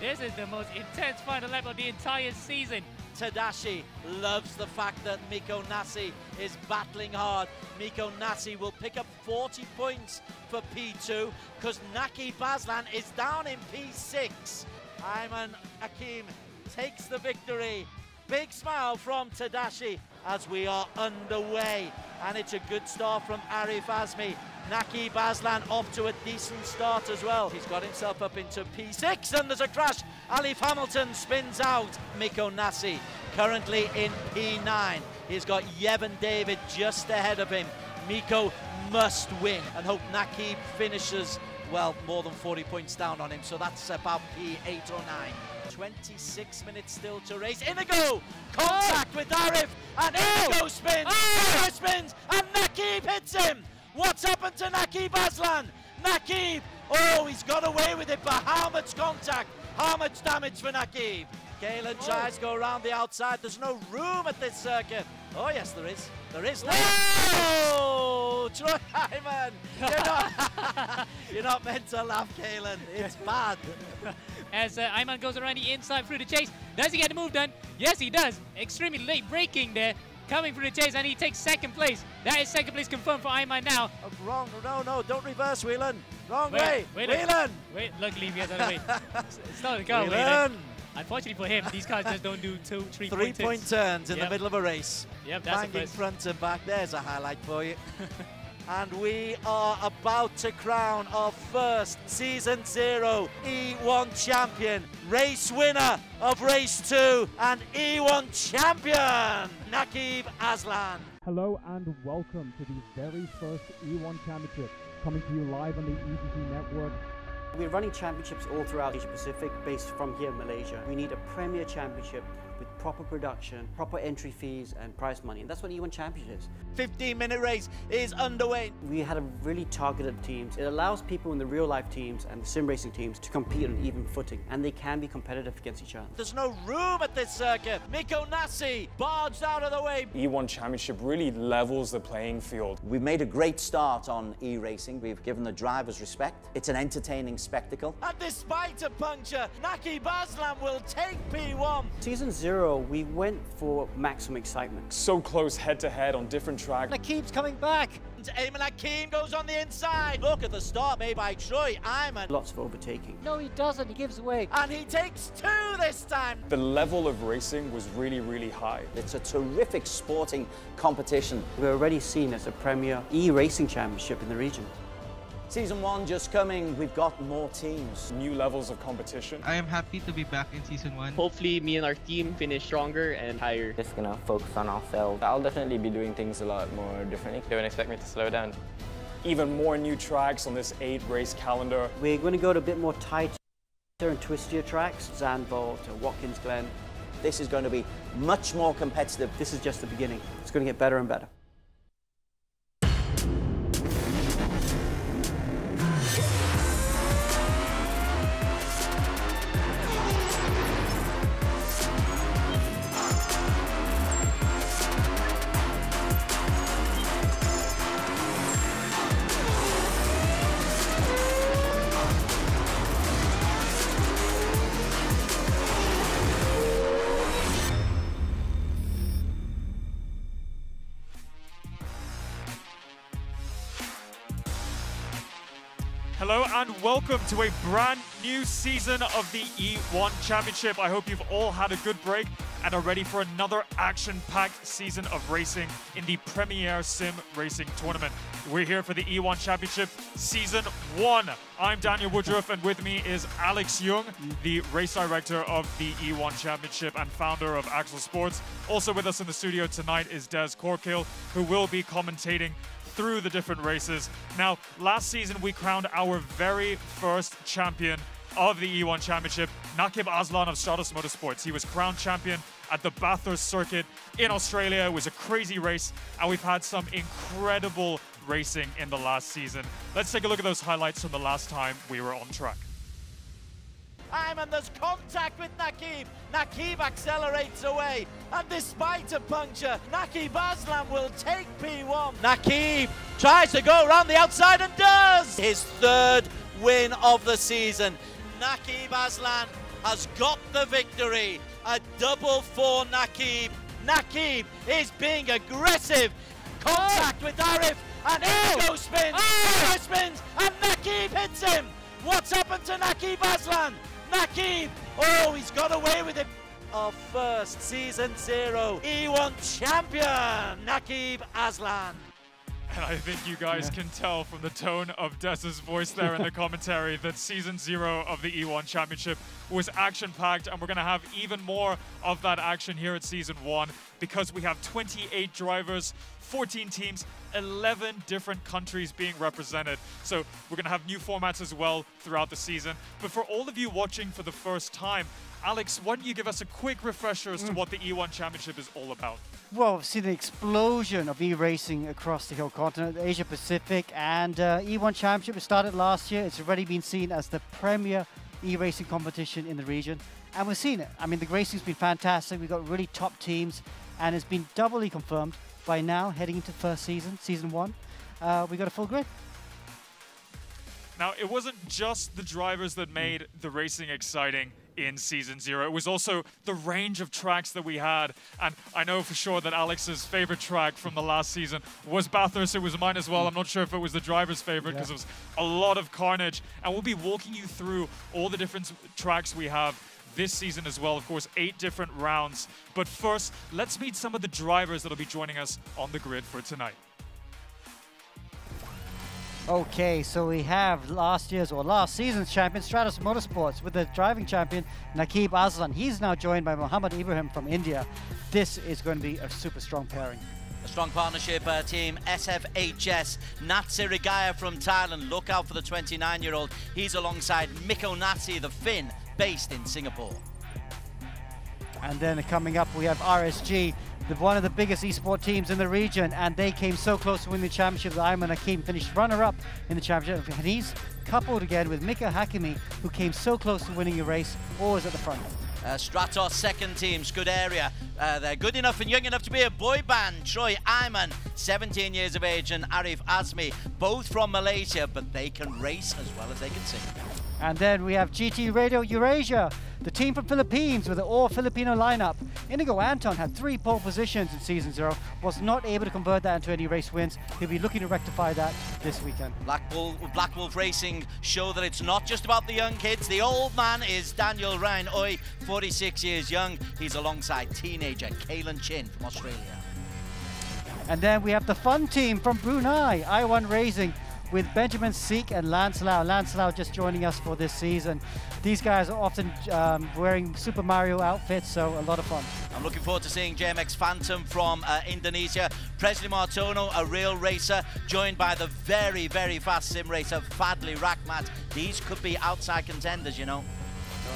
This is the most intense final lap of the entire season. Tadashi loves the fact that Mikko Nasi is battling hard. Mikko Nasi will pick up 40 points for P2 because Naki Baslan is down in P6. Ayman Hakim takes the victory. Big smile from Tadashi as we are underway, and it's a good start from Arif Azmi. Naki Baslan off to a decent start as well. He's got himself up into P6 and there's a crash. Alif Hamilton spins out. Mikko Nasi currently in P9. He's got Yevon David just ahead of him. Mikko must win and hope Naki finishes, well, more than 40 points down on him. So that's about P8 or 9. 26 minutes still to race. Inigo! Contact with Arif and Inigo spins. Arif spins and Nakib hits him. What's happened to Naki Baslan? Nakib! Oh, he's got away with it, but how much contact? How much damage for Nakib? Galen tries to go around the outside. There's no room at this circuit. Oh, yes, there is. There is now. Oh, Troy Hyman! You're not meant to laugh, Galen. It's bad. As Ayman goes around the inside through the chase. Does he get the move done? Yes, he does. Extremely late braking there. Coming through the chase, and he takes second place. That is second place confirmed for Ayman now. Oh, wrong. No, don't reverse, Whelan. Wrong way. Whelan! Wait, luckily he has to wait. It's not a car, Whelan! Unfortunately for him, these cars just don't do 2-3 3-point turns in the middle of a race. Yep, that's banging front and back. There's a highlight for you. And we are about to crown our first Season 0 E1 champion, race winner of race 2 and E1 champion, Nakib Aslan. Hello and welcome to the very first E1 Championship, coming to you live on the EGT network. We're running championships all throughout Asia Pacific, based from here in Malaysia. We need a premier championship with proper production, proper entry fees and prize money, and that's what E1 Championship is. 15-minute race is underway. We had a really targeted teams. It allows people in the real-life teams and the sim racing teams to compete on an even footing, and they can be competitive against each other. There's no room at this circuit. Mikko Nasi barged out of the way. E1 Championship really levels the playing field. We've made a great start on e-racing. We've given the drivers respect. It's an entertaining spectacle. And despite a puncture, Naki Baslan will take P1. Season 0, we went for maximum excitement. So close head-to-head on different tracks. Nakib's coming back. Ayman Hakim goes on the inside. Look at the start made by Troy Ayman. Lots of overtaking. No, he doesn't. He gives away. And he takes 2 this time. The level of racing was really, really high. It's a terrific sporting competition. We're already seen as a premier e-racing championship in the region. Season 1 just coming, we've got more teams. New levels of competition. I am happy to be back in Season 1. Hopefully me and our team finish stronger and higher. Just gonna focus on ourselves. I'll definitely be doing things a lot more differently. Don't expect me to slow down. Even more new tracks on this 8-race calendar. We're going to go to a bit more tighter and twistier tracks. Zandvoort, Watkins Glen. This is going to be much more competitive. This is just the beginning. It's going to get better and better. Hello and welcome to a brand new season of the E1 Championship. I hope you've all had a good break and are ready for another action-packed season of racing in the Premier Sim Racing Tournament. We're here for the E1 Championship Season 1. I'm Daniel Woodruff, and with me is Alex Young, the race director of the E1 Championship and founder of Axel Sports. Also with us in the studio tonight is Des Corkill, who will be commentating through the different races. Now, last season we crowned our very first champion of the E1 Championship, Nakib Aslan of Stardust Motorsports. He was crowned champion at the Bathurst circuit in Australia. It was a crazy race, and we've had some incredible racing in the last season. Let's take a look at those highlights from the last time we were on track. And there's contact with Nakib. Nakib accelerates away, and despite a puncture, Nakib Aslan will take P1. Nakib tries to go around the outside and does! His 3rd win of the season. Nakib Aslan has got the victory. A double for Nakib. Nakib is being aggressive. Contact with Arif, and Ego spins. Arif spins, and Nakib hits him. What's happened to Nakib Aslan? Nakib, oh, he's got away with it. Our first Season 0 E1 champion, Nakib Aslan. And I think you guys can tell from the tone of Dessa's voice there in the commentary that Season 0 of the E1 Championship was action-packed, and we're going to have even more of that action here at Season 1 because we have 28 drivers, 14 teams, 11 different countries being represented. So we're going to have new formats as well throughout the season. But for all of you watching for the first time, Alex, why don't you give us a quick refresher as to what the E1 Championship is all about? Well, we've seen the explosion of e-racing across the whole continent, Asia Pacific, and E1 Championship started last year. It's already been seen as the premier e-racing competition in the region, and we've seen it. I mean, the racing's been fantastic. We've got really top teams, and it's been doubly confirmed by now, heading into first season, Season 1. We got a full grid. Now, it wasn't just the drivers that made the racing exciting in Season 0. It was also the range of tracks that we had. And I know for sure that Alex's favorite track from the last season was Bathurst. It was mine as well. I'm not sure if it was the driver's favorite because it was a lot of carnage. And we'll be walking you through all the different tracks we have this season as well. Of course, 8 different rounds. But first, let's meet some of the drivers that'll be joining us on the grid for tonight. Okay, so we have last season's champion, Stratos Motorsports, with the driving champion, Nakib Aslan. He's now joined by Muhammad Ibrahim from India. This is going to be a super strong pairing. A strong partnership team, SFHS. Nat Sirigaya from Thailand. Look out for the 29-year-old. He's alongside Mikko Nasi, the Finn, based in Singapore. And then coming up, we have RSG, one of the biggest esport teams in the region, and they came so close to winning the championship that Ayman Hakim finished runner-up in the championship. And he's coupled again with Mika Hakimi, who came so close to winning a race, always at the front. Stratos second team, Scuderia. They're good enough and young enough to be a boy band. Troy Ayman, 17 years of age, and Arif Azmi, both from Malaysia, but they can race as well as they can sing. And then we have GT Radio Eurasia, the team from Philippines with an all-Filipino lineup. Inigo Anton had 3 pole positions in Season 0, was not able to convert that into any race wins. He'll be looking to rectify that this weekend. Black Wolf Racing show that it's not just about the young kids. The old man is Daniel Ryan Oy, 46 years young. He's alongside teenager Kaylan Chin from Australia. And then we have the fun team from Brunei, I1 Racing, with Benjamin Seek and Lance Lau. Lance Lau just joining us for this season. These guys are often wearing Super Mario outfits, so a lot of fun. I'm looking forward to seeing JMX Phantom from Indonesia. Presley Martono, a real racer, joined by the very, very fast sim racer Fadli Rakhmat. These could be outside contenders, you know.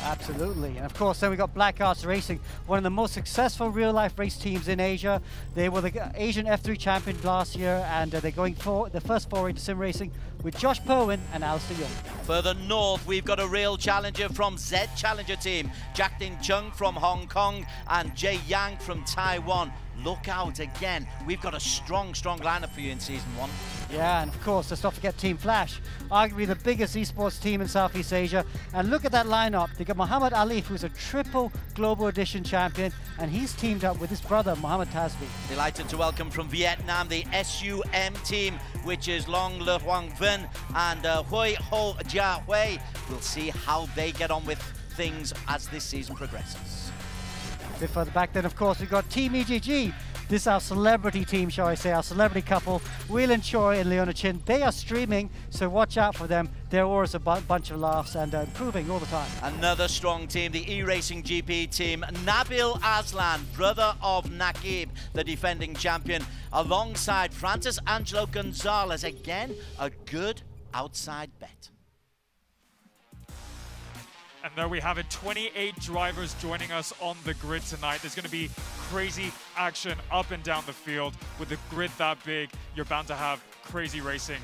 Absolutely. And of course, then we got Black Arts Racing, one of the most successful real-life race teams in Asia. They were the Asian F3 champion last year, and they're going for the first foray into sim racing with Josh Perwin and Alistair Young. Further north, we've got a real challenger from Z Challenger team, Jack Din Chung from Hong Kong and Jay Yang from Taiwan. Look out again. We've got a strong lineup for you in Season 1. Yeah, and of course, let's not forget Team Flash, arguably the biggest esports team in Southeast Asia. And look at that lineup. They got Muhammad Alif, who's a triple Global Edition champion, and he's teamed up with his brother, Muhammad Tazvi. Delighted to welcome from Vietnam the SUM team, which is Long Le Hoang Vinh and Hui Ho Jia Hui. We'll see how they get on with things as this season progresses. A bit further back then, of course, we've got Team EGG. This is our celebrity team, shall I say, our celebrity couple, Whelan Choi and Leona Chin. They are streaming, so watch out for them. They're always a bunch of laughs and improving all the time. Another strong team, the E-Racing GP team. Nabil Aslan, brother of Nakib, the defending champion, alongside Francis Angelo Gonzalez. Again, a good outside bet. And there we have it, 28 drivers joining us on the grid tonight. There's going to be crazy action up and down the field. With the grid that big, you're bound to have crazy racing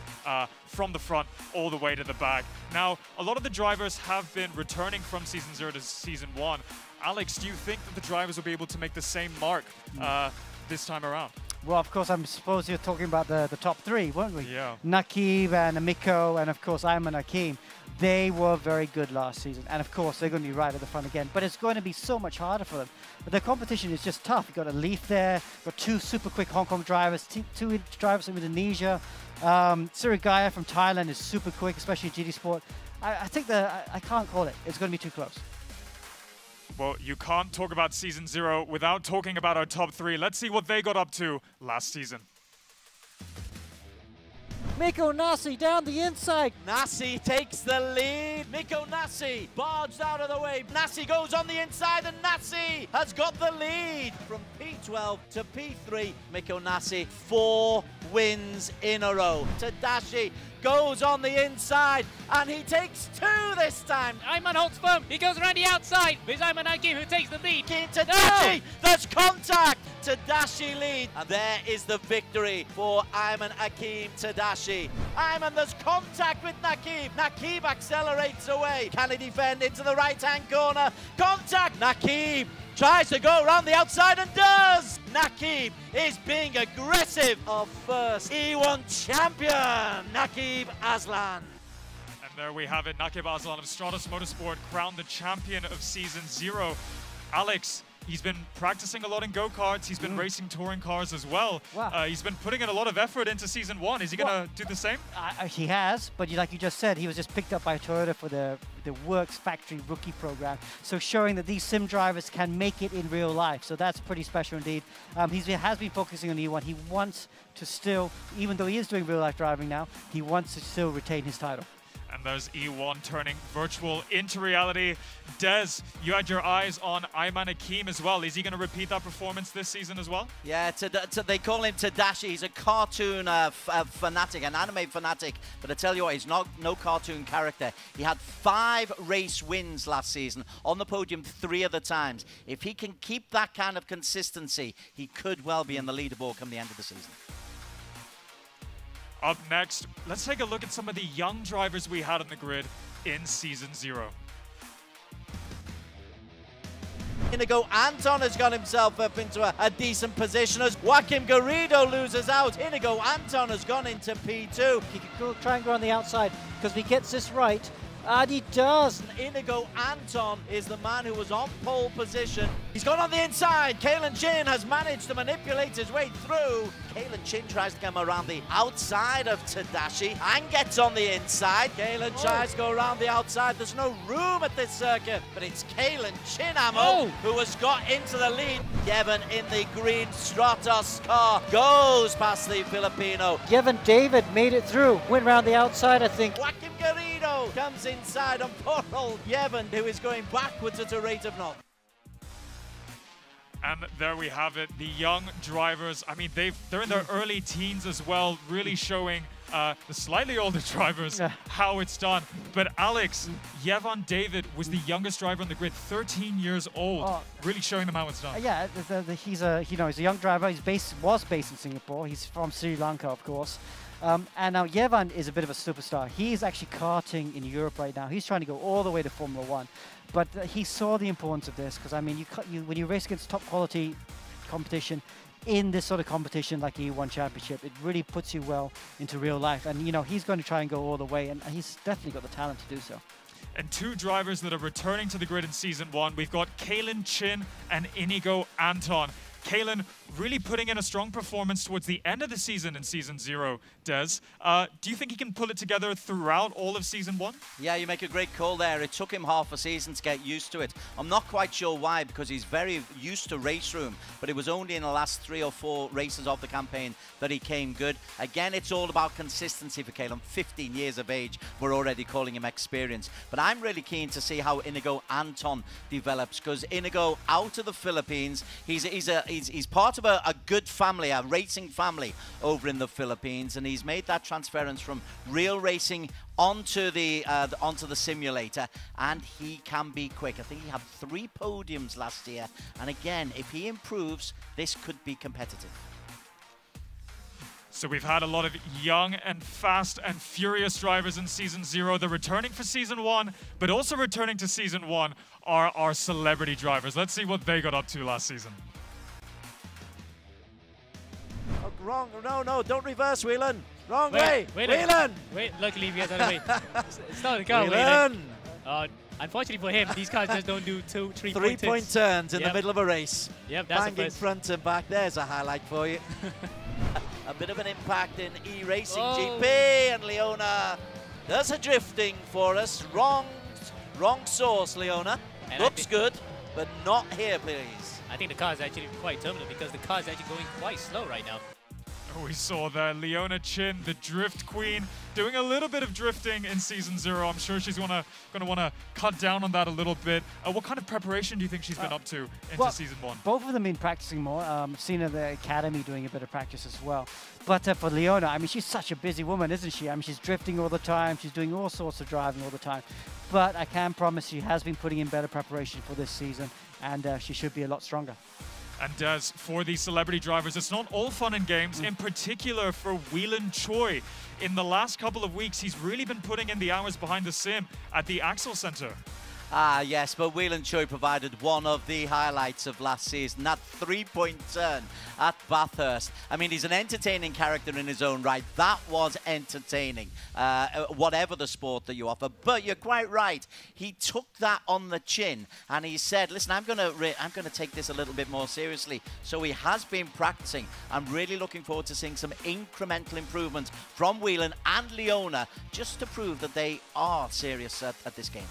from the front all the way to the back. Now, a lot of the drivers have been returning from Season 0 to Season 1. Alex, do you think that the drivers will be able to make the same mark this time around? Well, of course, I'm supposed you're talking about the top three, weren't we? Yeah. Nakib and Miko and, of course, Ayman Hakim. They were very good last season. And, of course, they're going to be right at the front again. But it's going to be so much harder for them. But the competition is just tough. You've got a Leaf there. You've got two super quick Hong Kong drivers, two drivers from Indonesia. Surigaya from Thailand is super quick, especially GT Sport. I think I can't call it. It's going to be too close. Well, you can't talk about Season 0 without talking about our top three. Let's see what they got up to last season. Miko Nasi down the inside. Nasi takes the lead. Miko Nasi barged out of the way. Nasi goes on the inside and Nasi has got the lead. From P12 to P3, Miko Nasi, 4 wins in a row. Tadashi goes on the inside and he takes 2 this time. Ayman holds firm. He goes around the outside. It's Ayman Hakim who takes the lead. Tadashi, there's contact. Tadashi lead. And there is the victory for Ayman Hakim Tadashi. Ayman, there's contact with Nakib. Nakib accelerates away. Can he defend into the right-hand corner? Contact. Nakib tries to go around the outside and does. Nakib is being aggressive. Our first E1 champion, Nakib Aslan. And there we have it. Nakib Aslan of Stratos Motorsport crowned the champion of Season 0. Alex, he's been practicing a lot in go-karts. He's been racing touring cars as well. Wow. He's been putting in a lot of effort into Season 1. Is he going to do the same? He has, but like you just said, he was just picked up by Toyota for the Works Factory Rookie Program. So showing that these sim drivers can make it in real life. So that's pretty special indeed. He has been focusing on E1. He wants to still, even though he is doing real-life driving now, he wants to still retain his title. And there's E1 turning virtual into reality. Des, you had your eyes on Ayman Hakim as well. Is he going to repeat that performance this season as well? Yeah, they call him Tadashi. He's a cartoon fanatic, an anime fanatic. But I tell you what, he's no cartoon character. He had 5 race wins last season, on the podium 3 of the times. If he can keep that kind of consistency, he could well be in the leaderboard come the end of the season. Up next, let's take a look at some of the young drivers we had on the grid in Season 0. Inigo Anton has got himself up into a decent position as Joaquim Garrido loses out. Inigo Anton has gone into P2. He could try and go on the outside, because if he gets this right, and he does. Inigo Anton is the man who was on pole position. He's gone on the inside. Kalen Chin has managed to manipulate his way through. Kalen Chin tries to come around the outside of Tadashi and gets on the inside. Kalen tries to go around the outside. There's no room at this circuit, but it's Kalen Chinamo who has got into the lead. Yevon in the green Stratos car goes past the Filipino. Yevon David made it through. Went around the outside, I think. Joaquim Garrido comes inside on poor old Yevon, who is going backwards at a rate of knots. And there we have it, the young drivers. I mean, they're in their early teens as well, really showing the slightly older drivers how it's done. But Alex, Yevon David was the youngest driver on the grid, 13 years old, really showing them how it's done. Yeah, he's a young driver. Was based in Singapore. He's from Sri Lanka, of course. And now Yevon is a bit of a superstar. He's actually karting in Europe right now. He's trying to go all the way to Formula 1. But he saw the importance of this, because I mean, when you race against top quality competition in this sort of competition like the E1 Championship, it really puts you well into real life. And you know, he's going to try and go all the way, and he's definitely got the talent to do so. And 2 drivers that are returning to the grid in Season 1, we've got Kalen Chin and Inigo Anton. Kalen really putting in a strong performance towards the end of the season in Season 0, Des. Do you think he can pull it together throughout all of Season 1? Yeah, you make a great call there. It took him half a season to get used to it. I'm not quite sure why, because he's very used to RaceRoom, but it was only in the last 3 or 4 races of the campaign that he came good. Again, it's all about consistency for Kalen. 15 years of age, we're already calling him experience. But I'm really keen to see how Inigo Anton develops, because Inigo, out of the Philippines, he's part of a good family, a racing family over in the Philippines, and he's made that transference from real racing onto the simulator, and he can be quick. I think he had 3 podiums last year, and again, if he improves, this could be competitive. So we've had a lot of young and fast and furious drivers in Season 0. They're returning for Season 1, but also returning to Season 1 are our celebrity drivers. Let's see what they got up to last season. wrong. No, don't reverse, Whelan. Wrong way. Whelan. Whelan. Wait, luckily he has to wait. It's not a car, Whelan. Unfortunately for him, these cars just don't do 2-3 3-point turns in the middle of a race. Yep, that's banging front and back. There's a highlight for you. A bit of an impact in E-Racing GP, and Leona does a drifting for us. Wrong source, Leona. And looks good, but not here, please. I think the car is actually quite terminal because the car is actually going quite slow right now. We saw there Leona Chin, the drift queen, doing a little bit of drifting in Season 0. I'm sure she's gonna want to cut down on that a little bit. What kind of preparation do you think she's been up to into Season 1? Both of them have been practicing more. Seen her at the academy doing a bit of practice as well. But for Leona, I mean, she's such a busy woman, isn't she? I mean, she's drifting all the time. She's doing all sorts of driving all the time. But I can promise she has been putting in better preparation for this season, and she should be a lot stronger. And Des, for these celebrity drivers, it's not all fun and games, in particular for Whelan Choi. In the last couple of weeks, he's really been putting in the hours behind the sim at the Axel Center. Ah, yes, but Whelan Choi provided one of the highlights of last season, that 3-point turn at Bathurst. I mean, he's an entertaining character in his own right. That was entertaining, whatever the sport that you offer. But you're quite right. He took that on the chin, and he said, listen, I'm gonna take this a little bit more seriously. So he has been practicing. I'm really looking forward to seeing some incremental improvements from Whelan and Leona, just to prove that they are serious at this game.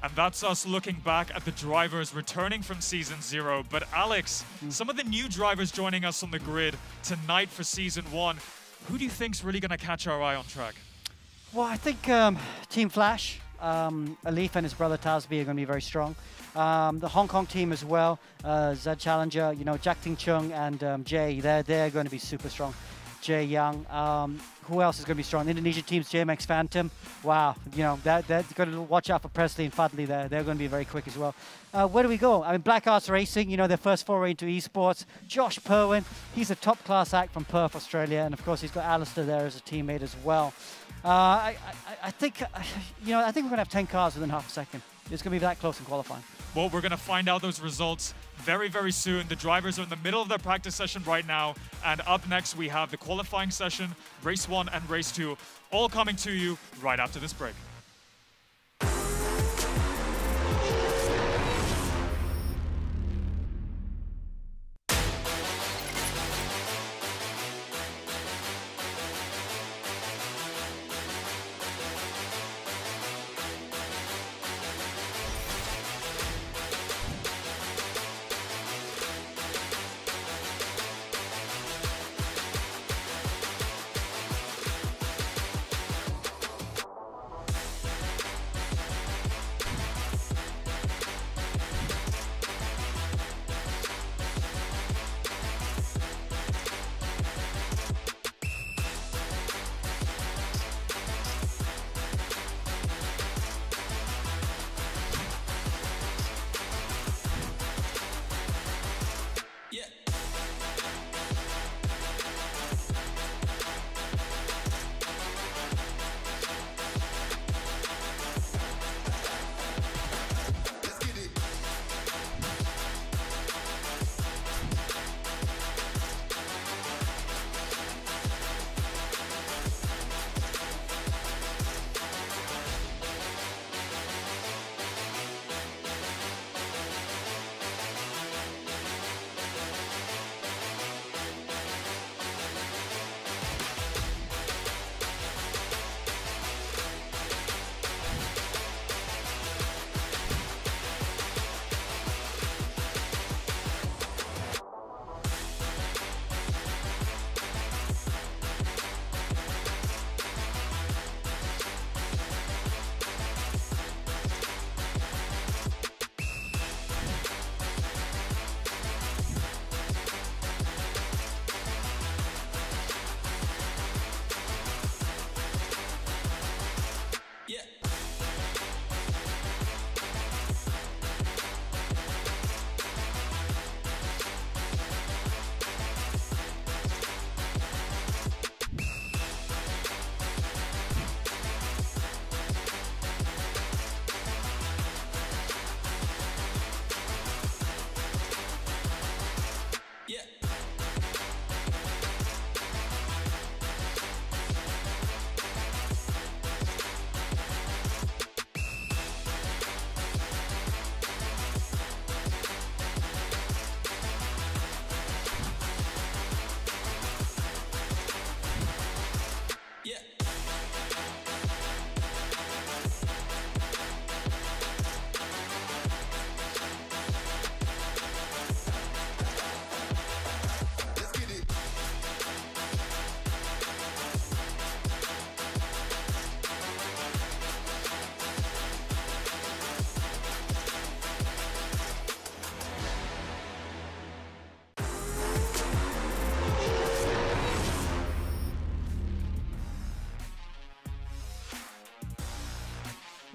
And that's us looking back at the drivers returning from Season 0. But Alex, some of the new drivers joining us on the grid tonight for Season 1, who do you think's really going to catch our eye on track? Well, I think Team Flash, Alif and his brother Tasby are going to be very strong. The Hong Kong team as well, Zed Challenger, you know, Jack Ting Chung and Jay, they're going to be super strong. Jay Young. Who else is going to be strong? The Indonesian team's JMX Phantom. Wow, you know, they're going to watch out for Presley and Fadley there. They're going to be very quick as well. Where do we go? I mean, Black Arts Racing, you know, their first foray into esports. Josh Perwin, he's a top-class act from Perth, Australia. And, of course, he's got Alistair there as a teammate as well. I think, you know, I think we're going to have 10 cars within half a second. It's going to be that close in qualifying. Well, we're going to find out those results very, very soon. The drivers are in the middle of their practice session right now. And up next, we have the qualifying session, Race 1 and Race 2, all coming to you right after this break.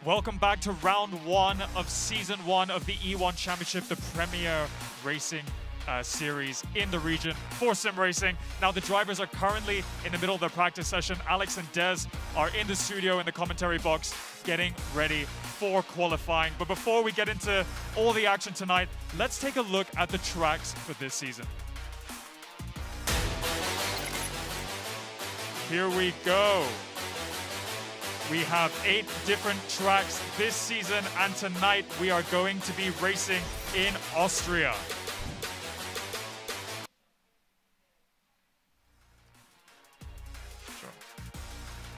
Welcome back to round 1 of season 1 of the E1 Championship, the premier racing series in the region for sim racing. Now the drivers are currently in the middle of their practice session. Alex and Des are in the studio in the commentary box getting ready for qualifying. But before we get into all the action tonight, let's take a look at the tracks for this season. Here we go. We have 8 different tracks this season, and tonight we are going to be racing in Austria. Sure.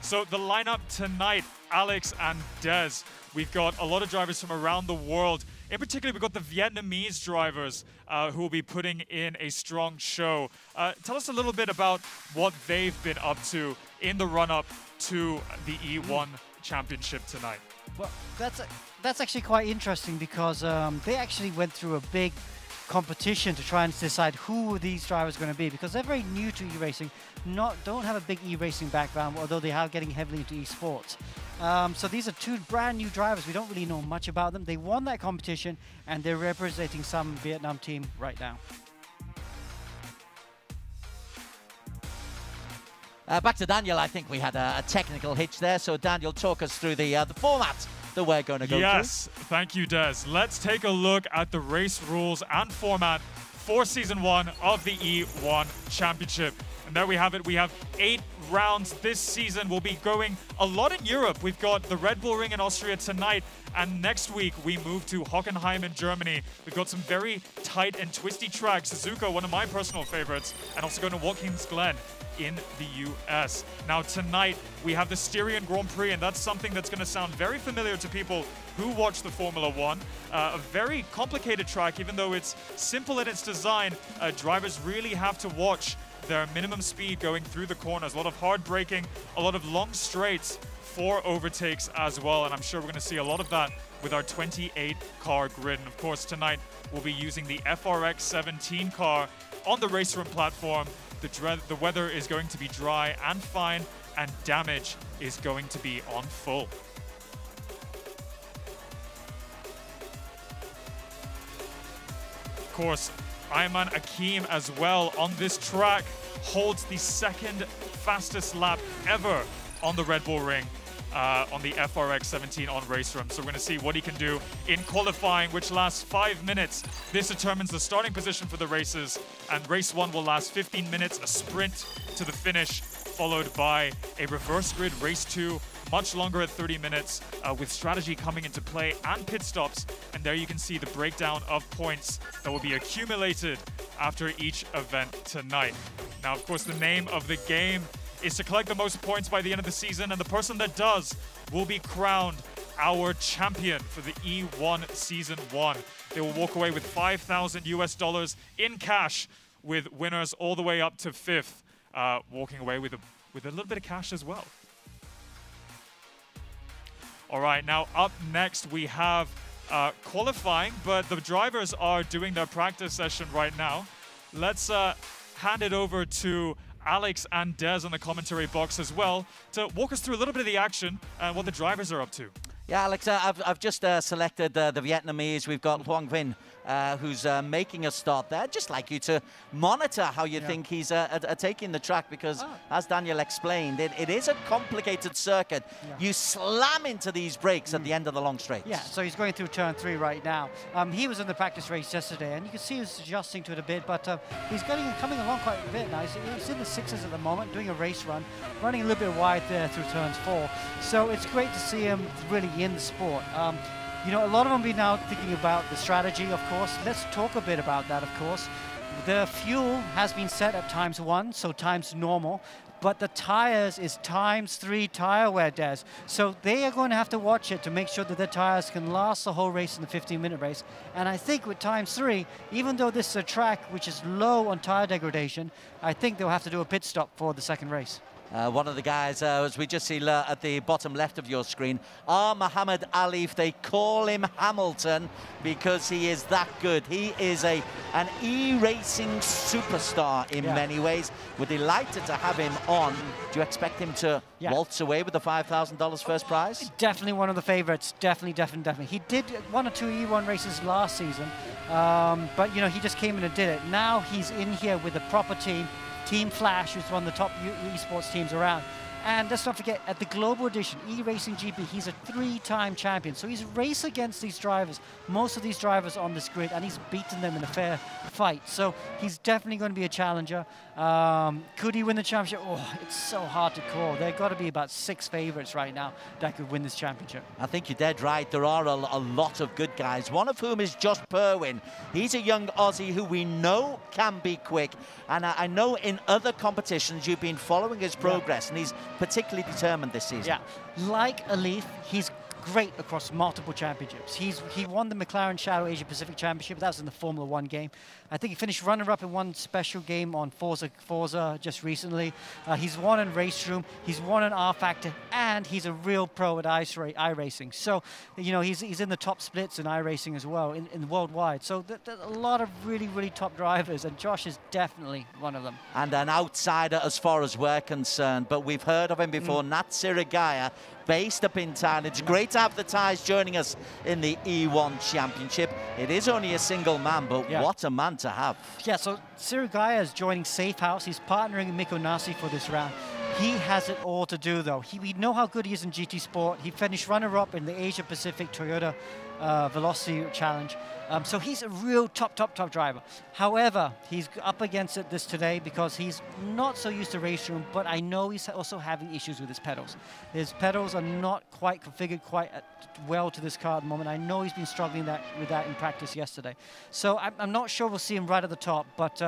So the lineup tonight, Alex and Des. We've got a lot of drivers from around the world. In particular, we've got the Vietnamese drivers who will be putting in a strong show. Tell us a little bit about what they've been up to in the run-up to the E1 Championship tonight. Well, that's actually quite interesting because they actually went through a big competition to try and decide who these drivers are going to be, because they're very new to e-racing, don't have a big e-racing background, although they are getting heavily into esports. So these are 2 brand new drivers. We don't really know much about them. They won that competition and they're representing some Vietnam team right now. Back to Daniel. I think we had a technical hitch there. So Daniel, talk us through the format that we're going to go through. Yes, thank you, Des. Let's take a look at the race rules and format for Season 1 of the E1 Championship. And there we have it. We have 8 rounds this season. We'll be going a lot in Europe. We've got the Red Bull Ring in Austria tonight, and next week we move to Hockenheim in Germany. We've got some very tight and twisty tracks. Suzuka, one of my personal favorites, and also going to Watkins Glen in the US. Now tonight we have the Styrian Grand Prix, and that's something that's going to sound very familiar to people who watch the Formula 1. A very complicated track, even though it's simple in its design. Drivers really have to watch their minimum speed going through the corners. A lot of hard braking, a lot of long straights for overtakes as well, and I'm sure we're going to see a lot of that with our 28 car grid. And of course tonight we'll be using the FRX 17 car on the RaceRoom platform. The weather is going to be dry and fine, and damage is going to be on full. Of course, Ayman Akim as well on this track holds the 2nd fastest lap ever on the Red Bull Ring on the FRX 17 on RaceRoom. So we're going to see what he can do in qualifying, which lasts 5 minutes. This determines the starting position for the races, and race 1 will last 15 minutes, a sprint to the finish, followed by a reverse grid race 2, much longer at 30 minutes, with strategy coming into play and pit stops. And there you can see the breakdown of points that will be accumulated after each event tonight. Now, of course, the name of the game is to collect the most points by the end of the season, and the person that does will be crowned our champion for the E1 Season 1. They will walk away with $5,000 US in cash, with winners all the way up to 5th walking away with a little bit of cash as well. All right, now up next we have qualifying, but the drivers are doing their practice session right now. Let's hand it over to Alex and Des in the commentary box as well to walk us through a little bit of the action and what the drivers are up to. Yeah, Alex, I've just selected the Vietnamese. We've got Hoang Vinh, who's making a start there. Just like you to monitor how you think he's taking the track, because as Daniel explained, it is a complicated circuit. You slam into these brakes at the end of the long straights. Yeah, so he's going through turn 3 right now. He was in the practice race yesterday, and you can see he's adjusting to it a bit, but he's coming along quite a bit now. He's in the 6s at the moment, doing a race run, running a little bit wide there through turns 4. So it's great to see him really in the sport. You know, a lot of them be now thinking about the strategy, of course. Let's talk a bit about that, of course. The fuel has been set at ×1, so times normal, but the tires is ×3 tire wear, Des. So they are going to have to watch it to make sure that their tires can last the whole race in the 15-minute race. And I think with ×3, even though this is a track which is low on tire degradation, I think they'll have to do a pit stop for the second race. One of the guys, as we just see at the bottom left of your screen, Muhammad Alif. They call him Hamilton because he is that good. He is an e-racing superstar in many ways. We're delighted to have him on. Do you expect him to waltz away with the $5,000 first prize? Definitely one of the favorites. Definitely. He did 1 or 2 E1 races last season, but you know, he just came in and did it. Now he's in here with a proper team. Team Flash, who's one of the top esports teams around. And let's not forget, at the Global Edition, E-Racing GP, he's a 3-time champion. So he's raced against these drivers, most of these drivers on this grid, and he's beaten them in a fair fight. So he's definitely going to be a challenger. Could he win the championship? Oh, it's so hard to call. There have got to be about 6 favorites right now that could win this championship. I think you're dead right. There are a lot of good guys, one of whom is Josh Perwin. He's a young Aussie who we know can be quick. And I know in other competitions you've been following his progress, and he's particularly determined this season. Yeah, like Alif, he's great across multiple championships. He won the McLaren Shadow Asia Pacific Championship. That was in the Formula 1 game. I think he finished runner-up in one special game on Forza just recently. He's won in RaceRoom. He's won in R Factor, and he's a real pro at iRacing. So, you know, he's in the top splits in iRacing as well, in worldwide. So there's a lot of really top drivers, and Josh is definitely one of them. And an outsider as far as we're concerned, but we've heard of him before, Nat Sirigaya, based up in town. It's great to have the Thais joining us in the E1 Championship. It is only a single man, but what a man to have. Yeah, so Sirigaya is joining Safe House. He's partnering with Miko Nasi for this round. He has it all to do, though. We know how good he is in GT Sport. He finished runner-up in the Asia Pacific Toyota Velocity Challenge. So he's a real top driver. However, he's up against it today because he's not so used to RaceRoom, but I know he's also having issues with his pedals. His pedals are not quite configured quite well to this car at the moment. I know he's been struggling with that in practice yesterday. So I'm not sure we'll see him right at the top, but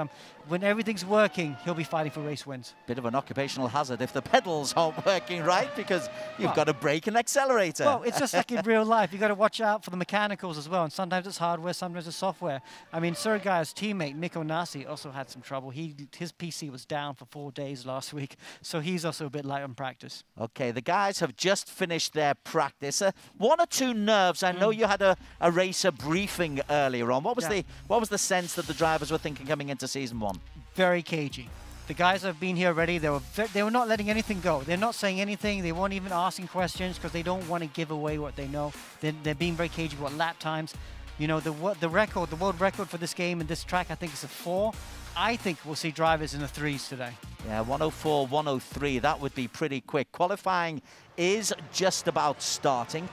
when everything's working, he'll be fighting for race wins. Bit of an occupational hazard if the pedals aren't working right, because you've got a brake and accelerator. Well, it's just like in real life. You've got to watch out for the mechanicals as well, and sometimes it's hardware, sometimes it's software. I mean, Sirigaya's teammate, Miko Nasi, also had some trouble. His PC was down for 4 days last week, so he's also a bit light on practice. Okay, the guys have just finished their practice. 1 or 2 nerves. I know you had a racer briefing earlier on. What was the sense that the drivers were thinking coming into season 1? Very cagey. The guys have been here already. They were not letting anything go. They're not saying anything. They weren't even asking questions because they don't want to give away what they know. They're being very cagey about lap times. You know, the world record for this game and this track, I think, is a 4. I think we'll see drivers in the 3s today. Yeah, 104, 103. That would be pretty quick. Qualifying is just about starting.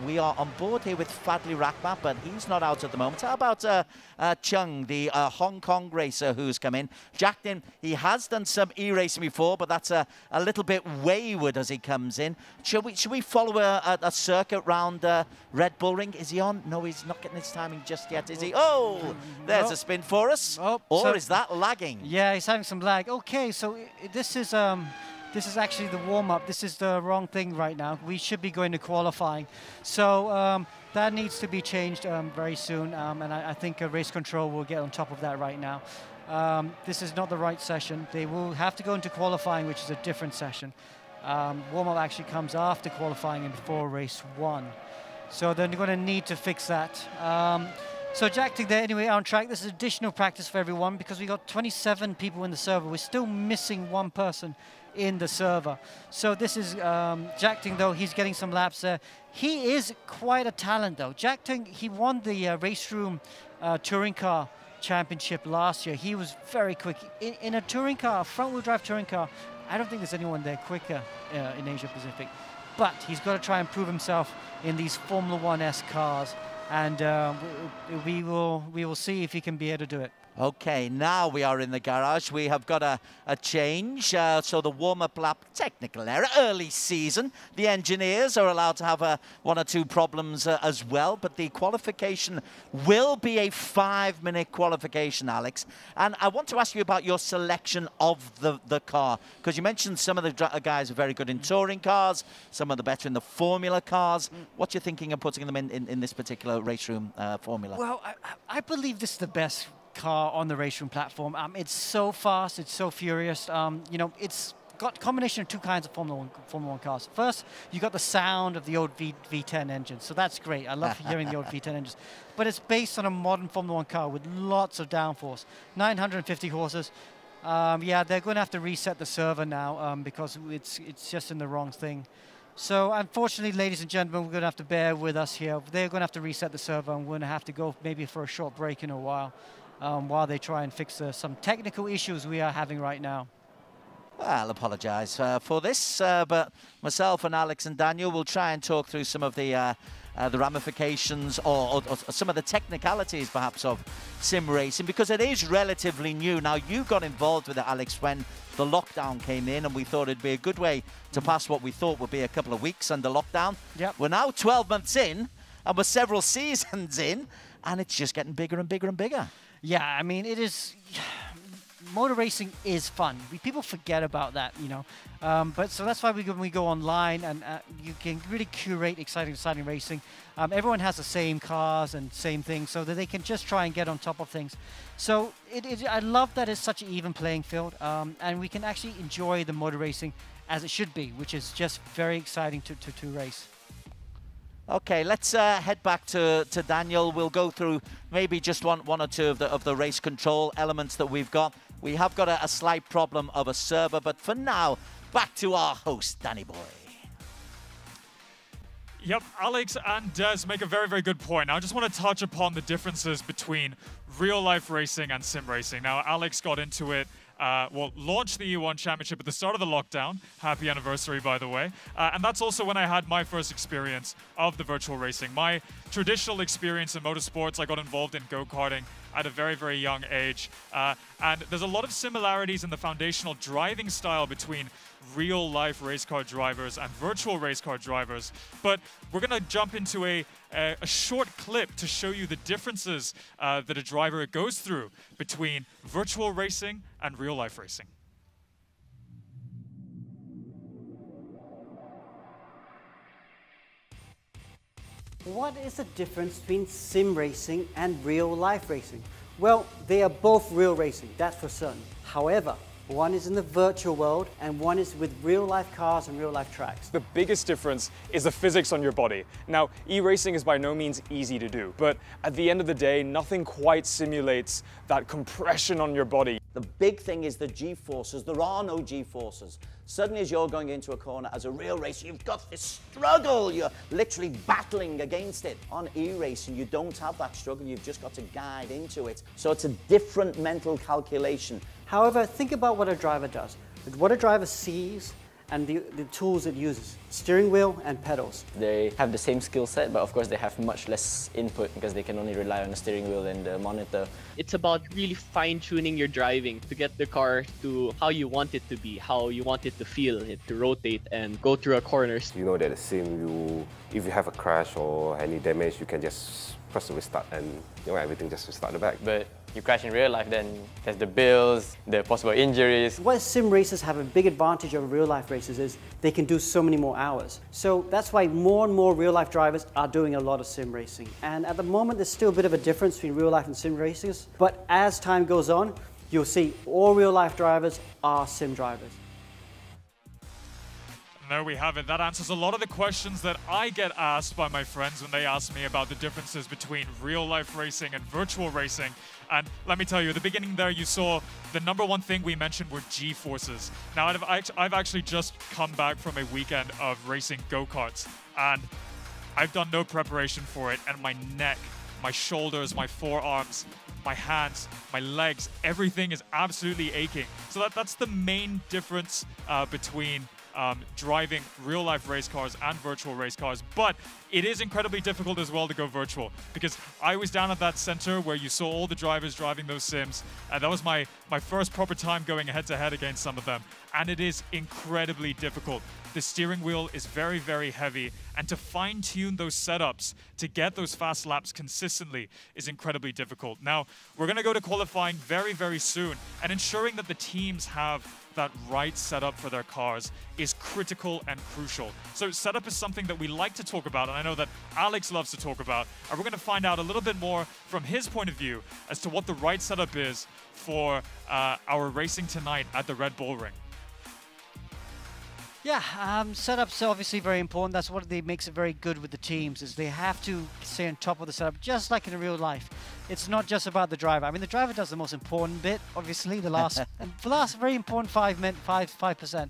We are on board here with Fadli Rahmat, but he's not out at the moment. How about Chung, the Hong Kong racer who's come in? Jacked in. He has done some e-racing before, but that's a little bit wayward as he comes in. Should we follow a circuit round Red Bull Ring? Is he on? No, he's not getting his timing just yet, is he? Oh, there's a spin for us. Or is that lagging? Yeah, he's having some lag. Okay, so this is actually the warm-up. This is the wrong thing right now. We should be going to qualifying. So that needs to be changed very soon, and I think Race Control will get on top of that right now. This is not the right session. They will have to go into qualifying, which is a different session. Warm-up actually comes after qualifying and before race 1. So they're going to need to fix that. So Jack there anyway on track. This is additional practice for everyone because we got 27 people in the server. We're still missing 1 person in the server. So this is Jack Ting, though. He's getting some laps there. He is quite a talent, though. Jack Ting, he won the RaceRoom touring car championship last year. He was very quick. In a touring car, a front-wheel drive touring car, I don't think there's anyone there quicker in Asia Pacific. But he's got to try and prove himself in these Formula 1-esque cars. And we will see if he can be able to do it. Okay, now we are in the garage. We have got a change. So the warm-up lap, technical error, early season. The engineers are allowed to have 1 or 2 problems as well. But the qualification will be a 5-minute qualification, Alex. And I want to ask you about your selection of the car. Because you mentioned some of the guys are very good in touring cars. Some are the better in the Formula cars. What are you thinking of putting them in this particular RaceRoom Formula? Well, I believe this is the best car on the RaceRoom platform. It's so fast, it's so furious. You know, it's got a combination of two kinds of Formula 1 cars. First, you got the sound of the old V10 engine, so that's great. I love hearing the old V10 engines. But it's based on a modern Formula 1 car with lots of downforce, 950 horses. Yeah, they're going to have to reset the server now because it's just in the wrong thing. So unfortunately, ladies and gentlemen, we're going to have to bear with us here. They're going to have to reset the server, and we're going to have to go maybe for a short break in a while they try and fix some technical issues we are having right now. Well, I'll apologise for this, but myself and Alex and Daniel will try and talk through some of the ramifications or some of the technicalities, perhaps, of sim racing, because it is relatively new. Now, you got involved with it, Alex, when the lockdown came in, and we thought it'd be a good way to pass what we thought would be a couple of weeks under lockdown. Yep. We're now 12 months in, and we're several seasons in, and it's just getting bigger and bigger and bigger. Yeah, I mean, it is... Motor racing is fun. People forget about that, you know. But so that's why when we go online, and you can really curate exciting racing. Everyone has the same cars and same things, so that they can just try and get on top of things. So I love that it's such an even playing field, and we can actually enjoy the motor racing as it should be, which is just very exciting to race. Okay, let's head back to Daniel. We'll go through maybe just one or two of the race control elements that we've got. We have got a slight problem of a server, but for now, back to our host, Danny Boy. Yep, Alex and Des make a very, very good point. Now, I just want to touch upon the differences between real-life racing and sim racing. Now, Alex got into it, launched the E1 Championship at the start of the lockdown. Happy anniversary, by the way. And that's also when I had my first experience of the virtual racing. My traditional experience in motorsports, I got involved in go-karting at a very, very young age. And there's a lot of similarities in the foundational driving style between real-life race car drivers and virtual race car drivers. But we're going to jump into a short clip to show you the differences that a driver goes through between virtual racing and real-life racing. What is the difference between sim racing and real-life racing? Well, they are both real racing, that's for certain. However, one is in the virtual world, and one is with real-life cars and real-life tracks. The biggest difference is the physics on your body. Now, e-racing is by no means easy to do, but at the end of the day, nothing quite simulates that compression on your body. The big thing is the G-forces. There are no G-forces. Suddenly, as you're going into a corner as a real racer, you've got this struggle. You're literally battling against it. On e-racing, you don't have that struggle. You've just got to guide into it. So it's a different mental calculation. However, think about what a driver does. What a driver sees and the tools it uses, steering wheel and pedals. They have the same skill set, but of course they have much less input because they can only rely on the steering wheel and the monitor. It's about really fine-tuning your driving to get the car to how you want it to be, how you want it to feel, it to rotate and go through a corners. You know that the sim, if you have a crash or any damage, you can just press the restart and everything just restart the back. But you crash in real life, then there's the bills, the possible injuries. What sim racers have a big advantage over real life racers is they can do so many more hours. So that's why more and more real life drivers are doing a lot of sim racing. And at the moment, there's still a bit of a difference between real life and sim racers. But as time goes on, you'll see all real life drivers are sim drivers. There we have it. That answers a lot of the questions that I get asked by my friends when they ask me about the differences between real-life racing and virtual racing. And let me tell you, at the beginning there, you saw the #1 thing we mentioned were G-forces. Now, I've actually just come back from a weekend of racing go-karts, and I've done no preparation for it, and my neck, my shoulders, my forearms, my hands, my legs, everything is absolutely aching. So that's the main difference between driving real-life race cars and virtual race cars, but it is incredibly difficult as well to go virtual, because I was down at that center where you saw all the drivers driving those sims, and that was my first proper time going head-to-head against some of them, and it is incredibly difficult. The steering wheel is very, very heavy, and to fine-tune those setups to get those fast laps consistently is incredibly difficult. Now, we're going to go to qualifying very, very soon, and ensuring that the teams have that right setup for their cars is critical and crucial. So setup is something that we like to talk about, and I know that Alex loves to talk about, and we're going to find out a little bit more from his point of view as to what the right setup is for our racing tonight at the Red Bull Ring. Yeah, setups are obviously very important. That's what makes it very good with the teams, is they have to stay on top of the setup, just like in real life. It's not just about the driver. I mean, the driver does the most important bit, obviously, the last very important 5%.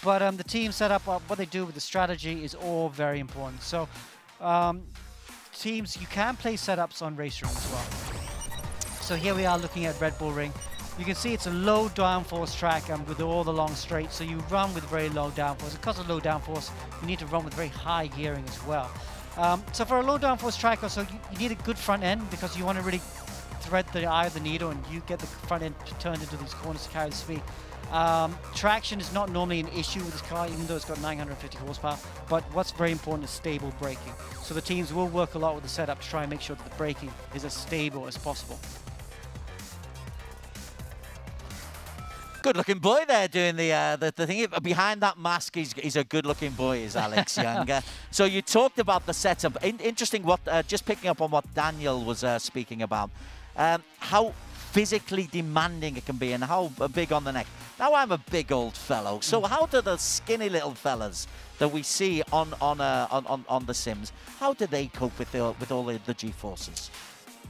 But the team setup, what they do with the strategy is all very important. So teams, you can play setups on RaceRoom as well. So here we are looking at Red Bull Ring. You can see it's a low downforce track with all the long straights, so you run with very low downforce. Because of low downforce, you need to run with very high gearing as well. So for a low downforce track, also you need a good front end, because you want to really thread the eye of the needle and you get the front end turned into these corners to carry the speed. Traction is not normally an issue with this car, even though it's got 950 horsepower, but what's very important is stable braking. So the teams will work a lot with the setup to try and make sure that the braking is as stable as possible. Good-looking boy there doing the thing. Behind that mask, he's a good-looking boy, is Alex Young. So you talked about the setup. Interesting, just picking up on what Daniel was speaking about, how physically demanding it can be and how big on the neck. Now, I'm a big old fellow, so how do the skinny little fellas that we see on the Sims, how do they cope with all the G-forces?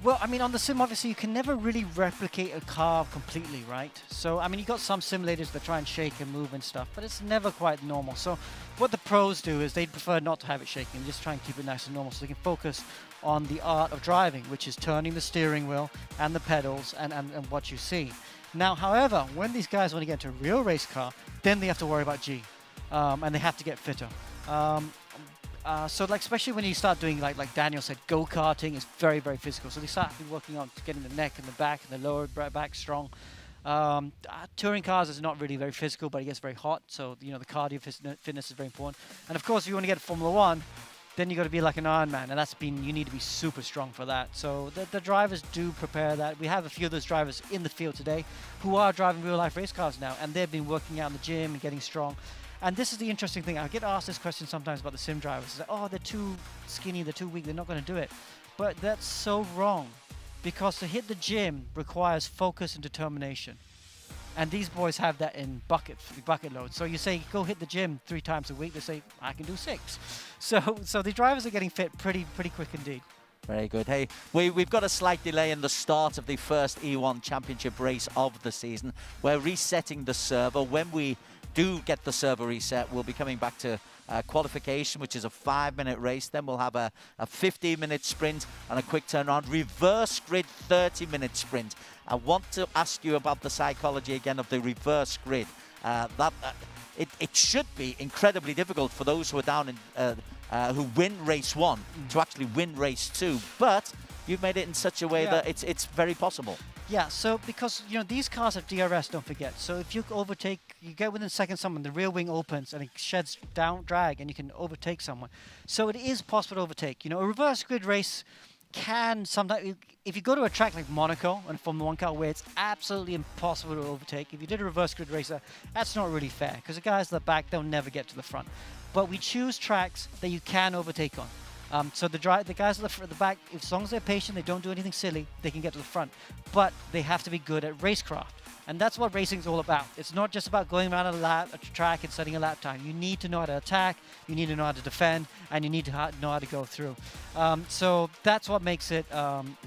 Well, I mean, on the sim, obviously, you can never really replicate a car completely, right? So, I mean, you've got some simulators that try and shake and move and stuff, but it's never quite normal. So, what the pros do is they prefer not to have it shaking, just try and keep it nice and normal so they can focus on the art of driving, which is turning the steering wheel and the pedals and what you see. Now, however, when these guys want to get into a real race car, then they have to worry about G, and they have to get fitter. So, like, especially when you start doing, like Daniel said, go-karting is very, very physical. So they start working on getting the neck and the back and the lower back strong. Touring cars is not really very physical, but it gets very hot. So, you know, the cardio fitness is very important. And, of course, if you want to get Formula 1, then you got to be like an Ironman, and you need to be super strong for that. So the drivers do prepare that. We have a few of those drivers in the field today who are driving real-life race cars now, and they've been working out in the gym and getting strong. And this is the interesting thing. I get asked this question sometimes about the sim drivers. It's like, oh, they're too skinny, they're too weak, they're not going to do it. But that's so wrong, because to hit the gym requires focus and determination. And these boys have that in bucket load. So you say, go hit the gym 3 times a week. They say, I can do 6. So the drivers are getting fit pretty quick indeed. Very good. Hey, we've got a slight delay in the start of the first E1 Championship race of the season. We're resetting the server. When we do get the server reset, we'll be coming back to qualification, which is a 5-minute race. Then we'll have a 15-minute sprint and a quick turnaround. Reverse grid 30-minute sprint. I want to ask you about the psychology again of the reverse grid. It should be incredibly difficult for those who are down in who win race 1 to actually win race 2, but you've made it in such a way that it's very possible. Yeah, so because, you know, these cars have DRS, don't forget. So if you overtake, you get within a second someone, the rear wing opens and it sheds down drag and you can overtake someone. So it is possible to overtake. You know, a reverse grid race can sometimes, if you go to a track like Monaco and Formula 1 car where it's absolutely impossible to overtake, if you did a reverse grid race, that's not really fair, because the guys at the back, they'll never get to the front. But we choose tracks that you can overtake on. So the guys at the back, as long as they're patient, they don't do anything silly, they can get to the front. But they have to be good at racecraft. And that's what racing is all about. It's not just about going around a track and setting a lap time. You need to know how to attack, you need to know how to defend, and you need to know how to go through. So that's what makes it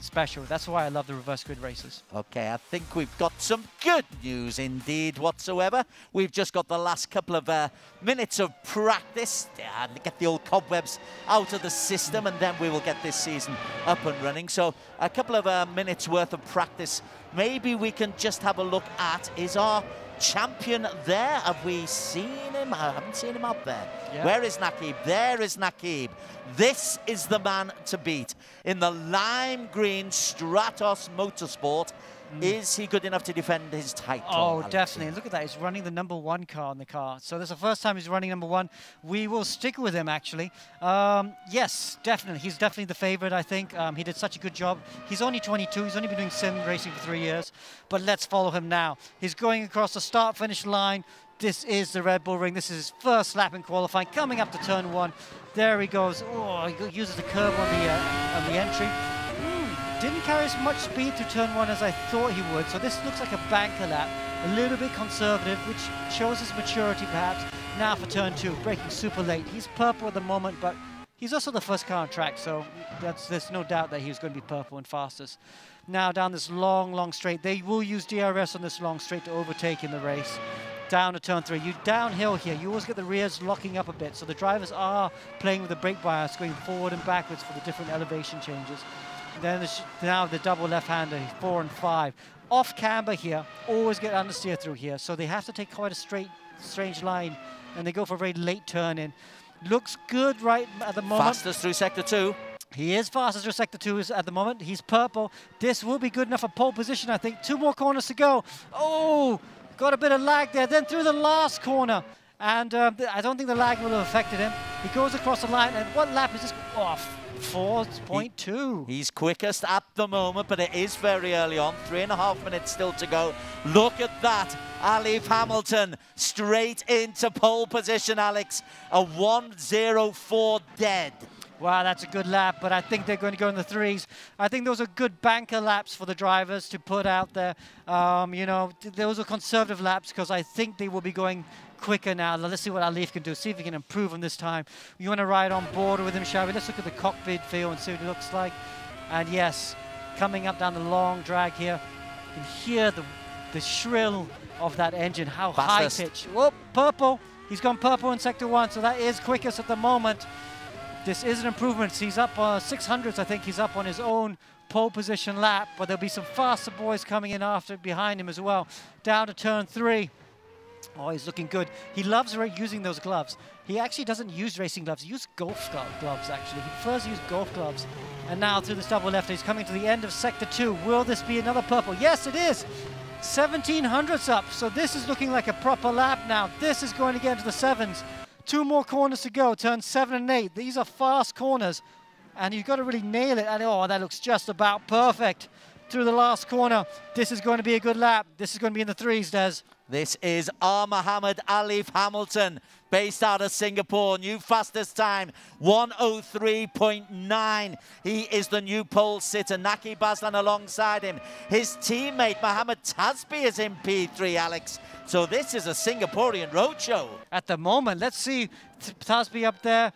special. That's why I love the reverse grid races. Okay, I think we've got some good news indeed whatsoever. We've just got the last couple of minutes of practice to get the old cobwebs out of the system, and then we will get this season up and running. So a couple of minutes worth of practice. Maybe we can just have a look at, is our champion there? Have we seen him? I haven't seen him up there. Yeah. Where is Nakib? There is Nakib. This is the man to beat. In the lime green Stratos Motorsport, is he good enough to defend his title? Oh, Alex? Definitely. Look at that. He's running the #1 car in the car. So that's the first time he's running #1. We will stick with him, actually. Yes, definitely. He's definitely the favorite, I think. He did such a good job. He's only 22. He's only been doing sim racing for 3 years. But let's follow him now. He's going across the start-finish line. This is the Red Bull Ring. This is his first lap in qualifying. Coming up to turn 1. There he goes. Oh, he uses the curve on the entry. Didn't carry as much speed to turn 1 as I thought he would. So this looks like a banker lap, a little bit conservative, which shows his maturity perhaps. now for turn 2, braking super late. He's purple at the moment, but he's also the first car on track, so there's no doubt that he was going to be purple and fastest. Now down this long, long straight. They will use DRS on this long straight to overtake in the race. Down to turn 3. You downhill here. You always get the rears locking up a bit, so the drivers are playing with the brake bias, going forward and backwards for the different elevation changes. Then now the double left-hander, 4 and 5. Off camber here, always get understeer through here, so they have to take quite a strange line, and they go for a very late turn in. Looks good right at the moment. Fastest through sector 2. He is fastest through sector 2 at the moment. He's purple. This will be good enough for pole position, I think. 2 more corners to go. Oh, got a bit of lag there. Then through the last corner. And I don't think the lag will have affected him. He goes across the line. And what lap is this? Off. 4.2. He's quickest at the moment, but it is very early on. 3.5 minutes still to go. Look at that. Alif Hamilton straight into pole position, Alex. A 1:04 dead. Wow, that's a good lap, but I think they're going to go in the 3s. I think those are good banker laps for the drivers to put out there. You know, those are conservative laps because I think they will be going quicker now. Let's see what Alif can do, see if he can improve on this time. You want to ride on board with him, shall we? Let's look at the cockpit view and see what it looks like. And yes, coming up down the long drag here, you can hear the shrill of that engine, how high-pitched. Whoop, purple. He's gone purple in sector 1, so that is quickest at the moment. This is an improvement. He's up 600s, I think he's up on his own pole position lap, but there'll be some faster boys coming in after behind him as well. Down to turn 3. Oh, he's looking good. He loves using those gloves. He actually doesn't use racing gloves. He uses golf gloves, actually. He prefers to use golf gloves. And now through this double left, he's coming to the end of sector 2. Will this be another purple? Yes, it is. 1700s up. So this is looking like a proper lap now. This is going to get into the 7s. 2 more corners to go, turn 7 and 8. These are fast corners, and you've got to really nail it. And oh, that looks just about perfect through the last corner. This is going to be a good lap. This is going to be in the 3s, Des. This is Mohammed Alif Hamilton, based out of Singapore. New fastest time, 1:03.9. He is the new pole sitter. Naki Baslan alongside him. His teammate, Mohammed Tasbi, is in P3, Alex. So this is a Singaporean roadshow. At the moment, let's see Tasbi up there.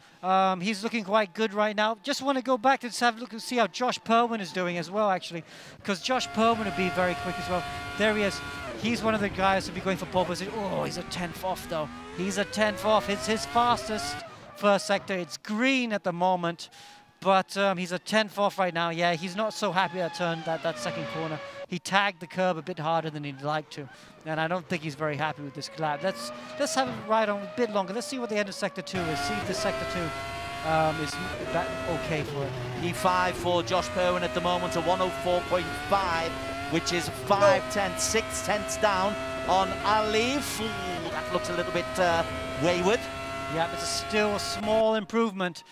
He's looking quite good right now. Just want to go back and have a look and see how Josh Perlman is doing as well, actually. Because Josh Perlman will be very quick as well. There he is. He's one of the guys who'll be going for pole position. Oh, he's a 10th off, though. He's a 10th off. It's his fastest first sector. It's green at the moment, but he's a 10th off right now. Yeah, he's not so happy at that second corner. He tagged the curb a bit harder than he'd like to, and I don't think he's very happy with this lap. Let's have it ride on a bit longer. Let's see what the end of sector 2 is. See if the sector 2 is that okay for it. P5 for Josh Perwin at the moment, a 1:04.5. which is 5/10, 6/10 down on Alif. Ooh, that looks a little bit wayward. Yeah, it's still a small improvement.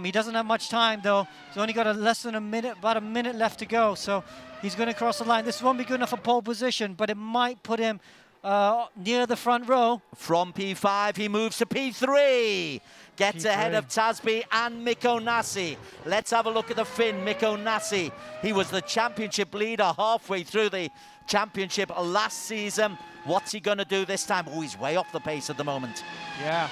He doesn't have much time, though. He's only got less than a minute, about a minute left to go. So he's going to cross the line. This won't be good enough for pole position, but it might put him near the front row. From P5, he moves to P3. Gets ahead of Tasbi and Mikko Nassi. Let's have a look at the Finn, Mikko Nassi. He was the championship leader halfway through the championship last season. What's he going to do this time? Oh, he's way off the pace at the moment. Yeah.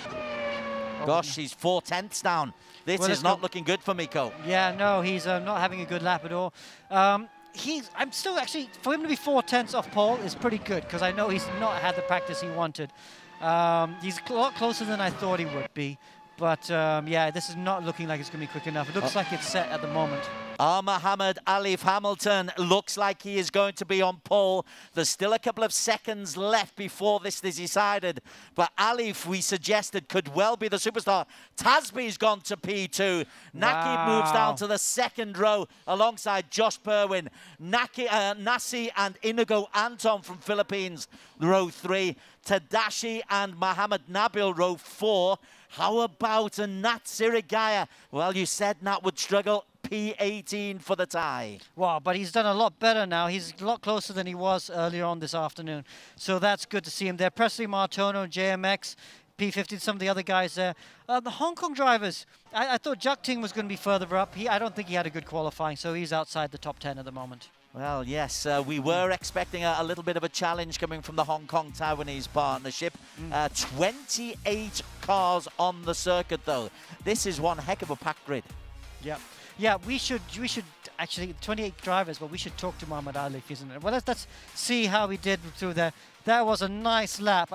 Gosh, he's 4/10 down. This is not looking good for Mikko. Yeah, no, he's not having a good lap at all. I'm still actually, for him to be 4/10 off pole is pretty good, because I know he's not had the practice he wanted. He's a lot closer than I thought he would be. But yeah, this is not looking like it's going to be quick enough. It looks like it's set at the moment. Mohammed Alif Hamilton looks like he is going to be on pole. There's still a couple of seconds left before this is decided. But Alif, we suggested, could well be the superstar. Tasbi's gone to P2. Naki moves down to the second row alongside Josh Perwin. Nassi and Inigo Anton from Philippines, row 3. Tadashi and Mohammed Nabil, row 4. How about a Nat Sirigaya? Well, you said Nat would struggle. P18 for the tie. Wow, but he's done a lot better now. He's a lot closer than he was earlier on this afternoon. So that's good to see him there. Presley Martono, JMX, P15, some of the other guys there. The Hong Kong drivers, I thought Juk Ting was going to be further up. I don't think he had a good qualifying, so he's outside the top 10 at the moment. Well, yes, we were expecting a little bit of a challenge coming from the Hong Kong-Taiwanese partnership. Mm. 28 cars on the circuit, though. This is one heck of a packed grid. Yeah. Yeah, we should actually, 28 drivers, but we should talk to Muhammad Alif, isn't it? Well, let's see how he did through there. That was a nice lap.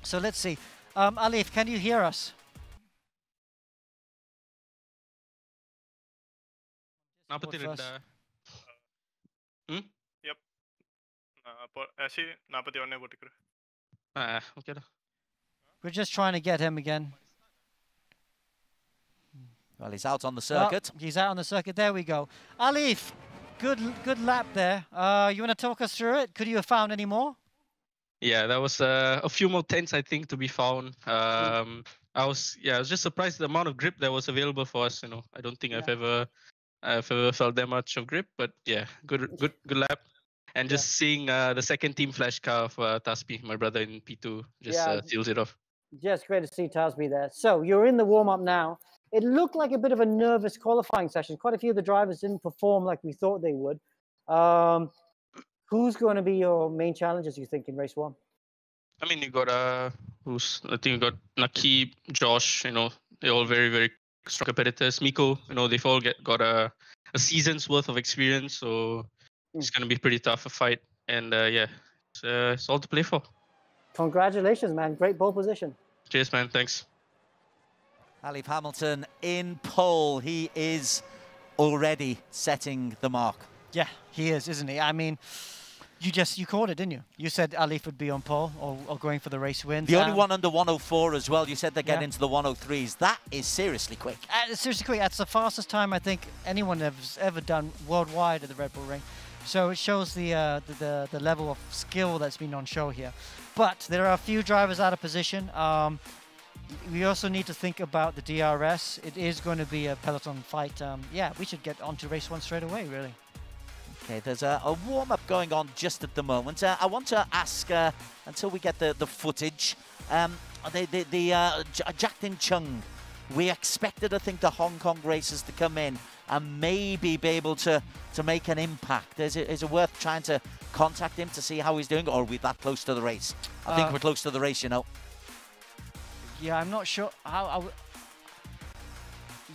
So let's see. Alif, can you hear us? Yep. Okay. We're just trying to get him again. Well, he's out on the circuit. Oh, he's out on the circuit. There we go. Alif, good lap there. You want to talk us through it? Could you have found any more? Yeah, there was a few more tents, I think, to be found. I was just surprised the amount of grip that was available for us. You know, I don't think I've ever felt that much of grip, but yeah, good lap. And just seeing the second team flash car of Taspi, my brother in P2, just seals it off. Just great to see Tasby there. So you're in the warm-up now. It looked like a bit of a nervous qualifying session. Quite a few of the drivers didn't perform like we thought they would. Who's going to be your main challenges, you think, in race one? I mean, you got I think you got Nakib, Josh. You know, they're all very, very strong competitors. Miko, you know, they've all got a season's worth of experience, so it's going to be pretty tough a fight. And yeah, it's all to play for. Congratulations, man! Great pole position. Cheers, man. Thanks. Alif Hamilton in pole. He is already setting the mark. Yeah, he is, isn't he? I mean, you called it, didn't you? You said Alif would be on pole or going for the race win. The only one under 104 as well. You said they're getting into the 103s. That is seriously quick. Seriously quick. That's the fastest time I think anyone has ever done worldwide at the Red Bull Ring. So it shows the level of skill that's been on show here. But there are a few drivers out of position. We also need to think about the DRS. It is going to be a peloton fight. Yeah, we should get on to race one straight away, really. Okay, there's a warm-up going on just at the moment. I want to ask, until we get the footage, Jack-Tin Chung, we expected, I think, the Hong Kong races to come in and maybe be able to make an impact. Is it worth trying to contact him to see how he's doing, or are we that close to the race? I think we're close to the race, you know. Yeah, I'm not sure how.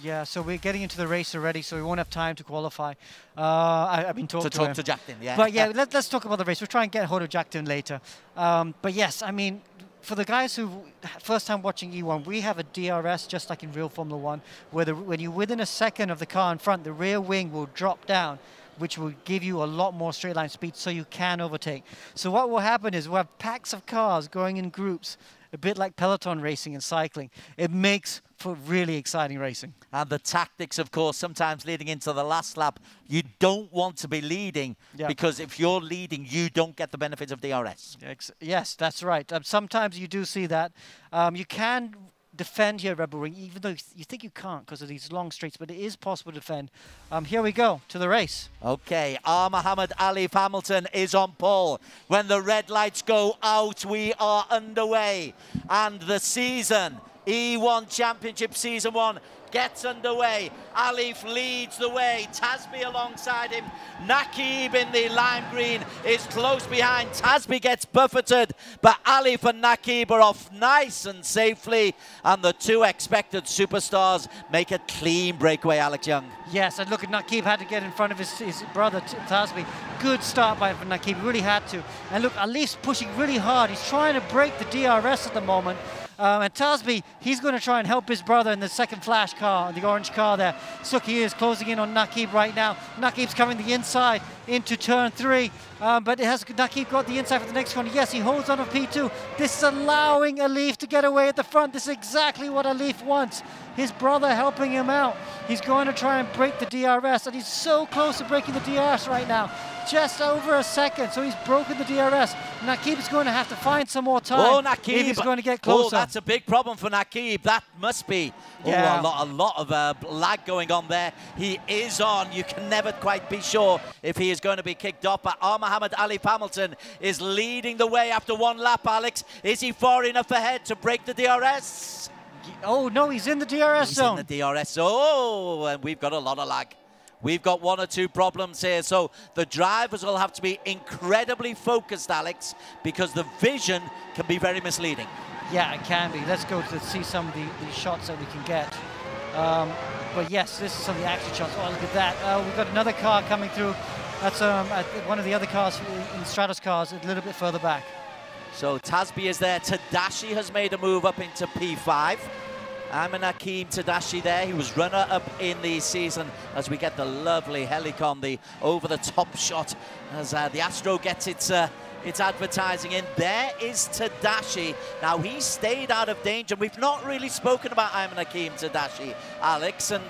Yeah, so we're getting into the race already, so we won't have time to qualify. I've been talking to him. To Jack-Tin, yeah. But yeah, let's talk about the race. We'll try and get hold of Jack-Tin later. But yes, I mean, for the guys who first time watching E1, we have a DRS just like in real Formula 1, where when you're within a second of the car in front, the rear wing will drop down, which will give you a lot more straight line speed so you can overtake. So what will happen is we'll have packs of cars going in groups, a bit like peloton racing and cycling. It makes for really exciting racing. And the tactics, of course, sometimes leading into the last lap, you don't want to be leading because if you're leading, you don't get the benefits of DRS. Yes, that's right. Sometimes you do see that. You can defend here at Red Bull Ring, even though you think you can't because of these long straights, but it is possible to defend. Here we go to the race. Okay, Muhammad Alif Hamilton is on pole. When the red lights go out, we are underway. And the season, E1 Championship Season 1, gets underway. Alif leads the way. Tasby alongside him. Nakib in the lime green is close behind. Tasby gets buffeted, but Alif and Nakib are off nice and safely. And the two expected superstars make a clean breakaway, Alex Young. Yes, and look at Nakib had to get in front of his brother Tasby. Good start by Nakib, really had to. And look, Alif's pushing really hard. He's trying to break the DRS at the moment. And Tasby, he's going to try and help his brother in the second flash car, the orange car there. So he is closing in on Nakib right now. Nakib's coming the inside into turn 3. But has Nakib got the inside for the next corner? Yes, he holds on to P2. This is allowing Alif to get away at the front. This is exactly what Alif wants. His brother helping him out. He's going to try and break the DRS, and he's so close to breaking the DRS right now. Just over a second, so he's broken the DRS. Nakib is going to have to find some more time if he's going to get closer. Oh, that's a big problem for Nakib. That must be a lot of lag going on there. He is on. You can never quite be sure if he is going to be kicked off. But Muhammad Alif Hamilton is leading the way after one lap, Alex. Is he far enough ahead to break the DRS? Oh, no, he's in the DRS zone. He's in the DRS zone. Oh, and we've got a lot of lag. we've got one or two problems here. So the drivers will have to be incredibly focused, Alex, because the vision can be very misleading. Yeah, it can be. Let's go to see some of the shots that we can get. But yes, this is some of the action shots. Oh, look at that. We've got another car coming through. That's one of the other cars in Stratos cars a little bit further back. So Tasby is there. Tadashi has made a move up into P5. Ayman Hakim Tadashi there. He was runner-up in the season as we get the lovely Helicon, the over-the-top shot as the Astro gets its advertising in. There is Tadashi. Now, he stayed out of danger. We've not really spoken about Ayman Hakim Tadashi, Alex, and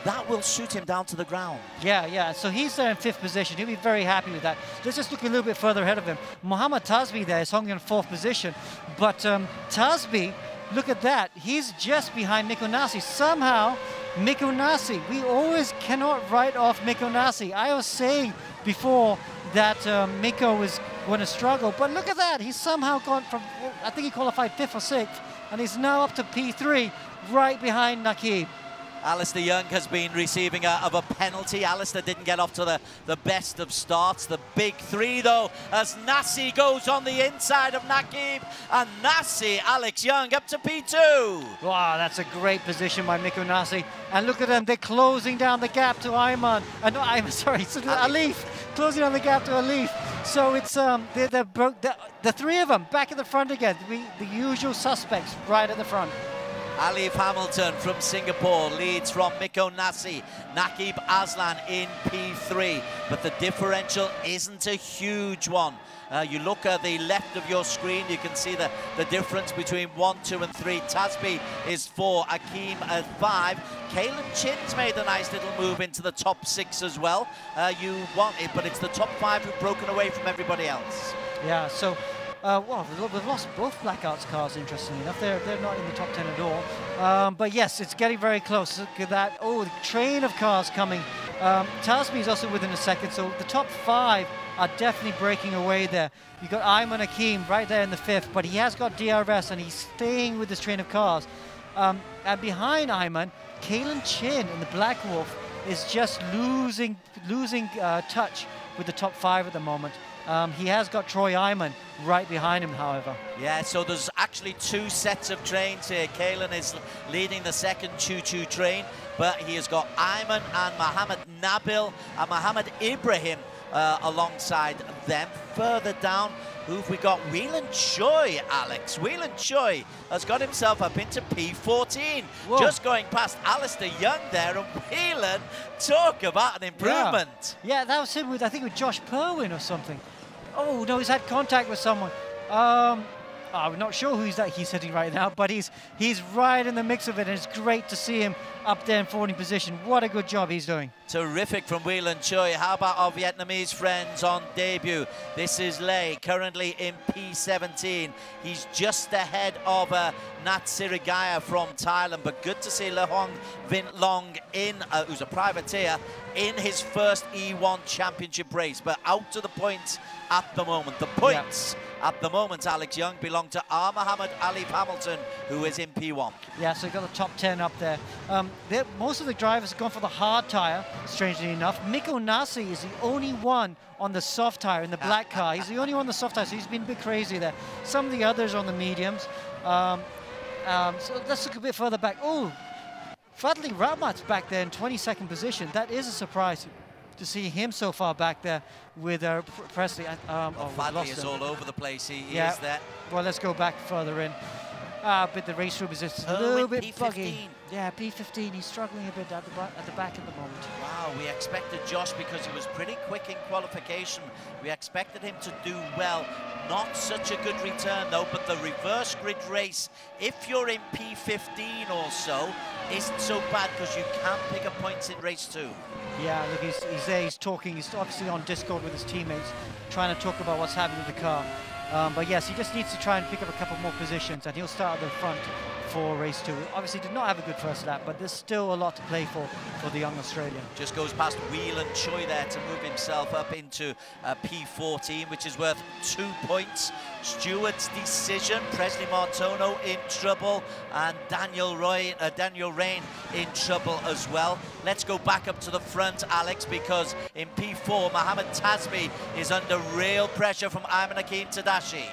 that will shoot him down to the ground. Yeah. So he's there in 5th position. He'll be very happy with that. Let's just look a little bit further ahead of him. Mohammad Tasby there is hung in 4th position. But Tasby, look at that. He's just behind Mikko Nasi. Somehow, Mikko Nasi, we always cannot write off Mikko Nasi. I was saying before that Mikko was going to struggle. But look at that. He's somehow gone from, I think he qualified 5th or 6th. And he's now up to P3, right behind Nakib. Alistair Young has been receiving a penalty. Alistair didn't get off to the best of starts. The big 3, though, as Nasi goes on the inside of Nakib. And Nasi, Alex Young, up to P2. Wow, that's a great position by Mikko Nasi. And look at them, they're closing down the gap to Ayman. No, Ayman, sorry, to Alif. Closing down the gap to Alif. So it's the 3 of them back at the front again. The usual suspects right at the front. Alif Hamilton from Singapore leads from Mikko Nasi. Nakib Aslan in P3, but the differential isn't a huge one. You look at the left of your screen, you can see the difference between 1, 2 and 3. Tasby is 4, Akeem at 5. Kalen Chin's made a nice little move into the top 6 as well. You want it, but it's the top 5 who've broken away from everybody else. Yeah, so well, we've lost both Blackouts cars, interestingly enough. They're not in the top 10 at all. But yes, it's getting very close. Look at that. Oh, the train of cars coming. Tasby is also within a second, so the top 5 are definitely breaking away there. You've got Ayman Hakim right there in the 5th, but he has got DRS and he's staying with this train of cars. And behind Ayman, Kalen Chin in the Black Wolf is just losing touch with the top 5 at the moment. He has got Troy Ayman right behind him, however. Yeah, so there's actually 2 sets of trains here. Kalen is leading the second choo-choo train, but he has got Ayman and Mohammed Nabil and Mohammed Ibrahim alongside them. Further down, who've we got? Whelan Choi, Alex. Whelan Choi has got himself up into P14. Whoa. Just going past Alistair Young there, and Whelan, talk about an improvement. Yeah, that was him with, I think, with Josh Perwin or something. Oh, no, he's had contact with someone. I'm not sure who he's hitting right now, but he's right in the mix of it, and it's great to see him up there in 14th position. What a good job he's doing. Terrific from Whelan Choi. How about our Vietnamese friends on debut? This is Lei, currently in P17. He's just ahead of Nat Sirigaya from Thailand, but good to see Le Hong Vin Long, who's a privateer, in his first E1 championship race, but out to the points at the moment. The points at the moment, Alex Young, belong to R. Muhammad Alif Hamilton, who is in P1. Yeah, so you've got the top 10 up there. Most of the drivers have gone for the hard tyre, strangely enough. Mikko Nasi is the only one on the soft tyre in the black car. He's the only one on the soft tyre, so he's been a bit crazy there. Some of the others are on the mediums. So let's look a bit further back. Oh, Fadli Ramat's back there in 22nd position. That is a surprise to see him so far back there with Presley. Fadli is all over the place. He is there. Well, let's go back further in. But the race room is just a little bit P15. buggy. Yeah, P15. He's struggling a bit at the back at the moment. Wow, we expected Josh, because he was pretty quick in qualification, we expected him to do well. Not such a good return, though, but the reverse grid race, if you're in P15 or so, isn't so bad, because you can pick up points in race 2. Yeah, look, he's there, he's talking. He's obviously on Discord with his teammates, trying to talk about what's happening with the car. But yes, he just needs to try and pick up a couple more positions, and he'll start at the front for race 2. Obviously did not have a good first lap, but there's still a lot to play for the young Australian. Just goes past Whelan Choi there to move himself up into P14, which is worth 2 points. Stewart's decision, Presley Martono in trouble, and Daniel Rain in trouble as well. Let's go back up to the front, Alex, because in P4, Mohammed Tasbi is under real pressure from Ayman Hakim Tadashi.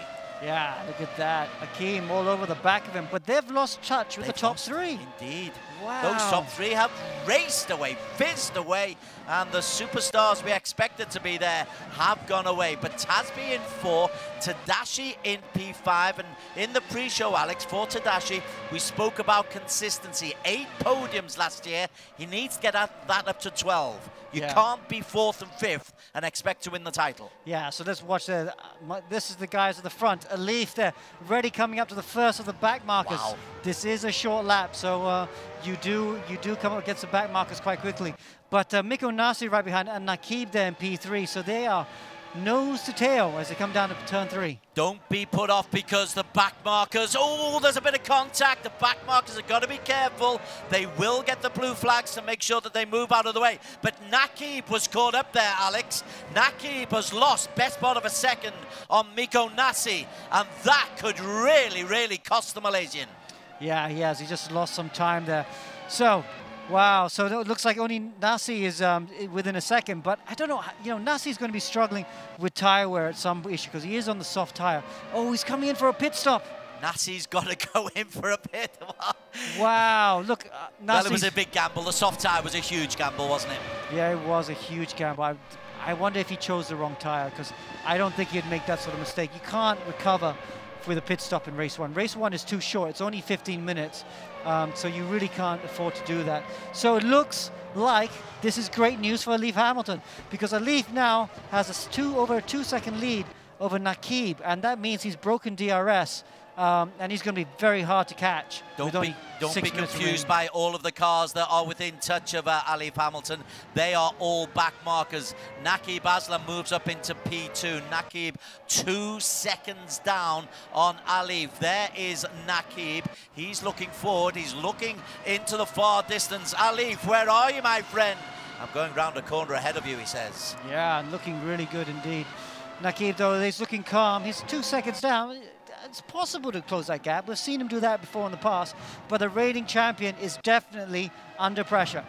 Yeah, look at that. Hakim all over the back of him, but they've lost touch with the top 3. Indeed. Wow. Those top 3 have raced away, fizzed away, and the superstars we expected to be there have gone away. But Tasbi in 4, Tadashi in P5, and in the pre-show, Alex, for Tadashi, we spoke about consistency. 8 podiums last year. He needs to get that up to 12. You can't be 4th and 5th and expect to win the title. Yeah, so let's watch there. This is the guys at the front. Alif there, ready coming up to the first of the back markers. Wow. This is a short lap, so you do come up against the back markers quite quickly. But Miko Nasi right behind and Nakib there in P3, so they are nose to tail as they come down to turn 3. Don't be put off because the back markers, oh, there's a bit of contact. The back markers have got to be careful. They will get the blue flags to make sure that they move out of the way. But Nakib was caught up there, Alex. Nakib has lost best part of a second on Miko Nasi, and that could really, really cost the Malaysian. Yeah, he has. He just lost some time there. So, wow. So it looks like only Nasi is within a second. But I don't know. You know, Nasi is going to be struggling with tyre wear at some issue because he is on the soft tyre. Oh, he's coming in for a pit stop. Nasi's got to go in for a pit. Wow. Look, well, it was a big gamble. The soft tyre was a huge gamble, wasn't it? Yeah, it was a huge gamble. I wonder if he chose the wrong tyre because I don't think he'd make that sort of mistake. You can't recover with a pit stop in race 1. Race 1 is too short. It's only 15 minutes. So you really can't afford to do that. So it looks like this is great news for Alif Hamilton because Alif now has over a 2-second lead over Nakib, and that means he's broken DRS. And he's going to be very hard to catch. Don't be confused by all of the cars that are within touch of Alif Hamilton. They are all back markers. Nakib Aslam moves up into P2. Nakib 2 seconds down on Alif. There is Nakib. He's looking forward. He's looking into the far distance. Alif, where are you, my friend? I'm going round the corner ahead of you, he says. Yeah, looking really good indeed. Nakib, though, he's looking calm. He's 2 seconds down. It's possible to close that gap. We've seen him do that before in the past, but the reigning champion is definitely under pressure.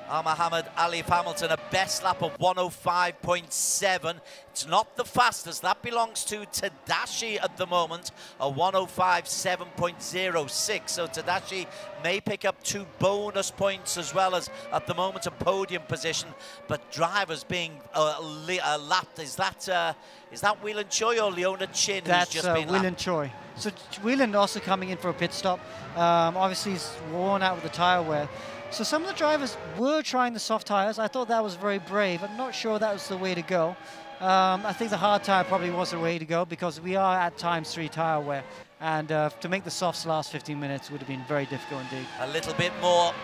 Mohammed Alif Hamilton, a best lap of 105.7. It's not the fastest. That belongs to Tadashi at the moment, a 105.7.06. So Tadashi may pick up 2 bonus points as well as, at the moment, a podium position. But drivers being lapped. Is that Whelan Choi or Leona Chin who's just been Whelan lapped? Choi. So Whelan also coming in for a pit stop. Obviously, he's worn out with the tyre wear. So some of the drivers were trying the soft tyres. I thought that was very brave. I'm not sure that was the way to go. I think the hard tyre probably was the way to go because we are at times 3 tyre wear. And to make the softs last 15 minutes would have been very difficult indeed. A little bit more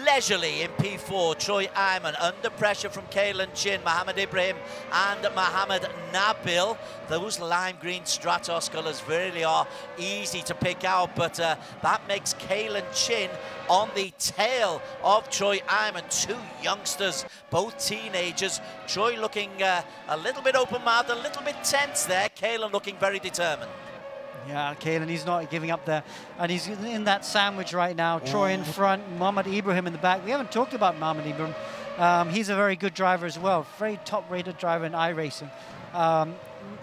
leisurely in P4, Troy Ayman under pressure from Kalen Chin, Mohammed Ibrahim and Mohammed Nabil. Those lime green Stratos colours really are easy to pick out, but that makes Kalen Chin on the tail of Troy Ayman. 2 youngsters, both teenagers. Troy looking a little bit open-mouthed, a little bit tense there. Kalen looking very determined. Yeah, Kalen, he's not giving up there. And he's in that sandwich right now. Troy in front, Mohammed Ibrahim in the back. We haven't talked about Mohammed Ibrahim. He's a very good driver as well. Very top-rated driver in iRacing.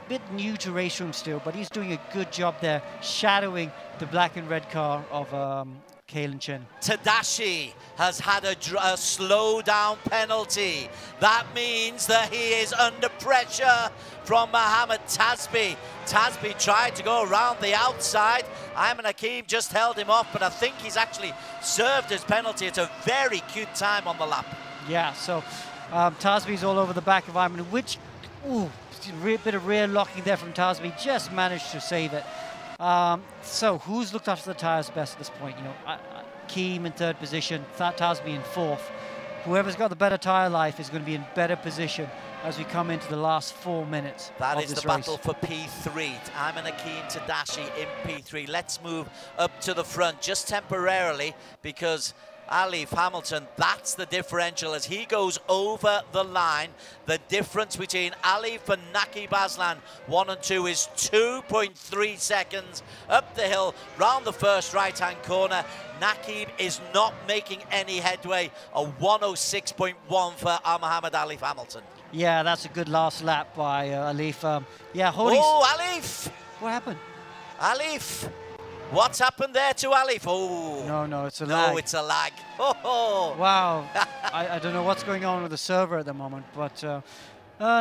Bit new to RaceRoom still, but he's doing a good job there, shadowing the black and red car of Kalen Chin. Tadashi has had a slow down penalty. That means that he is under pressure from Mohammed Tasbi. Tasbi tried to go around the outside. Ayman Hakim just held him off, but I think he's actually served his penalty. It's a very cute time on the lap. Yeah, so Tasbi's all over the back of Ayman, which, bit of rear locking there from Tasbi, just managed to save it. So who's looked after the tyres best at this point? You know, Keem in 3rd position, Tasbi in 4th. Whoever's got the better tyre life is going to be in better position as we come into the last 4 minutes That of is this the race. battle for P3. Ayman Hakim Tadashi in P3. Let's move up to the front just temporarily because Alif Hamilton, that's the differential as he goes over the line. The difference between Alif and Naqib Aslan, 1 and 2, is 2.3 seconds up the hill, round the first right-hand corner. Naqib is not making any headway. A 106.1 for Muhammad Alif Hamilton. Yeah, that's a good last lap by Alif. Yeah, holding... Oh, Alif! What happened? Alif! What's happened there to Alif? Oh. No, it's a lag. No, it's a lag. Oh. Wow. I don't know what's going on with the server at the moment, but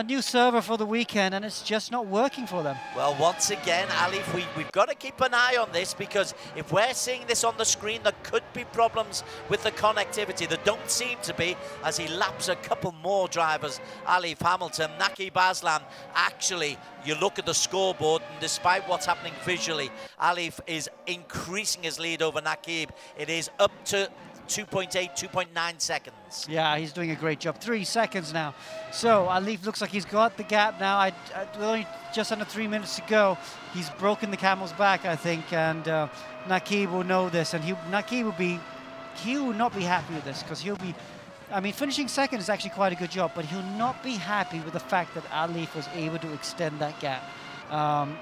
new server for the weekend, and it's just not working for them. Well, once again, Alif, we've got to keep an eye on this because if we're seeing this on the screen, there could be problems with the connectivity. There don't seem to be as he laps a couple more drivers. Alif Hamilton, Naqib Aslan, actually, you look at the scoreboard, and despite what's happening visually, Alif is increasing his lead over Naqib. It is up to 2.8, 2.9 seconds. Yeah, he's doing a great job. 3 seconds now. So Alif looks like he's got the gap now. Only just under 3 minutes to go. He's broken the camel's back, I think, and Naqib will know this, and Naqib will not be happy with this because he'll be. I mean, finishing second is actually quite a good job, but he'll not be happy with the fact that Alif was able to extend that gap.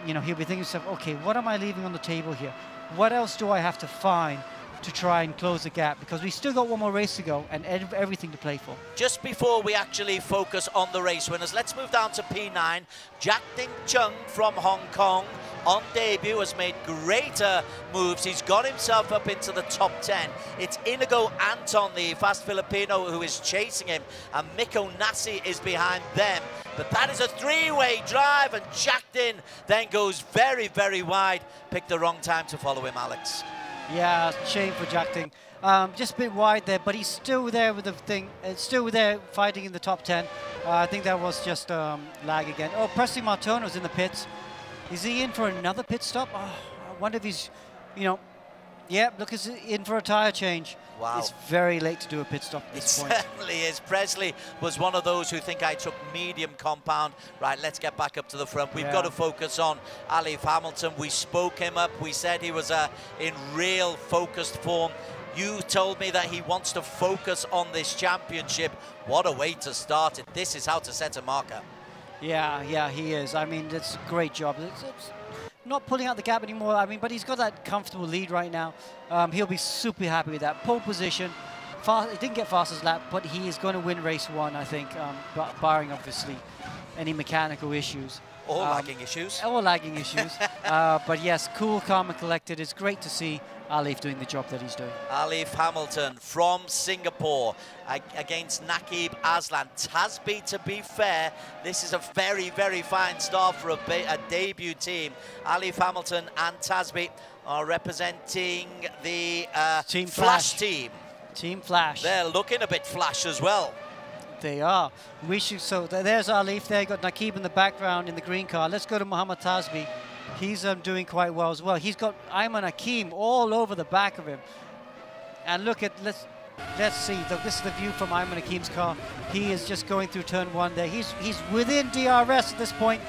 You know, he'll be thinking to himself, okay, what am I leaving on the table here? What else do I have to find to try and close the gap? Because we still got one more race to go and everything to play for. Just before we actually focus on the race winners, let's move down to P9. Jack Ding Chung from Hong Kong on debut has made greater moves. He's got himself up into the top 10. It's Inigo Anton, the fast Filipino, who is chasing him, and Miko Nasi is behind them. But that is a three-way drive, and Jack Ding then goes very, very wide. Picked the wrong time to follow him, Alex. Yeah, shame for Jack Ding. Just a bit wide there, but he's still there with the thing. Still there fighting in the top 10. I think that was just lag again. Oh, Presley Martono's in the pits. Is he in for another pit stop? Oh, I wonder if he's, you know, yeah, look, he's in for a tire change. Wow. It's very late to do a pit stop at this point. It certainly is. Presley was one of those who think I took medium compound. Right, let's get back up to the front. We've got to focus on Alif Hamilton. We spoke him up. We said he was in real focused form. You told me that he wants to focus on this championship. What a way to start it. This is how to set a marker. Yeah, he is. I mean, it's a great job. It's not pulling out the gap anymore. I mean, but he's got that comfortable lead right now. He'll be super happy with that. Pole position. He didn't get fastest lap, but he is going to win race 1, I think, barring, obviously, any mechanical issues. Or lagging issues. Or lagging issues. But yes, cool, calm, and collected. It's great to see Alif doing the job that he's doing. Alif Hamilton from Singapore against Naqib Aslan. Tasby, to be fair, this is a very, very fine start for a debut team. Alif Hamilton and Tasby are representing the Team Flash team. Team Flash. They're looking a bit Flash as well. They are. So there's Alif there. Got Naqib in the background in the green car. Let's go to Mohammad Tasby. He's doing quite well as well. He's got Ayman Hakim all over the back of him. And look at, let's see. This is the view from Ayman Hakim's car. He is just going through turn 1 there. He's within DRS at this point.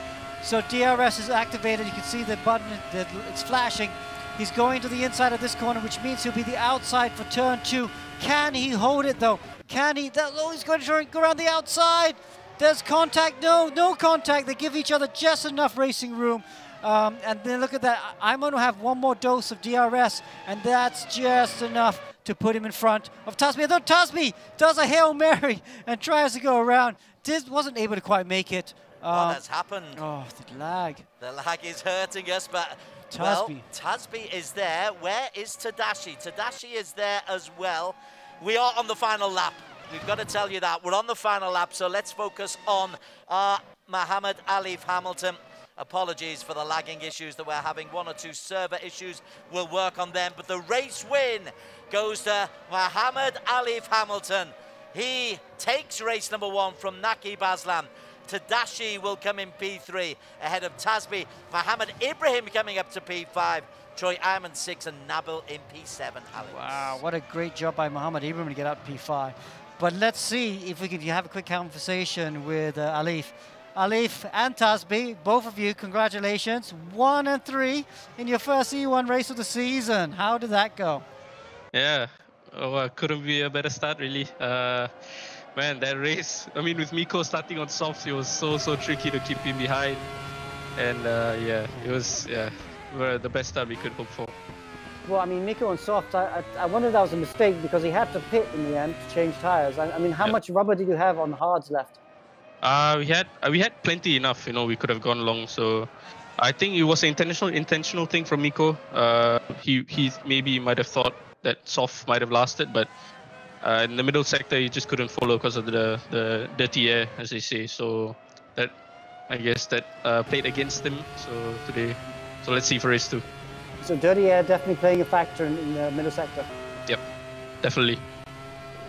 So DRS is activated. You can see the button, it's flashing. He's going to the inside of this corner, which means he'll be the outside for turn 2. Can he hold it though? Can he? Oh, he's going to try and go around the outside. There's contact. No contact. They give each other just enough racing room. And then look at that. I'm going to have one more dose of DRS, and that's just enough to put him in front of Tasby. Though Tasby does a Hail Mary and tries to go around. Wasn't able to quite make it. What has happened? Oh, the lag. The lag is hurting us, but Tasby. Well, Tasby is there. Where is Tadashi? Tadashi is there as well. We are on the final lap. We've got to tell you that. We're on the final lap, so let's focus on Muhammad Alif Hamilton. Apologies for the lagging issues that we're having. 1 or 2 server issues. We'll work on them. But the race win goes to Muhammad Alif Hamilton. He takes race number 1 from Naqib Aslan. Tadashi will come in P3 ahead of Tasby. Mohammed Ibrahim coming up to P5. Troy Ayman 6 and Nabil in P7. Alex. Wow, what a great job by Mohammed Ibrahim to get out to P5. But let's see if we can have a quick conversation with Alif. Alif and Tasbi, both of you, congratulations. 1 and 3 in your first E1 race of the season. How did that go? Yeah, couldn't be a better start, really. Man, that race, I mean, with Miko starting on softs, it was so tricky to keep him behind. And yeah, it was the best start we could hope for. Well, I mean, Miko on soft, I wonder if that was a mistake because he had to pit in the end to change tires. I mean, how much rubber did you have on hards left? We had plenty enough, you know, we could have gone long. So I think it was an intentional thing from Miko. He maybe might have thought that soft might have lasted, but in the middle sector he just couldn't follow because of the dirty air, as they say. So that, I guess, that played against him. So today, so let's see for race 2. So dirty air definitely playing a factor in the middle sector. Yep, definitely.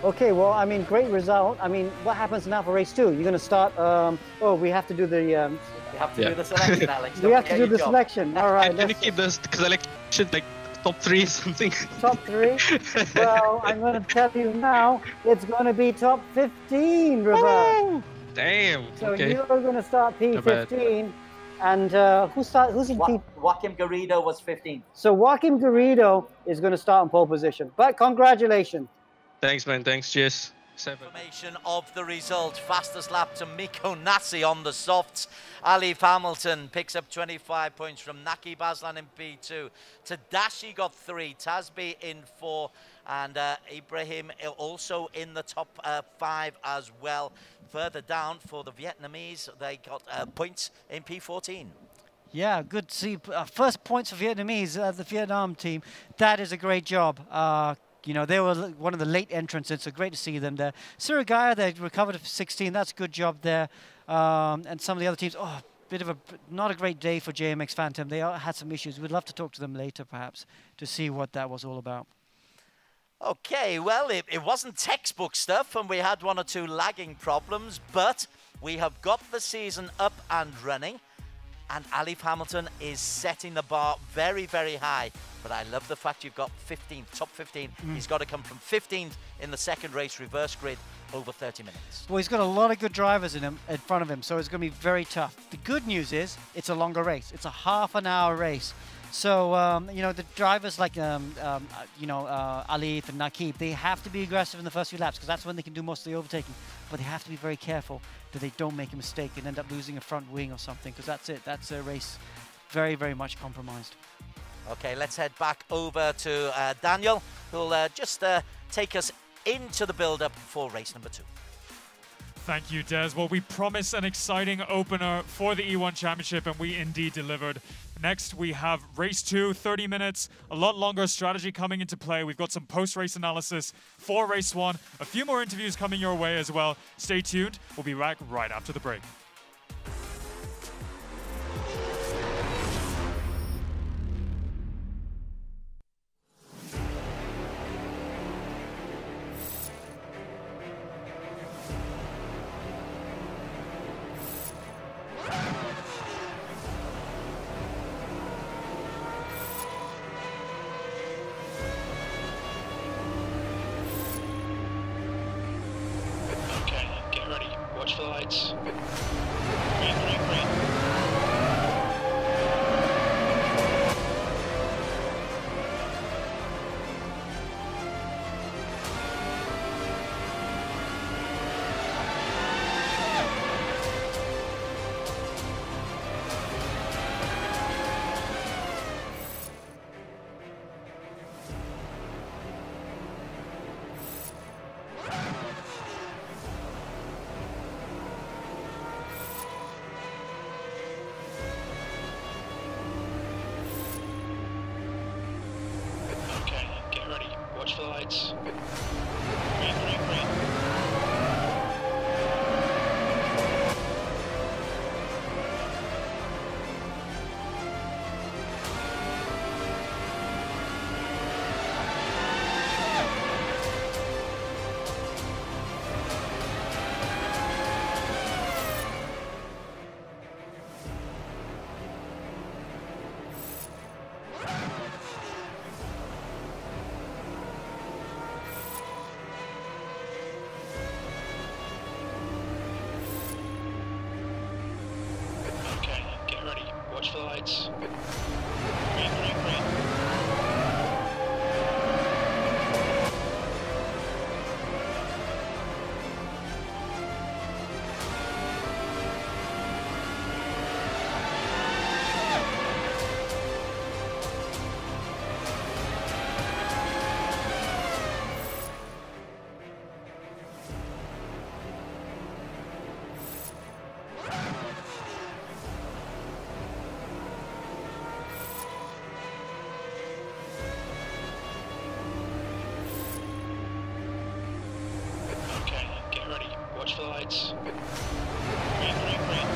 Okay, well, I mean, great result. I mean, what happens now for race 2? You're going to start, oh, we have to do the... we have to do the selection, Alex. We have to do the selection. All right. Can you keep this, because I should like top 3 or something. Top 3? Well, I'm going to tell you now, it's going to be top 15, Robert. Damn. So okay. you're going to start P15. And who's in P? Joaquim Garrido was 15. So Joaquim Garrido is going to start in pole position. But congratulations. Thanks, man. Thanks. Cheers. 7. Information of the result. Fastest lap to Miko Nasi on the softs. Alif Hamilton picks up 25 points from Naki Baslan in P2. Tadashi got 3. Tasbi in 4. And Ibrahim also in the top 5 as well. Further down for the Vietnamese, they got points in P14. Yeah, good to see. First points for Vietnamese, the Vietnam team. That is a great job. You know, they were one of the late entrants, so great to see them there. Surigaya, they recovered for 16. That's a good job there. And some of the other teams, not a great day for JMX Phantom. They had some issues. We'd love to talk to them later, perhaps, to see what that was all about. Okay, well, it wasn't textbook stuff, and we had 1 or 2 lagging problems, but we have got the season up and running, and Alif Hamilton is setting the bar very, very high. But I love the fact you've got 15, top 15. He's got to come from 15th in the second race, reverse grid, over 30 minutes. Well, he's got a lot of good drivers in front of him, so it's going to be very tough. The good news is it's a longer race. It's a half-an-hour race. So, you know, the drivers like, you know, Alif and Nakib, they have to be aggressive in the first few laps because that's when they can do most of the overtaking. But they have to be very careful that they don't make a mistake and end up losing a front wing or something, because that's it. That's a race very, very much compromised. Okay, let's head back over to Daniel, who'll just take us into the build-up for race number 2. Thank you, Des. Well, we promised an exciting opener for the E1 Championship, and we indeed delivered. Next, we have race 2, 30 minutes, a lot longer strategy coming into play. We've got some post-race analysis for race 1, a few more interviews coming your way as well. Stay tuned. We'll be back right after the break. Watch the lights. Green, green, green. Watch the lights. Green, green, green. lights. Green, green, green. Okay, get ready. Watch for the lights. Green, green, green.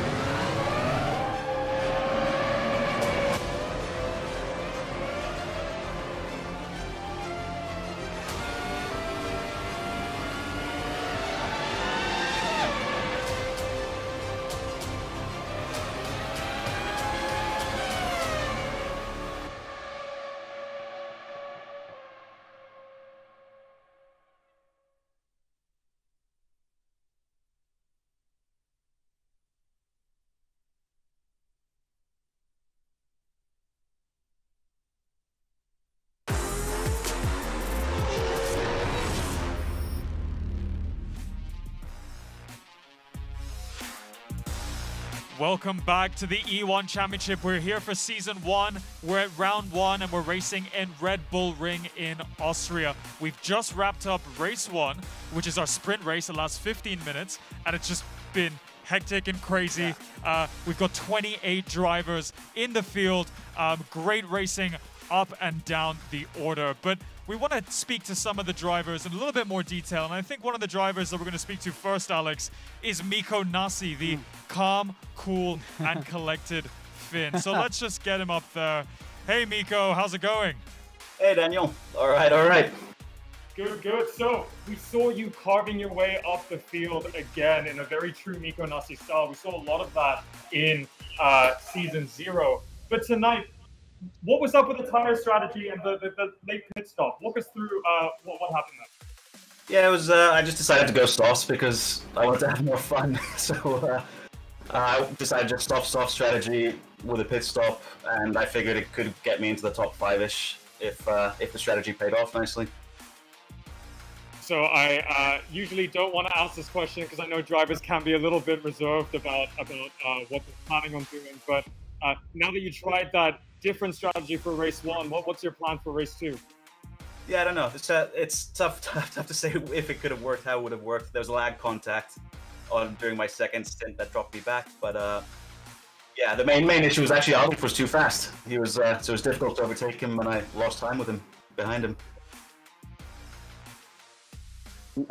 Welcome back to the E1 Championship. We're here for Season 1. We're at Round 1 and we're racing in Red Bull Ring in Austria. We've just wrapped up Race 1, which is our sprint race. The last 15 minutes, and it's just been hectic and crazy. We've got 28 drivers in the field. Great racing up and down the order. But we want to speak to some of the drivers in a little bit more detail. And I think one of the drivers that we're going to speak to first, Alex, is Mikko Nasi, the calm, cool, and collected Finn. So let's just get him up there. Hey, Mikko, how's it going? Hey, Daniel. All right, all right. Good, good. So we saw you carving your way up the field again in a very true Mikko Nasi style. We saw a lot of that in Season 0. But tonight, what was up with the tire strategy and the late pit stop? Walk us through what happened there. Yeah, it was. I just decided to go softs because I wanted to have more fun. So I decided just soft strategy with a pit stop, and I figured it could get me into the top 5-ish if the strategy paid off nicely. So I usually don't want to ask this question because I know drivers can be a little bit reserved about what they're planning on doing. But now that you tried that different strategy for race 1, what's your plan for race 2? Yeah, I don't know. It's tough to say if it could have worked, how it would have worked. There was a lag contact during my second stint that dropped me back. But yeah, the main issue was actually Adolf was too fast. He was so it was difficult to overtake him, and I lost time with him behind him.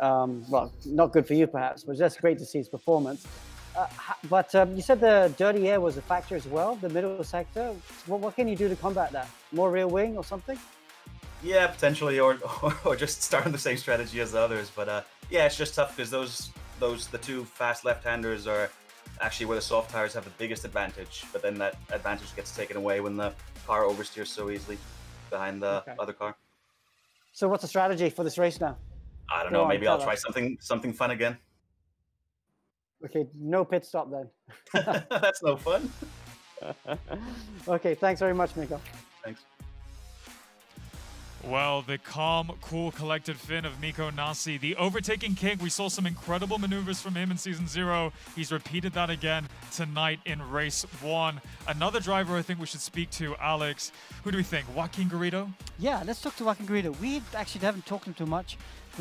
Well, not good for you perhaps, but just great to see his performance. But you said the dirty air was a factor as well, the middle sector. What can you do to combat that? More rear wing or something? Yeah, potentially, or just start on the same strategy as the others. But yeah, it's just tough because the two fast left-handers are actually where the soft tires have the biggest advantage. But then that advantage gets taken away when the car oversteers so easily behind the other car. So what's the strategy for this race now? I don't know. Maybe I'll try something fun again. Okay, no pit stop then. That's no fun. Okay, thanks very much, Mikko. Thanks. Well, the calm, cool, collected Finn of Mikko Nasi, the overtaking king. We saw some incredible maneuvers from him in Season 0. He's repeated that again tonight in Race 1. Another driver I think we should speak to, Alex. Who do we think? Joaquin Garrido? Yeah, let's talk to Joaquin Garrido. We actually haven't talked to him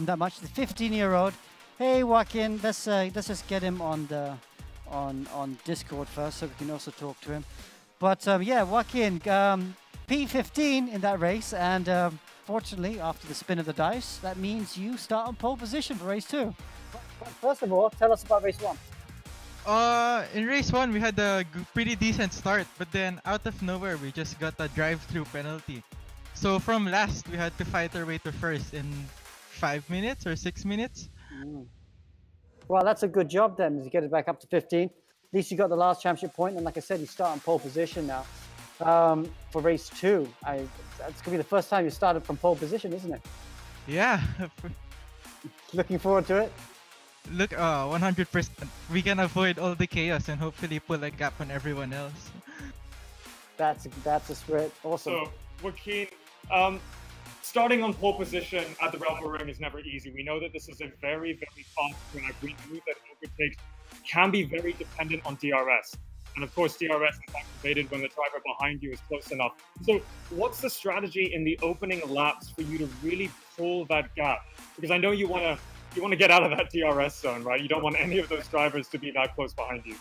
that much. The 15-year-old. Hey, Joaquin, let's just get him on Discord first, so we can also talk to him. But yeah, Joaquin, P15 in that race, and fortunately, after the spin of the dice, that means you start on pole position for race 2. But first of all, tell us about race 1. In race 1, we had a pretty decent start, but then out of nowhere, we just got a drive-through penalty. So from last, we had to fight our way to first in 5 minutes or 6 minutes. Well, that's a good job then, to get it back up to 15. At least you got the last championship point, and like I said, you start on pole position now. For race 2, that's going to be the first time you started from pole position, isn't it? Yeah. Looking forward to it? Look, 100%. We can avoid all the chaos and hopefully pull a gap on everyone else. That's a spirit. Awesome. So, Joaquin, starting on pole position at the Red Bull Ring is never easy. We know that this is a very, very fast track. We know that overtakes can be very dependent on DRS. And of course, DRS is activated when the driver behind you is close enough. So what's the strategy in the opening laps for you to really pull that gap? Because I know you want to get out of that DRS zone, right? You don't want any of those drivers to be that close behind you.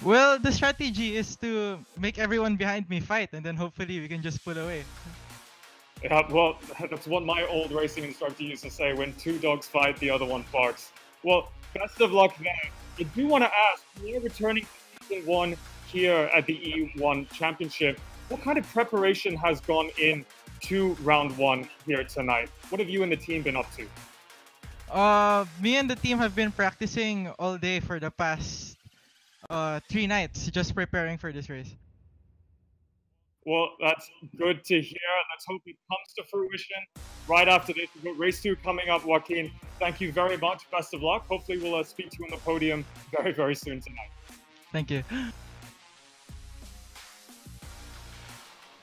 Well, the strategy is to make everyone behind me fight, and then hopefully we can just pull away. Yeah, well, that's what my old racing instructor used to say: when two dogs fight, the other one barks. Well, best of luck there. I do want to ask, you're returning to Season 1 here at the E1 Championship. What kind of preparation has gone into Round 1 here tonight? What have you and the team been up to? Me and the team have been practicing all day for the past 3 nights, just preparing for this race. Well, that's good to hear. Let's hope it comes to fruition right after this. We've got race 2 coming up, Joaquin. Thank you very much. Best of luck. Hopefully we'll speak to you on the podium very, very soon tonight. Thank you.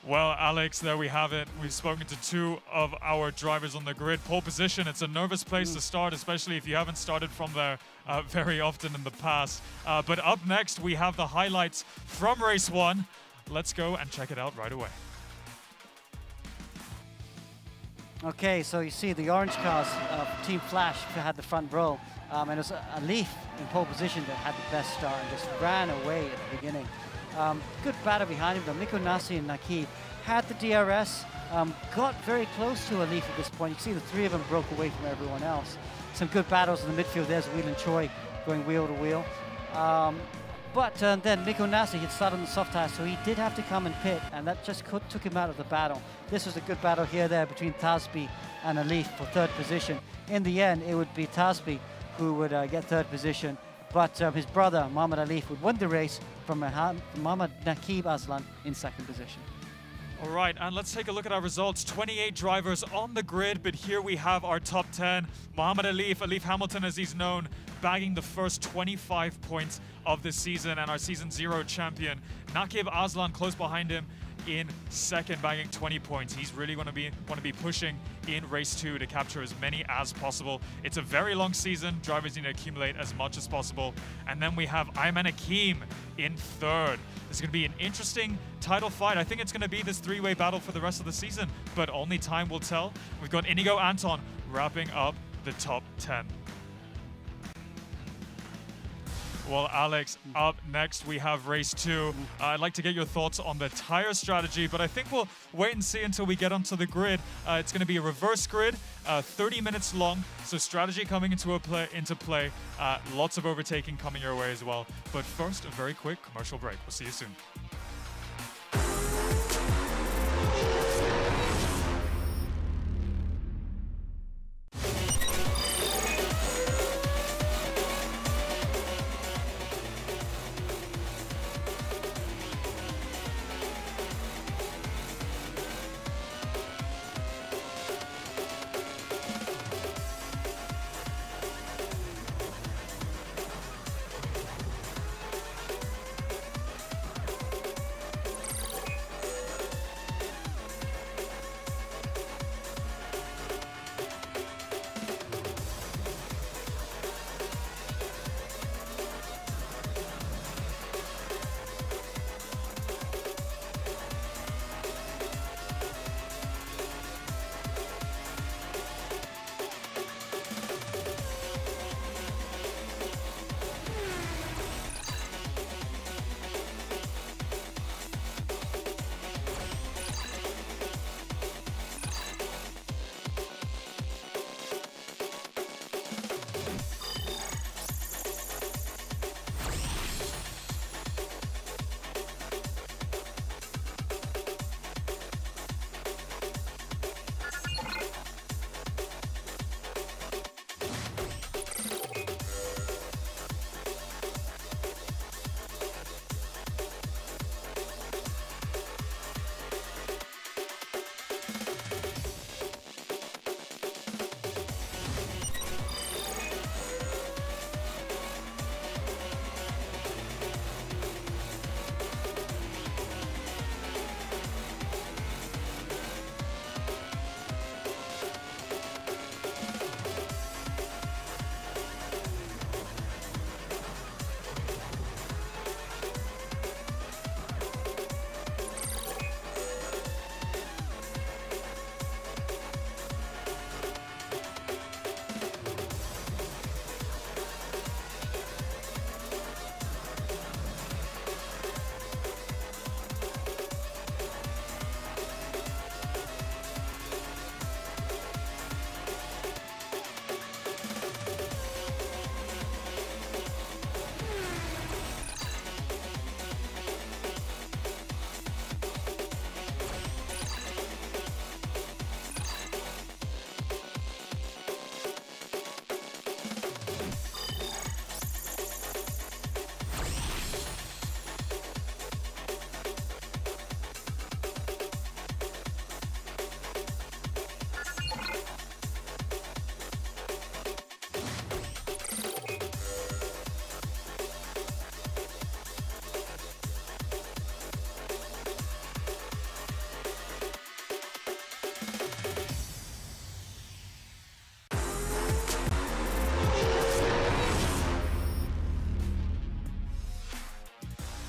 Well, Alex, there we have it. We've spoken to 2 of our drivers on the grid. Pole position, it's a nervous place to start, especially if you haven't started from there very often in the past. But up next, we have the highlights from race 1. Let's go and check it out right away. Okay, so you see the orange cars, Team Flash had the front row, and it was a Leaf in pole position that had the best start and just ran away at the beginning. Good battle behind him though. Miko Nasi and Nakib had the DRS, got very close to a Leaf at this point. You see the 3 of them broke away from everyone else. Some good battles in the midfield. There's Wheel and Choi going wheel to wheel. But then Miko Nasi had started on the soft tires, so he did have to come and pit, and that just took him out of the battle. This was a good battle here there between Tasby and Alif for 3rd position. In the end, it would be Tasby who would get 3rd position, but his brother, Muhammad Alif, would win the race from Muhammad Nakib Aslan in 2nd position. All right, and let's take a look at our results. 28 drivers on the grid, but here we have our top 10. Muhammad Alif Hamilton as he's known, bagging the first 25 points of the season, and our Season 0 champion, Nakib Aslan, close behind him in 2nd, bagging 20 points. He's really want to be pushing in race 2 to capture as many as possible. It's a very long season. Drivers need to accumulate as much as possible. And then we have Ayman Hakim in 3rd. This is going to be an interesting title fight. I think it's going to be this 3-way battle for the rest of the season, but only time will tell. We've got Inigo Anton wrapping up the top 10. Well, Alex, up next we have race 2. I'd like to get your thoughts on the tire strategy, but I think we'll wait and see until we get onto the grid. It's going to be a reverse grid, 30 minutes long, so strategy coming into play. Lots of overtaking coming your way as well. But first, a very quick commercial break. We'll see you soon.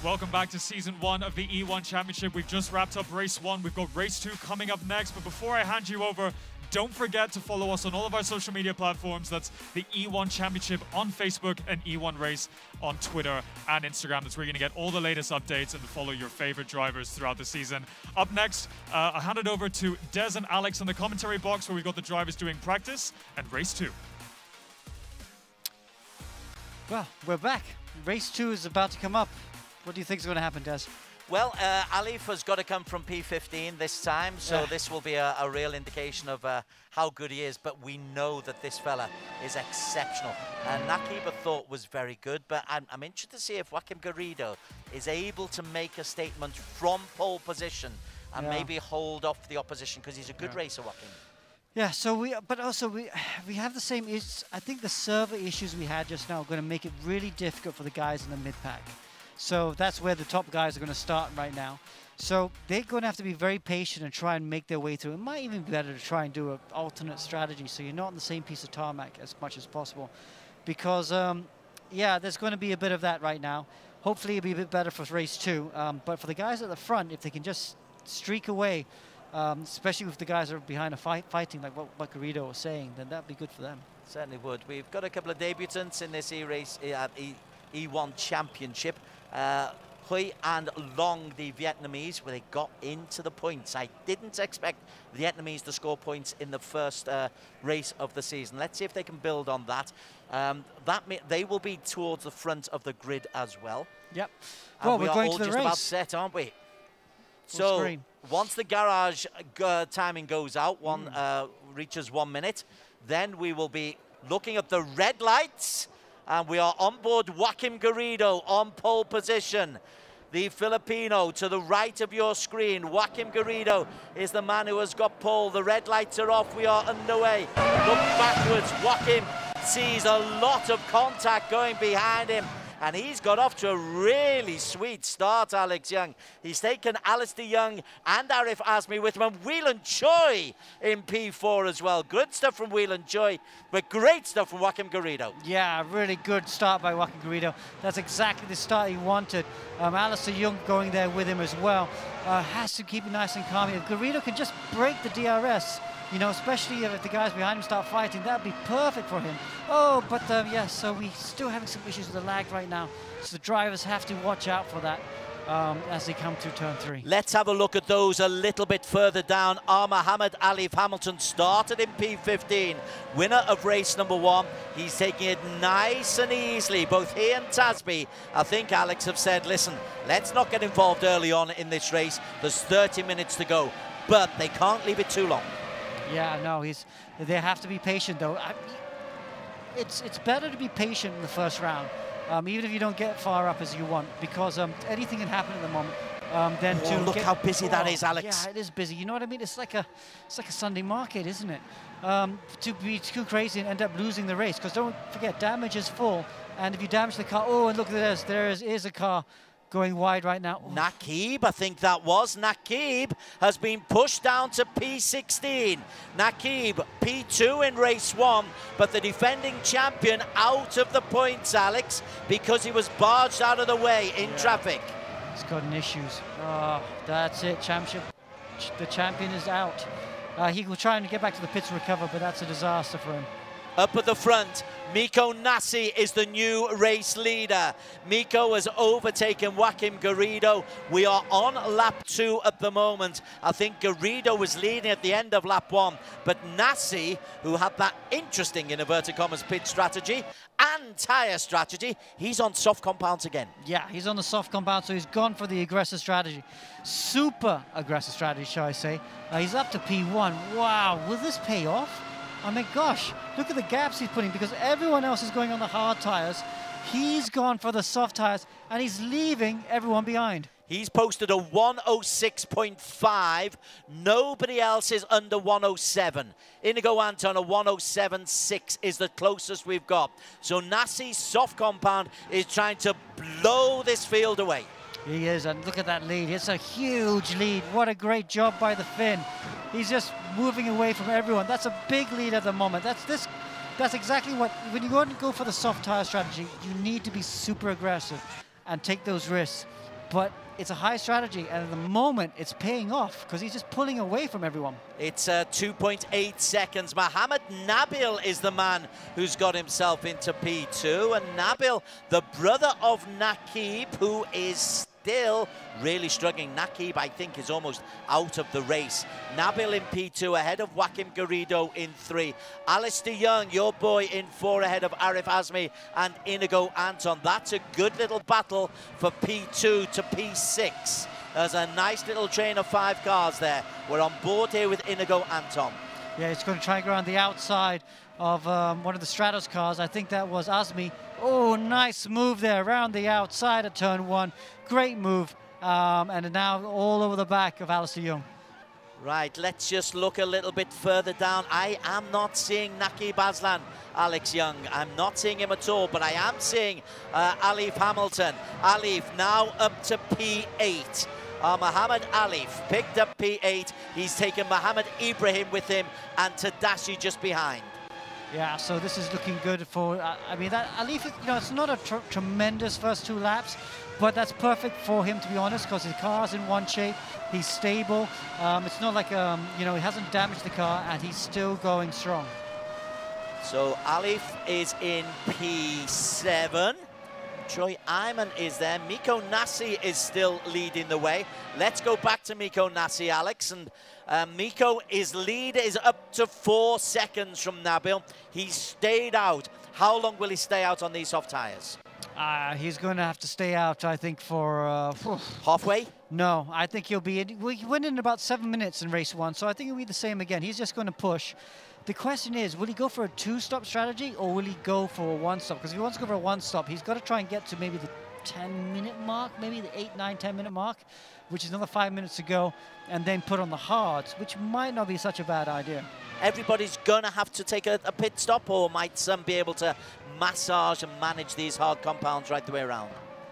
Welcome back to Season 1 of the E1 Championship. We've just wrapped up Race 1. We've got Race 2 coming up next. But before I hand you over, don't forget to follow us on all of our social media platforms. That's the E1 Championship on Facebook and E1 Race on Twitter and Instagram. That's where you're going to get all the latest updates and follow your favorite drivers throughout the season. Up next, I'll hand it over to Des and Alex in the commentary box where we've got the drivers doing practice and Race 2. Well, we're back. Race 2 is about to come up. What do you think is going to happen, Des? Well, Alif has got to come from P15 this time, so this will be a real indication of how good he is, but we know that this fella is exceptional. Nakib, I thought, was very good, but I'm interested to see if Joaquim Garrido is able to make a statement from pole position and maybe hold off the opposition, because he's a good racer, Joaquim. Yeah, so we have the same issues. I think the server issues we had just now are going to make it really difficult for the guys in the mid-pack. So that's where the top guys are going to start right now. So they're going to have to be very patient and try and make their way through. It might even be better to try and do an alternate strategy so you're not on the same piece of tarmac as much as possible. Because, yeah, there's going to be a bit of that right now. Hopefully it'll be a bit better for Race 2. But for the guys at the front, if they can just streak away, especially if the guys are behind a fighting, like what Garrido was saying, then that'd be good for them. Certainly would. We've got a couple of debutants in this E1 Championship. Hui and Long, the Vietnamese, where they got into the points. I didn't expect the Vietnamese to score points in the first race of the season. Let's see if they can build on that. They will be towards the front of the grid as well. Yep. And Well, we we're are going all to the just race. about set, aren't we? Full So screen. once the garage timing goes out, reaches 1 minute, then we will be looking at the red lights. And we are on board Joaquim Garrido on pole position. The Filipino to the right of your screen. Joaquim Garrido is the man who has got pole. The red lights are off. We are underway. Look backwards. Joaquim sees a lot of contact going behind him. And he's got off to a really sweet start, Alex Young. He's taken Alistair Young and Arif Azmi with him, and Whelan Choi in P4 as well. Good stuff from Whelan Choi, but great stuff from Joaquim Garrido. Yeah, really good start by Joaquim Garrido. That's exactly the start he wanted. Alistair Young going there with him as well. Has to keep it nice and calm. If Garrido can just break the DRS, you know, especially if the guys behind him start fighting, that'd be perfect for him. Oh, but yeah, so we're still having some issues with the lag right now. So the drivers have to watch out for that as they come to turn 3. Let's have a look at those a little bit further down. Muhammad Alif Hamilton started in P15, winner of race number 1. He's taking it nice and easily. Both he and Tasby, I think Alex, have said, listen, let's not get involved early on in this race. There's 30 minutes to go, but they can't leave it too long. Yeah, no, they have to be patient though. It's better to be patient in the first round, even if you don't get far up as you want, because anything can happen at the moment. Then Whoa, look how busy that is, Alex. Yeah, it is busy. You know what I mean? It's like a Sunday market, isn't it? To be too crazy and end up losing the race, because don't forget, damage is full, and if you damage the car, oh, and look at this, there is a car going wide right now. Ooh. Nakib, I think that was. Nakib has been pushed down to P16. Nakib, P2 in race 1, but the defending champion out of the points, Alex, because he was barged out of the way in traffic. He's got issues. Oh, that's it, championship. The champion is out. He will try and get back to the pits and recover, but that's a disaster for him. Up at the front, Miko Nasi is the new race leader. Miko has overtaken Joaquim Garrido. We are on lap 2 at the moment. I think Garrido was leading at the end of lap 1, but Nasi, who had that interesting, in inverted commas, pit strategy and tyre strategy, he's on soft compounds again. Yeah, he's on the soft compound, so he's gone for the aggressive strategy. Super aggressive strategy, shall I say. He's up to P1. Wow, will this pay off? I mean, gosh, look at the gaps he's putting, because everyone else is going on the hard tyres. He's gone for the soft tyres, and he's leaving everyone behind. He's posted a 106.5. Nobody else is under 107. Inigo Anton, a 107.6 is the closest we've got. So Nasi's soft compound is trying to blow this field away. He is, and look at that lead. It's a huge lead. What a great job by the Finn. He's just moving away from everyone. That's a big lead at the moment. That's exactly what, when you go for the soft tire strategy, you need to be super aggressive and take those risks. but it's a high strategy, and at the moment, it's paying off because he's just pulling away from everyone. It's 2.8 seconds. Mohammed Nabil is the man who's got himself into P2, and Nabil, the brother of Naqib, who is still really struggling. Naqib, I think, is almost out of the race. Nabil in P2 ahead of Joaquim Garrido in 3. Alistair Young, your boy, in 4 ahead of Arif Azmi and Inigo Anton. That's a good little battle for P2 to P6. There's a nice little train of 5 cars there. We're on board here with Inigo Anton. Yeah, he's going to try and go around the outside of one of the Stratos cars. I think that was Azmi. Oh, nice move there around the outside of turn 1. Great move. And now all over the back of Alistair Young. Right, let's just look a little bit further down. I am not seeing Naqib Aslan, Alex Young. I'm not seeing him at all, but I am seeing Alif Hamilton. Alif now up to P8. Mohammed Alif picked up P8. He's taken Mohammed Ibrahim with him and Tadashi just behind. Yeah, so this is looking good for, I mean, that Alif, you know, it's not a tremendous first 2 laps, but that's perfect for him, to be honest, because his car's in one shape, he's stable. It's not like, you know, he hasn't damaged the car, and he's still going strong. So Alif is in P7. Troy Iman is there. Miko Nasi is still leading the way. Let's go back to Miko Nasi, Alex. And Miko, his lead is up to 4 seconds from Nabil. He's stayed out. How long will he stay out on these soft tyres? He's going to have to stay out, I think, for... halfway? No, I think he'll be... We went in about 7 minutes in race 1, so I think it'll be the same again. He's just going to push. The question is, will he go for a 2-stop strategy or will he go for a 1-stop? Because if he wants to go for a 1-stop, he's got to try and get to maybe the 10-minute mark, maybe the 8, 9, 10-minute mark, which is another 5 minutes to go, and then put on the hards, which might not be such a bad idea. Everybody's going to have to take a pit stop, or might some be able to massage and manage these hard compounds right the way around?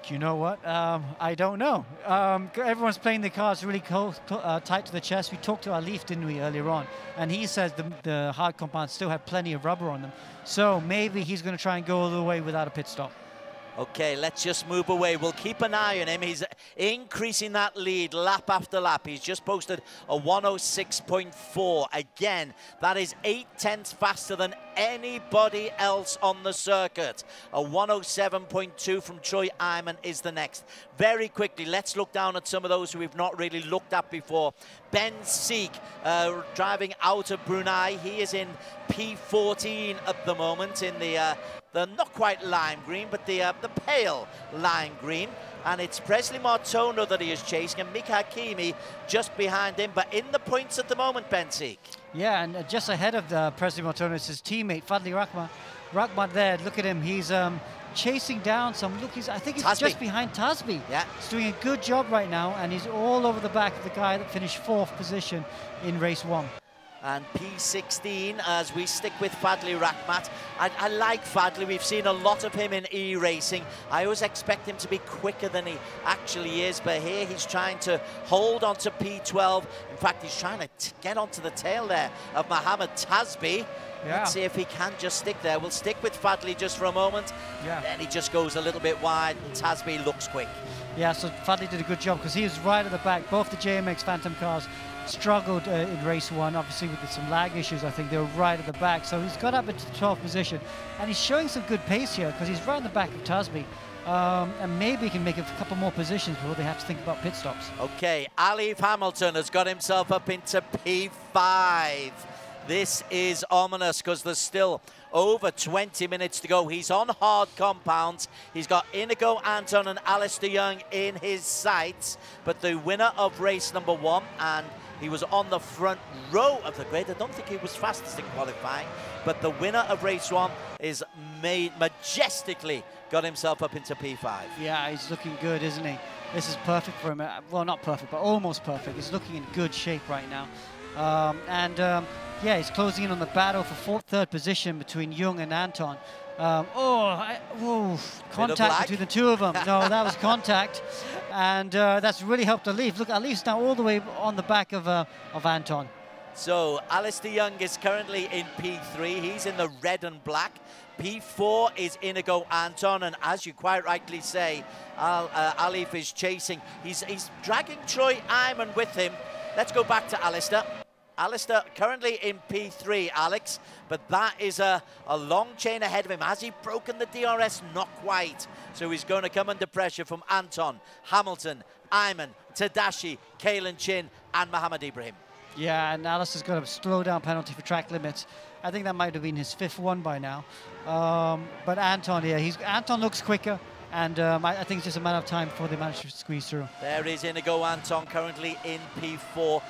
You know what? I don't know. Everyone's playing the cards really tight to the chest. We talked to Alif, didn't we, earlier on? And he says the hard compounds still have plenty of rubber on them. So maybe he's going to try and go all the way without a pit stop. Okay, let's just move away. We'll keep an eye on him. He's increasing that lead lap after lap. He's just posted a 106.4. Again, that is 0.8 faster than anybody else on the circuit. A 107.2 from Troy Iman is the next. Very quickly, let's look down at some of those who we've not really looked at before. Ben Seek, driving out of Brunei. He is in P14 at the moment in the not quite lime green, but the pale lime green. And it's Presley Martono that he is chasing, and Mika Hakimi just behind him, but in the points at the moment, Ben Seek. Yeah, and just ahead of Presley Martono is his teammate, Fadli Rahmat there. Look at him. He's chasing down some. Look, I think he's Tasby. Just behind Tasby. Yeah. He's doing a good job right now, and he's all over the back of the guy that finished 4th position in race 1. And P16 as we stick with Fadli Rahmat. I like Fadli. We've seen a lot of him in e-racing. I always expect him to be quicker than he actually is, but here he's trying to hold on to P12. In fact, he's trying to get onto the tail there of Mohammed Tasby. Yeah. Let's see if he can just stick there. We'll stick with Fadli just for a moment. Yeah. Then he just goes a little bit wide, and Tasby looks quick. Yeah, so Fadli did a good job because he was right at the back. Both the JMX Phantom cars struggled in race 1, obviously with some lag issues. I think they were right at the back, so he's got up into the 12th position, and he's showing some good pace here because he's right in the back of Tasby, and maybe he can make a couple more positions before they have to think about pit stops. Okay, Alif Hamilton has got himself up into P5. This is ominous because there's still over 20 minutes to go. He's on hard compounds. He's got Inigo Anton and Alistair Young in his sights, but the winner of race number 1, and he was on the front row of the grid. I don't think he was fastest in qualifying, but the winner of race 1 is majestically got himself up into P5. Yeah, he's looking good, isn't he? This is perfect for him. Well, not perfect, but almost perfect. He's looking in good shape right now. Yeah, he's closing in on the battle for 3rd position between Young and Anton. Contact between the two of them. No, that was contact, and that's really helped Alif. Look, Alif's now all the way on the back of Anton. So Alistair Young is currently in P3. He's in the red and black. P4 is Inigo Anton, and as you quite rightly say, Alif is chasing. He's dragging Troy Iman with him. Let's go back to Alistair. Alistair currently in P3, Alex, but that is a long chain ahead of him. Has he broken the DRS? Not quite. So he's going to come under pressure from Anton, Hamilton, Iman, Tadashi, Kalen Chin, and Mohamed Ibrahim. Yeah, and Alistair's got a slow down penalty for track limits. I think that might have been his 5th one by now. But Anton, yeah, Anton looks quicker. And I think it's just a matter of time before they manage to squeeze through. There is Inigo Anton currently in P4,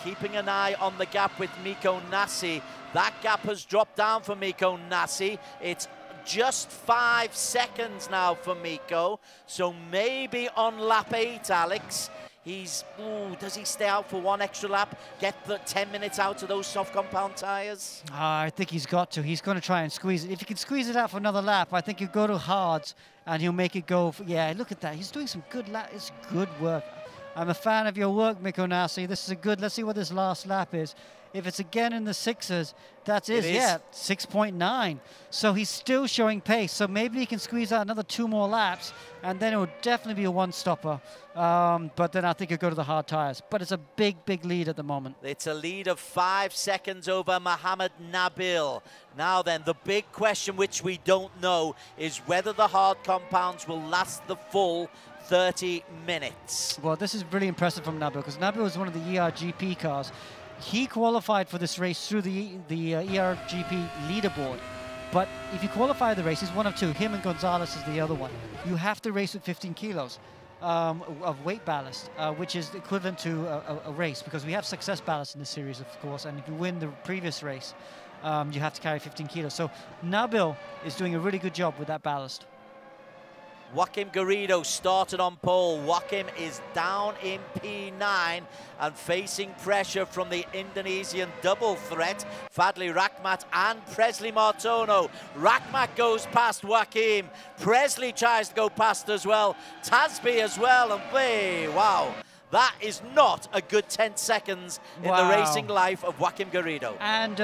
keeping an eye on the gap with Miko Nassi. That gap has dropped down for Miko Nassi. It's just 5 seconds now for Miko. So maybe on lap 8, Alex, does he stay out for 1 extra lap, get the 10 minutes out of those soft compound tyres? I think he's got to. He's going to try and squeeze it. If he can squeeze it out for another lap, I think he'll go to hards and he'll make it go. Yeah, look at that. He's doing some good lap. It's good work. I'm a fan of your work, Miko Nassi. This is a good. Let's see what this last lap is. If it's again in the 6s, that's it. Yeah, 6.9. So he's still showing pace. So maybe he can squeeze out another 2 more laps, and then it will definitely be a one-stopper. But then I think he'll go to the hard tyres. But it's a big, big lead at the moment. It's a lead of 5 seconds over Mohamed Nabil. Now then, the big question, which we don't know, is whether the hard compounds will last the full 30 minutes. Well, this is really impressive from Nabil, because Nabil is one of the ERGP cars. He qualified for this race through the ERGP leaderboard. But if you qualify the race, he's one of 2. Him and Gonzalez is the other one. You have to race with 15 kilos of weight ballast, which is equivalent to a race, because we have success ballast in this series, of course. And if you win the previous race, you have to carry 15 kilos. So Nabil is doing a really good job with that ballast. Joaquim Garrido started on pole. Joaquim is down in P9 and facing pressure from the Indonesian double threat, Fadli Rahmat and Presley Martono. Rahmat goes past Joaquim. Presley tries to go past as well. Tasby as well. And wow. That is not a good 10 seconds in the racing life of Joaquim Garrido. And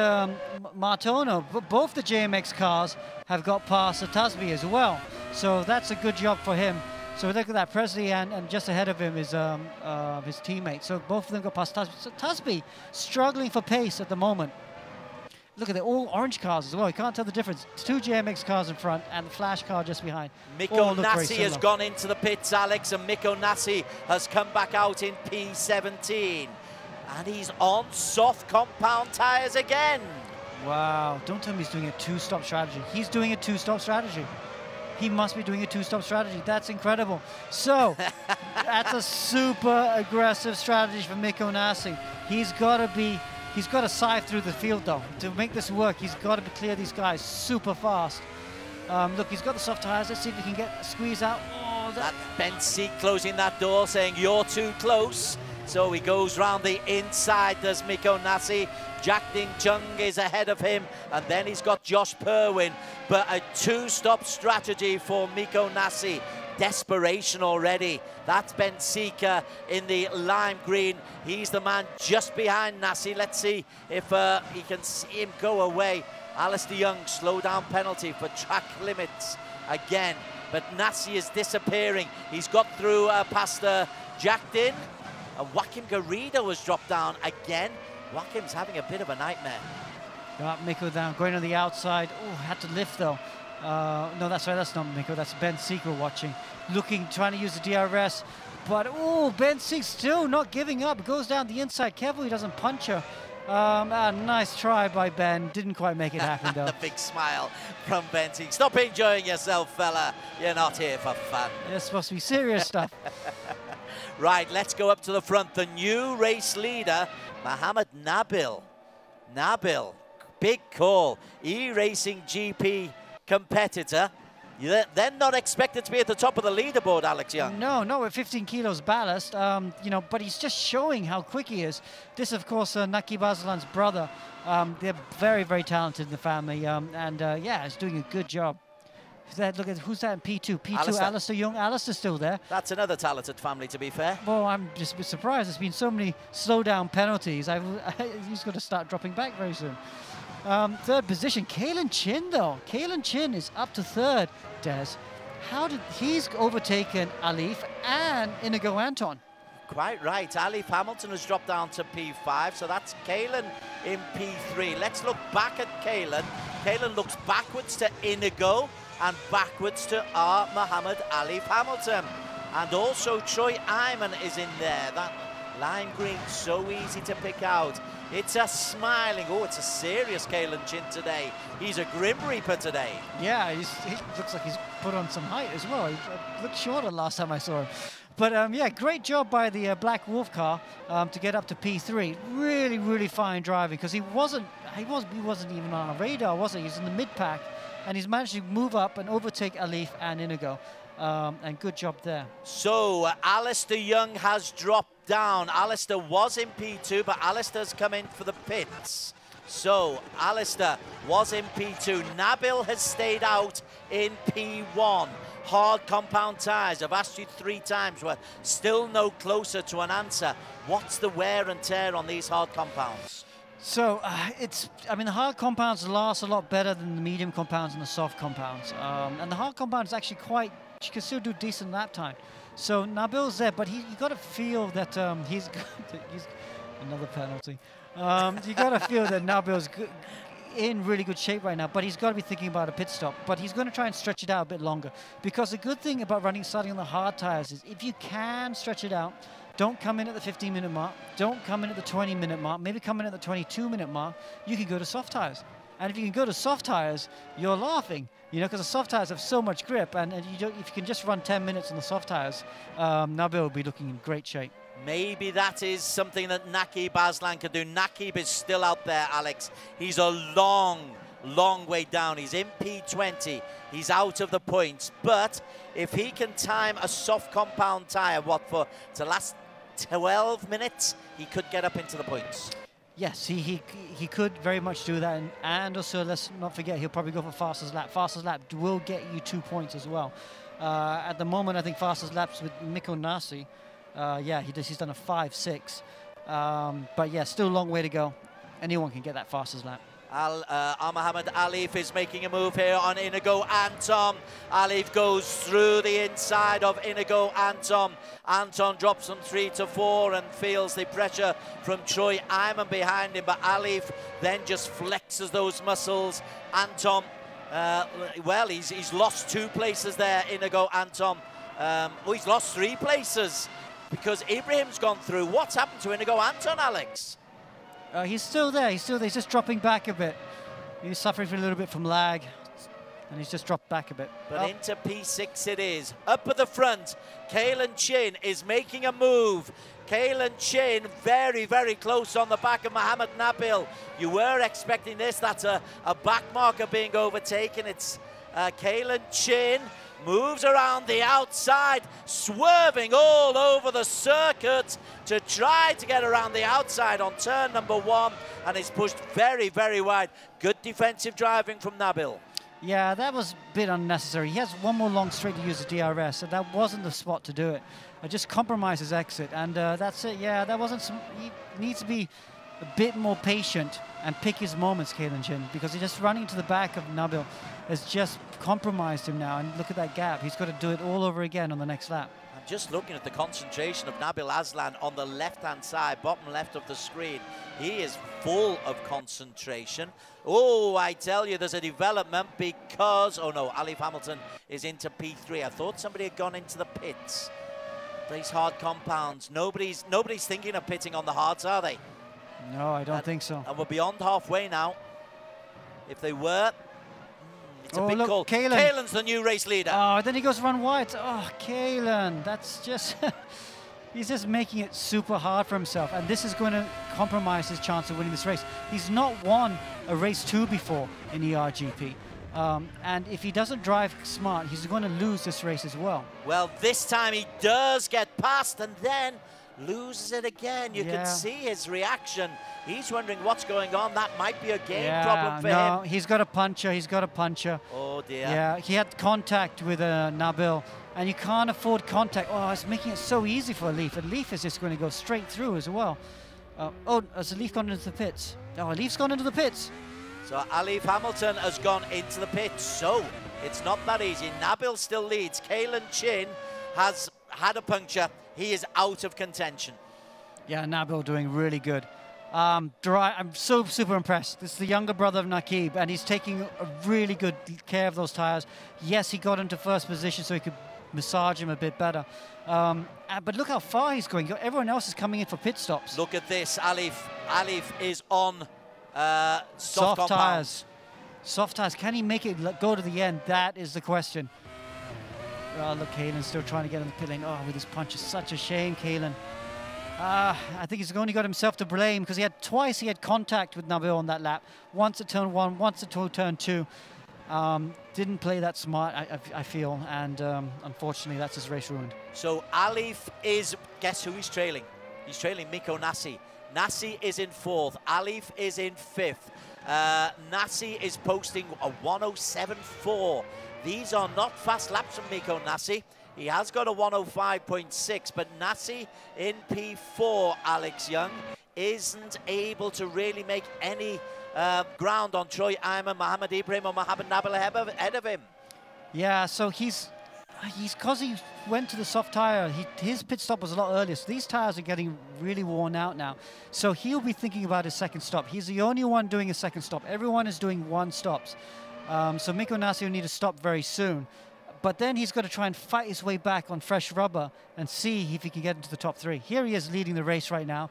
Martono, both the JMX cars have got past Tasby as well. So that's a good job for him. So look at that, Presley and just ahead of him is his teammate. So both of them got past Tasby. So Tasby struggling for pace at the moment. Look at it, all orange cars as well. You can't tell the difference. 2 JMX cars in front and the Flash car just behind. Miko Nassi has gone into the pits, Alex, and Miko Nassi has come back out in P17. And he's on soft compound tyres again. Wow, don't tell me he's doing a 2-stop strategy. He's doing a 2-stop strategy. He must be doing a 2-stop strategy. That's incredible. So, that's a super aggressive strategy for Miko Nassi. He's got to sieve through the field, though. To make this work, he's got to clear these guys super fast. Look, he's got the soft tires. Let's see if he can get a squeeze out. Oh, that Ben Seek closing that door, saying, "You're too close." So he goes round the inside, does Miko Nassi. Jack Ding Chung is ahead of him, and then he's got Josh Perwin. But a 2-stop strategy for Miko Nassi. Desperation already. That's Ben Seeker in the lime green. He's the man just behind Nassi. Let's see if he can see him go away. Alistair Young, slow down penalty for track limits again. But Nassi is disappearing. He's got through past Jack Din. And Joaquim Garrido has dropped down again. Joaquim's having a bit of a nightmare. Got Miko down, going on the outside. Oh, had to lift though. No, that's right, that's not Miko, that's Ben Seeker watching. Looking, trying to use the DRS. But, oh, Ben Seeker still not giving up. Goes down the inside. Careful he doesn't punch her. Nice try by Ben. Didn't quite make it happen though. A big smile from Ben Seeker. Stop enjoying yourself, fella. You're not here for fun. It's supposed to be serious stuff. Right, let's go up to the front. The new race leader, Mohamed Nabil. Nabil, big call. E-Racing GP competitor. They're not expected to be at the top of the leaderboard, Alex Young. No, with 15 kilos ballast, but he's just showing how quick he is. This, of course, Naki Baslan's brother. They're very, very talented in the family, yeah, he's doing a good job. Look at who's that in P2. P2, Alistair Young. Alistair's still there. That's another talented family, to be fair. Well, I'm just a bit surprised. There's been so many slowdown penalties. He's got to start dropping back very soon. Third position, Kalen Chin, though. Kalen Chin is up to third, Des. He's overtaken Alif and Inigo Anton. Quite right. Alif Hamilton has dropped down to P5, so that's Kalen in P3. Let's look back at Kalen. Kalen looks backwards to Inigo and backwards to Muhammad Alif Hamilton. And also Troy Iman is in there. That lime green, so easy to pick out. It's a smiling, it's a serious Kalen Chin today. He's a Grim Reaper today. Yeah, he looks like he's put on some height as well. He looked shorter last time I saw him. But yeah, great job by the Black Wolf car to get up to P3. Really, really fine driving, because he wasn't even on a radar, was he? He was in the mid pack, and he's managed to move up and overtake Alif and Inigo. And good job there. So Alistair Young has dropped down. Alistair was in P2, but Alistair's come in for the pits. So Alistair was in P2. Nabil has stayed out in P1. Hard compound tyres. I've asked you 3 times. We're still no closer to an answer. What's the wear and tear on these hard compounds? So I mean, the hard compounds last a lot better than the medium compounds and the soft compounds. And the hard compound is actually you can still do decent lap time. So Nabil's there, but you got to feel that he's another penalty. You got to feel that Nabil's in really good shape right now, but he's got to be thinking about a pit stop. But he's going to try and stretch it out a bit longer, because the good thing about starting on the hard tires is if you can stretch it out, don't come in at the 15-minute mark, don't come in at the 20-minute mark, maybe come in at the 22-minute mark, you can go to soft tires. And if you can go to soft tires, you're laughing, because the soft tires have so much grip, and if you can just run 10 minutes on the soft tires, Nabil will be looking in great shape. Maybe that is something that Naqib Aslan can do. Naqib is still out there, Alex. He's a long way down. He's in P20. He's out of the points. But if he can time a soft compound tyre, to last 12 minutes, he could get up into the points. Yes, he could very much do that. And also, let's not forget, he'll probably go for fastest lap. Fastest lap will get you 2 points as well. At the moment, I think fastest laps with Miko Nasi. Yeah, he's done a 5.6. But yeah, still a long way to go. Anyone can get that fastest lap. Muhammad Alif is making a move here on Inigo Anton. Alif goes through the inside of Inigo Anton. Anton drops from 3 to 4 and feels the pressure from Troy Iman behind him, but Alif then just flexes those muscles. Anton, well, he's lost 2 places there, Inigo Anton. He's lost 3 places because Ibrahim's gone through. What's happened to Inigo Anton, Alex? He's still there. He's just dropping back a bit. He's suffering a little bit from lag, and he's just dropped back a bit. But into P6 it is. Up at the front, Kalen Chin is making a move. Kalen Chin very, very close on the back of Mohammed Nabil. You were expecting this. That's a back marker being overtaken. It's Kalen Chin. Moves around the outside, swerving all over the circuit to try to get around the outside on turn number 1, and is pushed very, very wide. Good defensive driving from Nabil. Yeah, that was a bit unnecessary. He has one more long straight to use the DRS, so that wasn't the spot to do it. Just compromise his exit, and that's it. Yeah, that wasn't he needs to be a bit more patient and pick his moments, Kalen Chin, because he's just running to the back of Nabil has just compromised him now, and look at that gap. He's got to do it all over again on the next lap. I'm just looking at the concentration of Nabil Aslan on the left-hand side, bottom left of the screen. He is full of concentration. Oh, I tell you, there's a development because, oh no, Alif Hamilton is into P3. I thought somebody had gone into the pits. These hard compounds, nobody's thinking of pitting on the hards, are they? No, I don't think so. And we're beyond halfway now. If they were, it's a big look, call. Kalen's the new race leader. Oh, then he goes run wide. Oh, Kalen, that's just... he's just making it super hard for himself, and this is going to compromise his chance of winning this race. He's not won a race 2 before in ERGP. And if he doesn't drive smart, he's going to lose this race as well. Well, this time he does get past, and then loses it again. You Yeah. can see his reaction. He's wondering what's going on. That might be a game problem for him. He's got a puncher. He's got a puncher. Oh dear. Yeah, he had contact with Nabil, and you can't afford contact. Oh, it's making it so easy for Alif. And Alif is just going to go straight through as well. Has Alif gone into the pits? Oh, Alif's gone into the pits. So Alif Hamilton has gone into the pits. So it's not that easy. Nabil still leads. Kalen Chin has had a puncture. He is out of contention. Yeah, Nabil doing really good. I'm so super impressed. This is the younger brother of Naqib, and he's taking a really good care of those tires. Yes, he got into first position so he could massage him a bit better. But look how far he's going. Everyone else is coming in for pit stops. Look at this, Alif. Alif is on soft tires. Soft tires. Can he make it go to the end? That is the question. Look, Kalen's still trying to get in the pit lane. Oh, with his punch, it's such a shame, Kalen. I think he's only got himself to blame because he had contact with Nabil on that lap. Once at turn 1, once at turn 2. Didn't play that smart, I feel, and unfortunately that's his race ruined. So Alif is, guess who he's trailing? He's trailing Mikko Nassi. Nassi is in 4th, Alif is in 5th. Nassi is posting a 107.4. These are not fast laps from Mikko Nassi. He has got a 105.6, but Nassi in P4, Alex Young, isn't able to really make any ground on Troy Iman, Mohammed Ibrahim, or Mohammed Nabil ahead of him. Yeah, so he's because he went to the soft tire, his pit stop was a lot earlier, so these tires are getting really worn out now. So he'll be thinking about his second stop. He's the only one doing a second stop. Everyone is doing 1 stops. So Mikko Nassi will need to stop very soon. But then he's got to try and fight his way back on fresh rubber and see if he can get into the top 3. Here he is leading the race right now.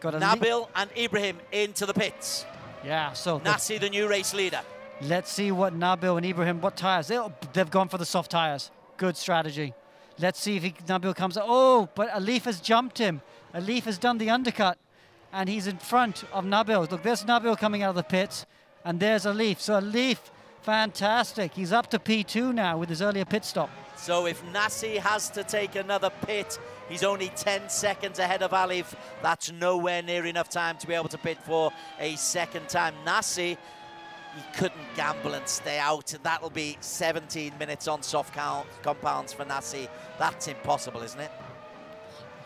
Nabil and Ibrahim into the pits. Yeah, so Nassi, the new race leader. Let's see what Nabil and Ibrahim, what tires. They've gone for the soft tires. Good strategy. Let's see if Nabil comes. Oh, but Alif has jumped him. Alif has done the undercut, and he's in front of Nabil. Look, there's Nabil coming out of the pits, and there's Alif. So Alif, fantastic. He's up to P2 now with his earlier pit stop. So if Nassi has to take another pit, he's only 10 seconds ahead of Alif. That's nowhere near enough time to be able to pit for a second time. Nassi, he couldn't gamble and stay out. That'll be 17 minutes on soft compounds for Nassi. That's impossible, isn't it?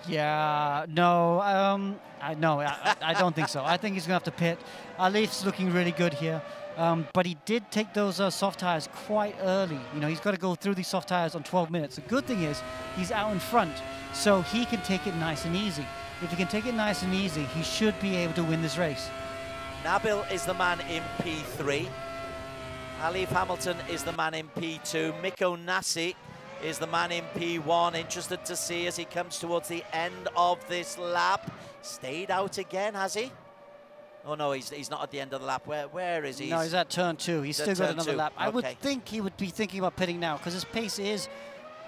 Yeah, no, I don't think so. I think he's going to have to pit. Alif's looking really good here. But he did take those soft tires quite early. You know, he's got to go through these soft tires on 12 minutes. The good thing is he's out in front, so he can take it nice and easy. If he can take it nice and easy, he should be able to win this race. Nabil is the man in P3. Alif Hamilton is the man in P2. Mikko Nassi is the man in P1. Interested to see as he comes towards the end of this lap. Stayed out again, has he? Oh no, he's not at the end of the lap. Where is he? No, he's at turn 2. He's still got another lap. I would Okay. think he would be thinking about pitting now because his pace is,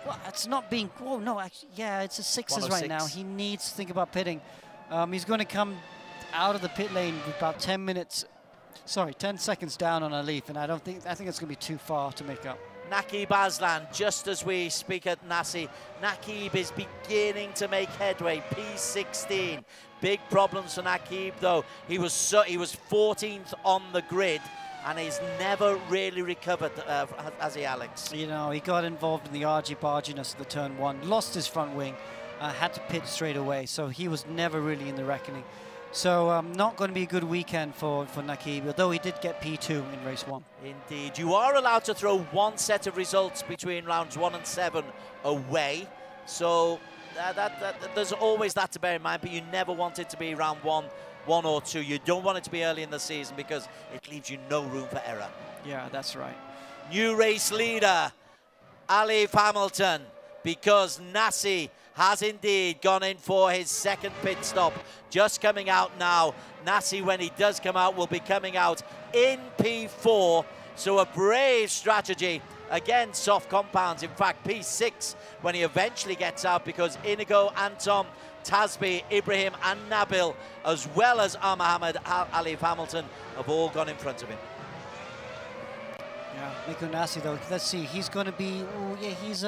well, it's not being, oh no, actually, yeah, it's a 6s right now. He needs to think about pitting. He's going to come out of the pit lane with about 10 seconds down on Alif, and I think it's going to be too far to make up. Naqib Aslan, just as we speak at Nassi, Naqib is beginning to make headway, P16. Big problems for Naqib though. He was 14th on the grid and he's never really recovered, has he, Alex? You know, he got involved in the argy-barginess of the turn 1, lost his front wing, had to pit straight away, so he was never really in the reckoning. So not going to be a good weekend for Naqib, although he did get P2 in race 1. Indeed. You are allowed to throw 1 set of results between rounds 1 and 7 away. So there's always that to bear in mind, but you never want it to be round 1 or 2. You don't want it to be early in the season because it leaves you no room for error. Yeah, that's right. New race leader, Alif Hamilton, because Nassi has indeed gone in for his second pit stop. Just coming out now. Nassi, when he does come out, will be coming out in P4. So a brave strategy. Again, soft compounds. In fact, P6 when he eventually gets out because Inigo, Anton, Tasbi, Ibrahim and Nabil, as well as Mohammed Alif Hamilton, have all gone in front of him. Yeah, Mikko Nassi though, let's see, he's going to be, oh yeah, he's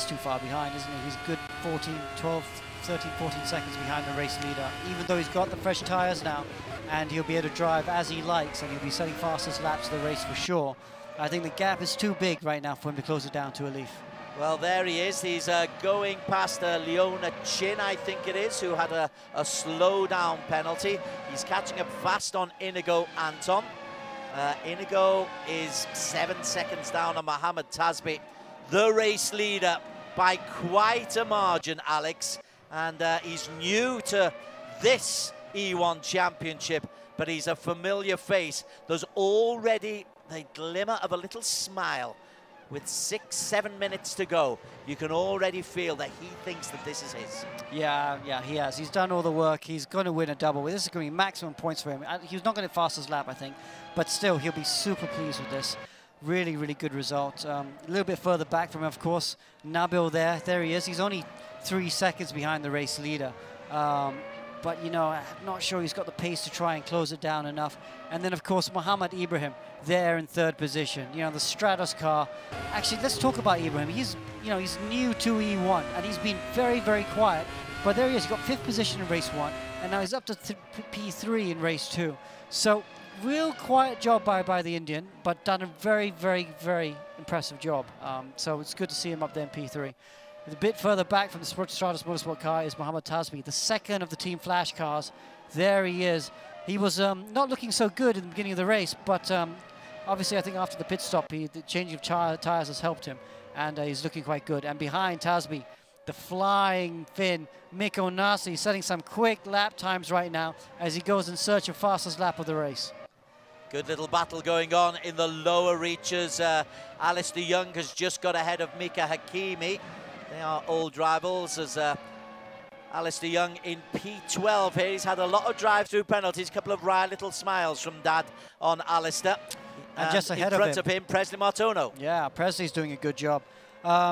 too far behind, isn't he? He's good 12, 13, 14 seconds behind the race leader, even though he's got the fresh tyres now, and he'll be able to drive as he likes, and he'll be setting fastest laps of the race for sure. I think the gap is too big right now for him to close it down to a leaf. Well, there he is. He's going past Leona Chin, I think it is, who had a slow-down penalty. He's catching up fast on Inigo Anton. Inigo is 7 seconds down on Mohamed Tasbi, the race leader by quite a margin, Alex. And he's new to this E1 Championship, but he's a familiar face. There's already the glimmer of a little smile. With 6-7 minutes to go, you can already feel that he thinks that this is his. Yeah, he has. He's done all the work. He's going to win a double. This is going to be maximum points for him. He's not going to fastest lap, I think, but still, he'll be super pleased with this. Really, really good result. A little bit further back from him, of course, Nabil there he is. He's only 3 seconds behind the race leader. But, you know, I'm not sure he's got the pace to try and close it down enough. And then, of course, Mohamed Ibrahim there in 3rd position. You know, the Stratos car. Actually, let's talk about Ibrahim. He's, you know, he's new to E1, and he's been very, very quiet. But there he is. He got 5th position in race 1, and now he's up to P3 in race 2. So, real quiet job by the Indian, but done a very, very, very impressive job. So it's good to see him up there in P3. A bit further back from the Stratos Motorsport car is Mohamed Tasbi, the 2nd of the Team Flash cars. There he is. He was not looking so good in the beginning of the race, but obviously I think after the pit stop, the changing of tyres has helped him, and he's looking quite good. And behind Tasbi, the flying Finn, Mikko Nasi, setting some quick lap times right now as he goes in search of fastest lap of the race. Good little battle going on in the lower reaches. Alistair Young has just got ahead of Mika Hakimi. They are old rivals as Alistair Young in P12 here. He's had a lot of drive-through penalties, a couple of wry little smiles from Dad on Alistair. And just ahead in front of him, Presley Martono. Yeah, Presley's doing a good job.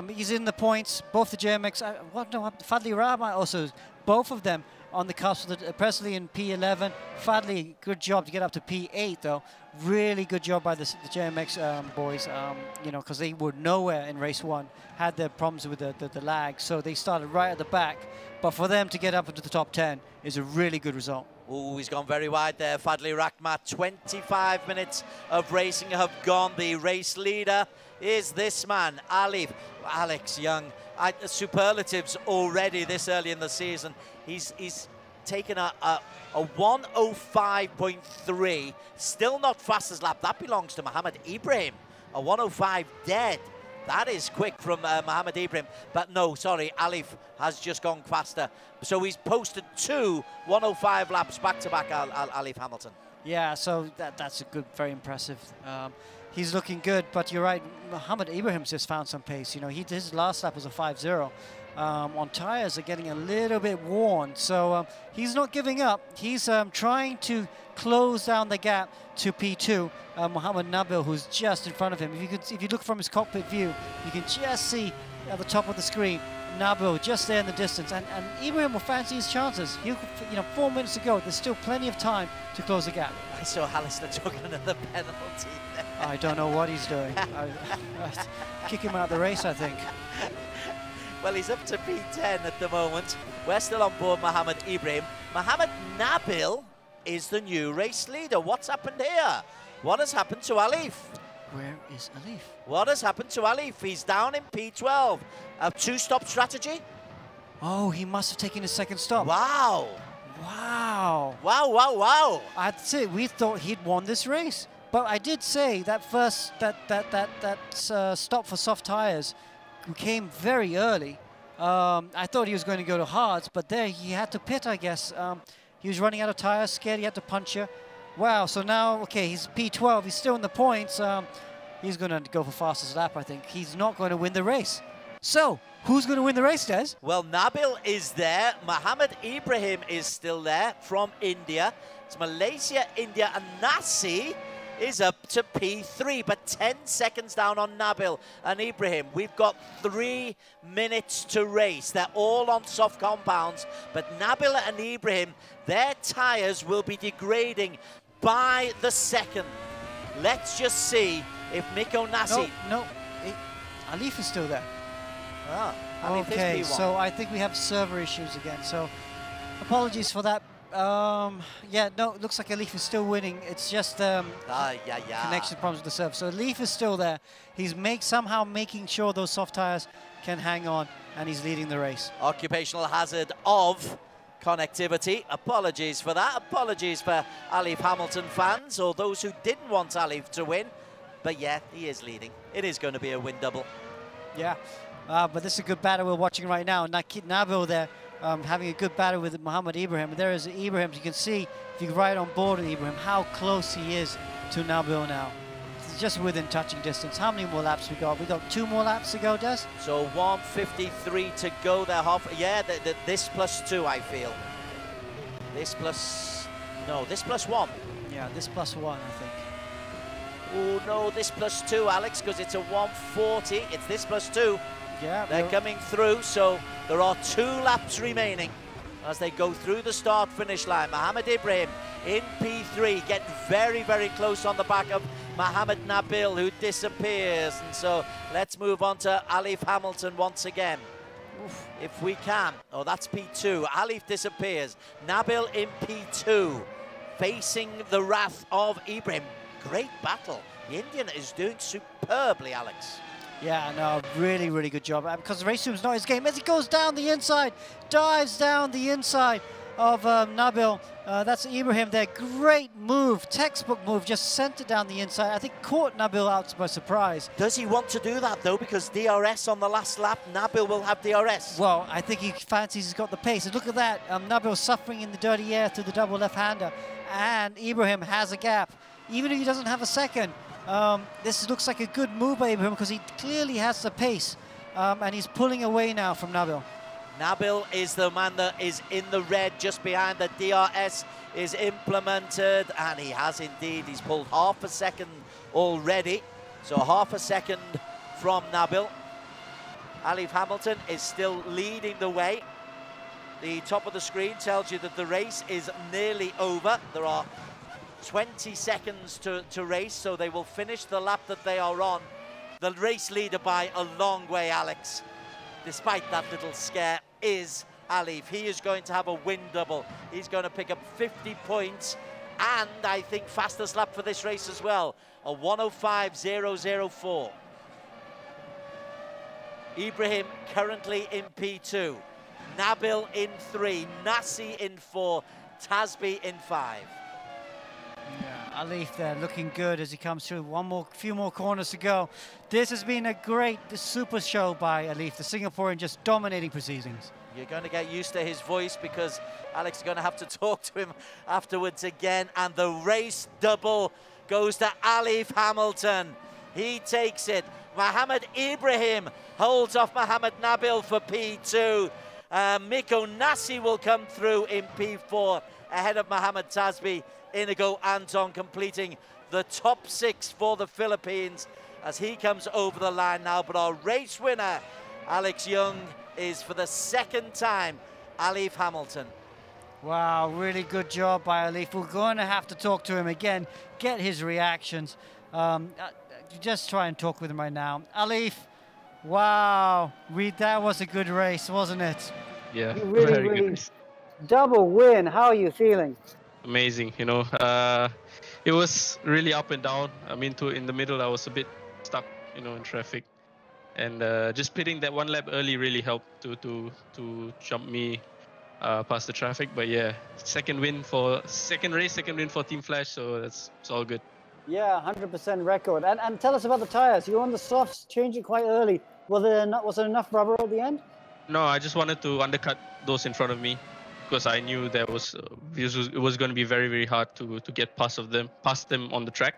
He's in the points, both the JMX, Fadli Rahman also, both of them on the cusp of the Presley in P11. Fadli, good job to get up to P8 though. Really good job by the JMX boys, you know, because they were nowhere in race 1, had their problems with the lag, so they started right at the back. But for them to get up into the top 10 is a really good result. Oh, he's gone very wide there, Fadli Rahmat. 25 minutes of racing have gone. The race leader is this man, Alex Young. Superlatives already this early in the season. He's taken a 105.3, still not fastest lap. That belongs to Mohamed Ibrahim. A 105 dead. That is quick from Mohamed Ibrahim. But no, sorry, Alif has just gone faster. So he's posted 2 105 laps back-to-back, Alif Hamilton. Yeah, so that's a good, very impressive. He's looking good, but you're right, Mohamed Ibrahim's just found some pace. You know, his last lap was a 5-0. On tyres are getting a little bit worn, so he's not giving up. He's trying to close down the gap to P2. Mohamed Nabil, who's just in front of him. If you look from his cockpit view, you can just see at the top of the screen Nabil just there in the distance, and Ibrahim will fancy his chances. You know, 4 minutes to go. There's still plenty of time to close the gap. I saw Alistair took another penalty there. I don't know what he's doing. Kick him out of the race, I think. Well, he's up to P10 at the moment. We're still on board Mohamed Ibrahim. Mohamed Nabil is the new race leader. What's happened here? What has happened to Alif? Where is Alif? What has happened to Alif? He's down in P12. A 2-stop strategy? Oh, he must have taken his second stop. Wow. Wow. Wow, wow, wow. That's it. We thought he'd won this race. But I did say that first, stop for soft tires came very early. I thought he was going to go to hards, but there he had to pit, I guess. He was running out of tires, scared he had to puncture. Wow, so now, okay, he's P12, he's still in the points. He's going to go for fastest lap, I think. He's not going to win the race. So, who's going to win the race, Des? Well, Nabil is there. Mohamed Ibrahim is still there from India. It's Malaysia, India, and Nasi is up to P3, but 10 seconds down on Nabil and Ibrahim. We've got 3 minutes to race. They're all on soft compounds, but Nabil and Ibrahim, their tyres will be degrading by the second. Let's just see if Mikko Nasi... No, Alif is still there. Ah. Alif is Okay, P1. so I think we have server issues again. So apologies for that. Yeah, no, it looks like Alif is still winning. It's just connection problems with the server. So Alif is still there. He's somehow making sure those soft tires can hang on, and he's leading the race. Occupational hazard of connectivity. Apologies for that. Apologies for Alif Hamilton fans or those who didn't want Alif to win. But yeah, he is leading. It is going to be a win double. Yeah, but this is a good battle we're watching right now. Nabil there having a good battle with Mohammed Ibrahim. And there is Ibrahim. You can see, if you ride on board with Ibrahim, how close he is to Nabil now. It's just within touching distance. How many more laps we got? We got 2 more laps to go, Des? So 1:53 to go. They're yeah, this +2, I feel. This plus 1. Yeah, this +1, I think. Oh no, this +2, Alex, because it's a 1:40. It's this +2. Yeah, they're coming through, so there are 2 laps remaining as they go through the start-finish line. Mohammed Ibrahim in P3, getting very, very close on the back of Mohammed Nabil, who disappears. And so let's move on to Alif Hamilton once again. If we can. Oh, that's P2. Alif disappears. Nabil in P2, facing the wrath of Ibrahim. Great battle. The Indian is doing superbly, Alex. Yeah, no, really, really good job. Because RaceRoom's not his game. As he goes down the inside, dives down the inside of Nabil. That's Ibrahim there. Great move, textbook move. Just sent it down the inside. I think caught Nabil out by surprise. Does he want to do that, though? Because DRS on the last lap, Nabil will have DRS. Well, I think he fancies he's got the pace. And look at that. Nabil suffering in the dirty air through the double left-hander. And Ibrahim has a gap. Even if he doesn't have a second, this looks like a good move by Ibrahim because he clearly has the pace, and he's pulling away now from Nabil. Nabil is the man that is in the red just behind. The DRS is implemented, and he has indeed. He's pulled half a second already, so half a second from Nabil. Alif Hamilton is still leading the way. The top of the screen tells you that the race is nearly over. There are 20 seconds to race, so they will finish the lap that they are on. The race leader by a long way, Alex, despite that little scare, is Alif. He is going to have a win double. He's going to pick up 50 points, and I think fastest lap for this race as well, a 1:05.004. Ibrahim currently in P2, Nabil in 3, Nasi in 4, Tasbi in 5. Yeah, Alif there looking good as he comes through. Few more corners to go. This has been a great super show by Alif, the Singaporean, just dominating proceedings. You're going to get used to his voice because Alex is going to have to talk to him afterwards again. And the race double goes to Alif Hamilton. He takes it. Mohammed Ibrahim holds off Mohammed Nabil for P2. Miko Nasi will come through in P4 ahead of Mohammed Tasbi. Inigo Anton completing the top 6 for the Philippines as he comes over the line now. But our race winner, Alex Young, is for the 2nd time Alif Hamilton. Wow, really good job by Alif. We're going to have to talk to him again, get his reactions. Just try and talk with him right now. Alif, wow, that was a good race, wasn't it? Yeah, really, very good. Double win. How are you feeling? Amazing, you know. It was really up and down. I mean, in the middle, I was a bit stuck, you know, in traffic, and just pitting that 1 lap early really helped to jump me past the traffic. But yeah, second win for Team Flash, so it's all good. Yeah, 100% record. And tell us about the tires. You were on the softs, changing quite early. Was there enough rubber at the end? No, I just wanted to undercut those in front of me, because I knew it was going to be very, very hard to get past them on the track.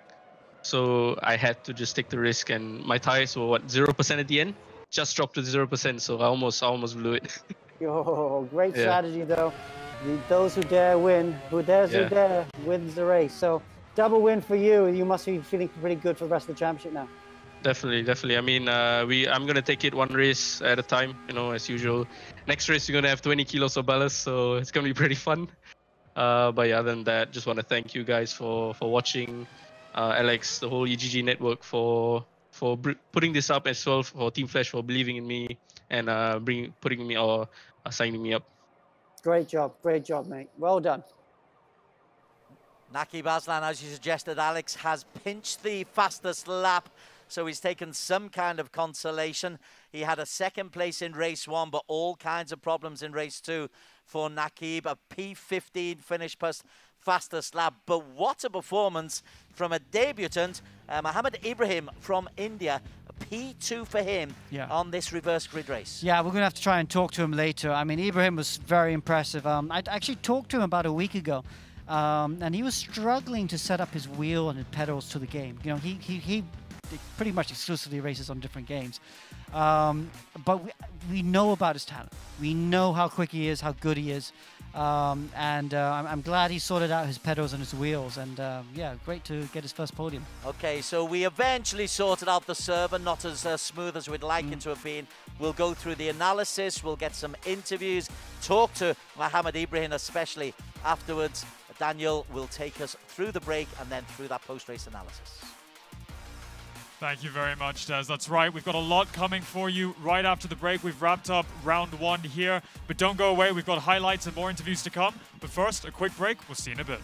So I had to just take the risk, and my tires were 0% at the end, just dropped to 0%. So I almost blew it. Oh, great strategy though. Those who dare win, who dare wins the race. So double win for you. You must be feeling pretty good for the rest of the championship now. Definitely. I mean, I'm gonna take it one race at a time, you know, as usual. Next race, you're gonna have 20 kilos of ballast, so it's gonna be pretty fun. But yeah, other than that, just want to thank you guys for watching, Alex, the whole EGG network for putting this up as well, for Team Flash for believing in me, and putting me or signing me up. Great job, mate. Well done. Naki Baslan, as you suggested, Alex, has pinched the fastest lap, so he's taken some kind of consolation. He had a second place in race 1, but all kinds of problems in race 2 for Nakib. A P15 finish plus fastest lap. But what a performance from a debutant, Mohammed Ibrahim from India. A P2 for him on this reverse grid race. Yeah, we're going to have to try and talk to him later. I mean, Ibrahim was very impressive. I actually talked to him about a week ago. And he was struggling to set up his wheel and his pedals to the game. You know, he pretty much exclusively races on different games. But we know about his talent. We know how quick he is, how good he is. I'm glad he sorted out his pedals and his wheels. And yeah, great to get his first podium. Okay, so we eventually sorted out the server, not as smooth as we'd like it to have been. We'll go through the analysis, we'll get some interviews, talk to Mohammed Ibrahim especially afterwards. Daniel will take us through the break and then through that post-race analysis. Thank you very much, Des. That's right. We've got a lot coming for you right after the break. We've wrapped up round 1 here, but don't go away. We've got highlights and more interviews to come. But first, a quick break. We'll see you in a bit.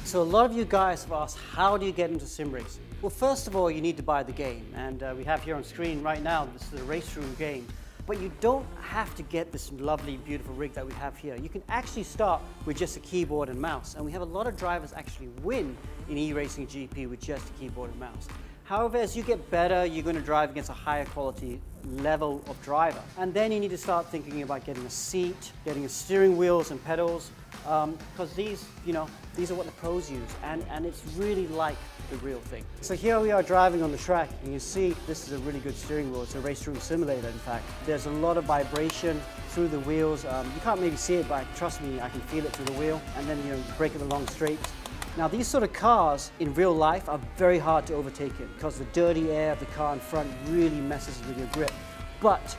So a lot of you guys have asked, how do you get into sim racing? Well, first of all, you need to buy the game. And we have here on screen right now, this is the RaceRoom game. But you don't have to get this lovely, beautiful rig that we have here. You can actually start with just a keyboard and mouse. And we have a lot of drivers actually win in e-racing GP with just a keyboard and mouse. However, as you get better, you're going to drive against a higher quality level of driver. And then you need to start thinking about getting a seat, getting a steering wheels and pedals, because these are what the pros use, and it's really like the real thing. So here we are driving on the track, and you see this is a really good steering wheel. It's a RaceRoom simulator, in fact. There's a lot of vibration through the wheels. You can't maybe see it, but trust me, I can feel it through the wheel. And then you breaking the long straights. Now these sort of cars in real life are very hard to overtake in because the dirty air of the car in front really messes with your grip. But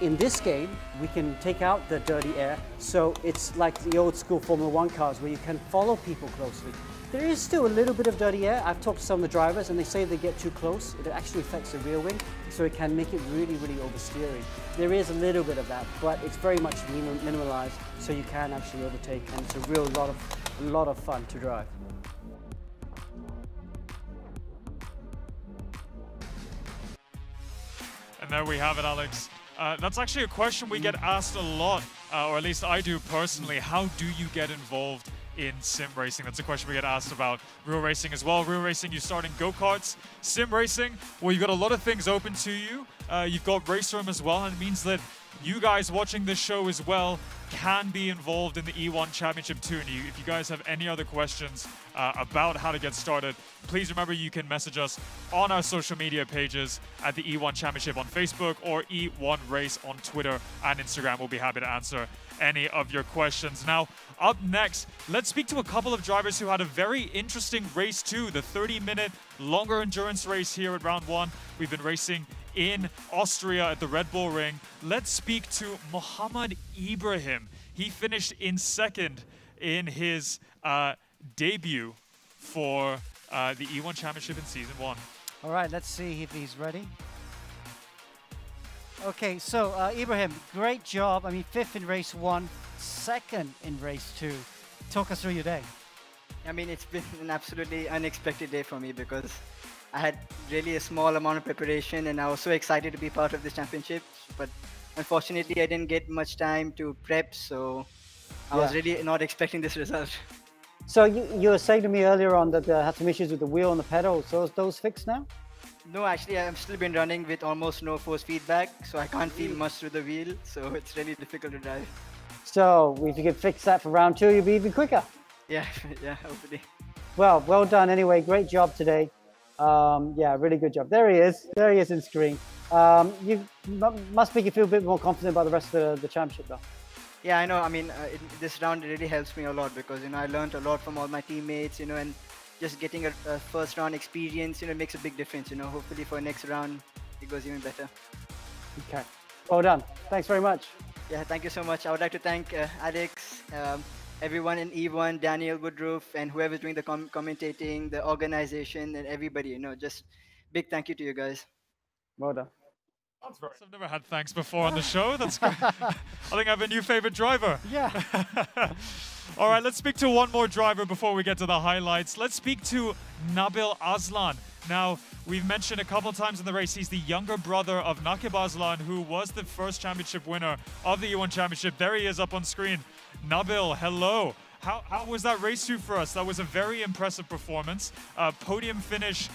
in this game, we can take out the dirty air, so it's like the old school Formula 1 cars where you can follow people closely. There is still a little bit of dirty air. I've talked to some of the drivers and they say they get too close. It actually affects the rear wing, so it can make it really, really oversteering. There is a little bit of that, but it's very much minimalized, so you can actually overtake, and it's a lot of fun to drive. And there we have it, Alex. That's actually a question we get asked a lot, or at least I do personally. How do you get involved in sim racing? That's a question we get asked about real racing as well. Real racing, you start in go-karts. Sim racing, well, you've got a lot of things open to you. You've got RaceRoom as well, and it means that you guys watching this show as well can be involved in the E1 Championship too. And if you guys have any other questions about how to get started, please remember you can message us on our social media pages at the E1 Championship on Facebook or E1 Race on Twitter and Instagram. We'll be happy to answer any of your questions. Now, up next, let's speak to a couple of drivers who had a very interesting race too, the 30-minute longer endurance race here at round 1. We've been racing in Austria at the Red Bull Ring. Let's speak to Muhammad Ibrahim. He finished in 2nd in his debut for the E1 Championship in Season 1. All right, let's see if he's ready. Okay, so Ibrahim, great job. I mean, 5th in race 1, 2nd in race 2. Talk us through your day. I mean, it's been an absolutely unexpected day for me because I had really a small amount of preparation and I was so excited to be part of this championship. But unfortunately, I didn't get much time to prep, so I was really not expecting this result. So you were saying to me earlier on that had some issues with the wheel and the pedal. So is those fixed now? No, actually, I've still been running with almost no force feedback, so I can't feel much through the wheel, so it's really difficult to drive. So if you could fix that for round 2, you'll be even quicker. Yeah, yeah, hopefully. Well done anyway. Great job today. Yeah, really good job. There he is. There he is in screen. You must make you feel a bit more confident about the rest of the championship, though. Yeah, I know. I mean, this round really helps me a lot because, I learned a lot from all my teammates, and just getting a first round experience, makes a big difference, Hopefully for next round, it goes even better. Okay. Well done. Thanks very much. Yeah, thank you so much. I would like to thank Alex, everyone in E1, Daniel Woodruff, and whoever's doing the commentating, the organization, and everybody, just big thank you to you guys. Well done. I've never had thanks before on the show. That's great. I think I have a new favorite driver. Yeah. All right, let's speak to one more driver before we get to the highlights. Let's speak to Nabil Aslan. Now, we've mentioned a couple times in the race, he's the younger brother of Naqib Aslan, who was the first championship winner of the E1 Championship. There he is up on screen. Nabil, hello. How was that race through for us? That was a very impressive performance. Podium finish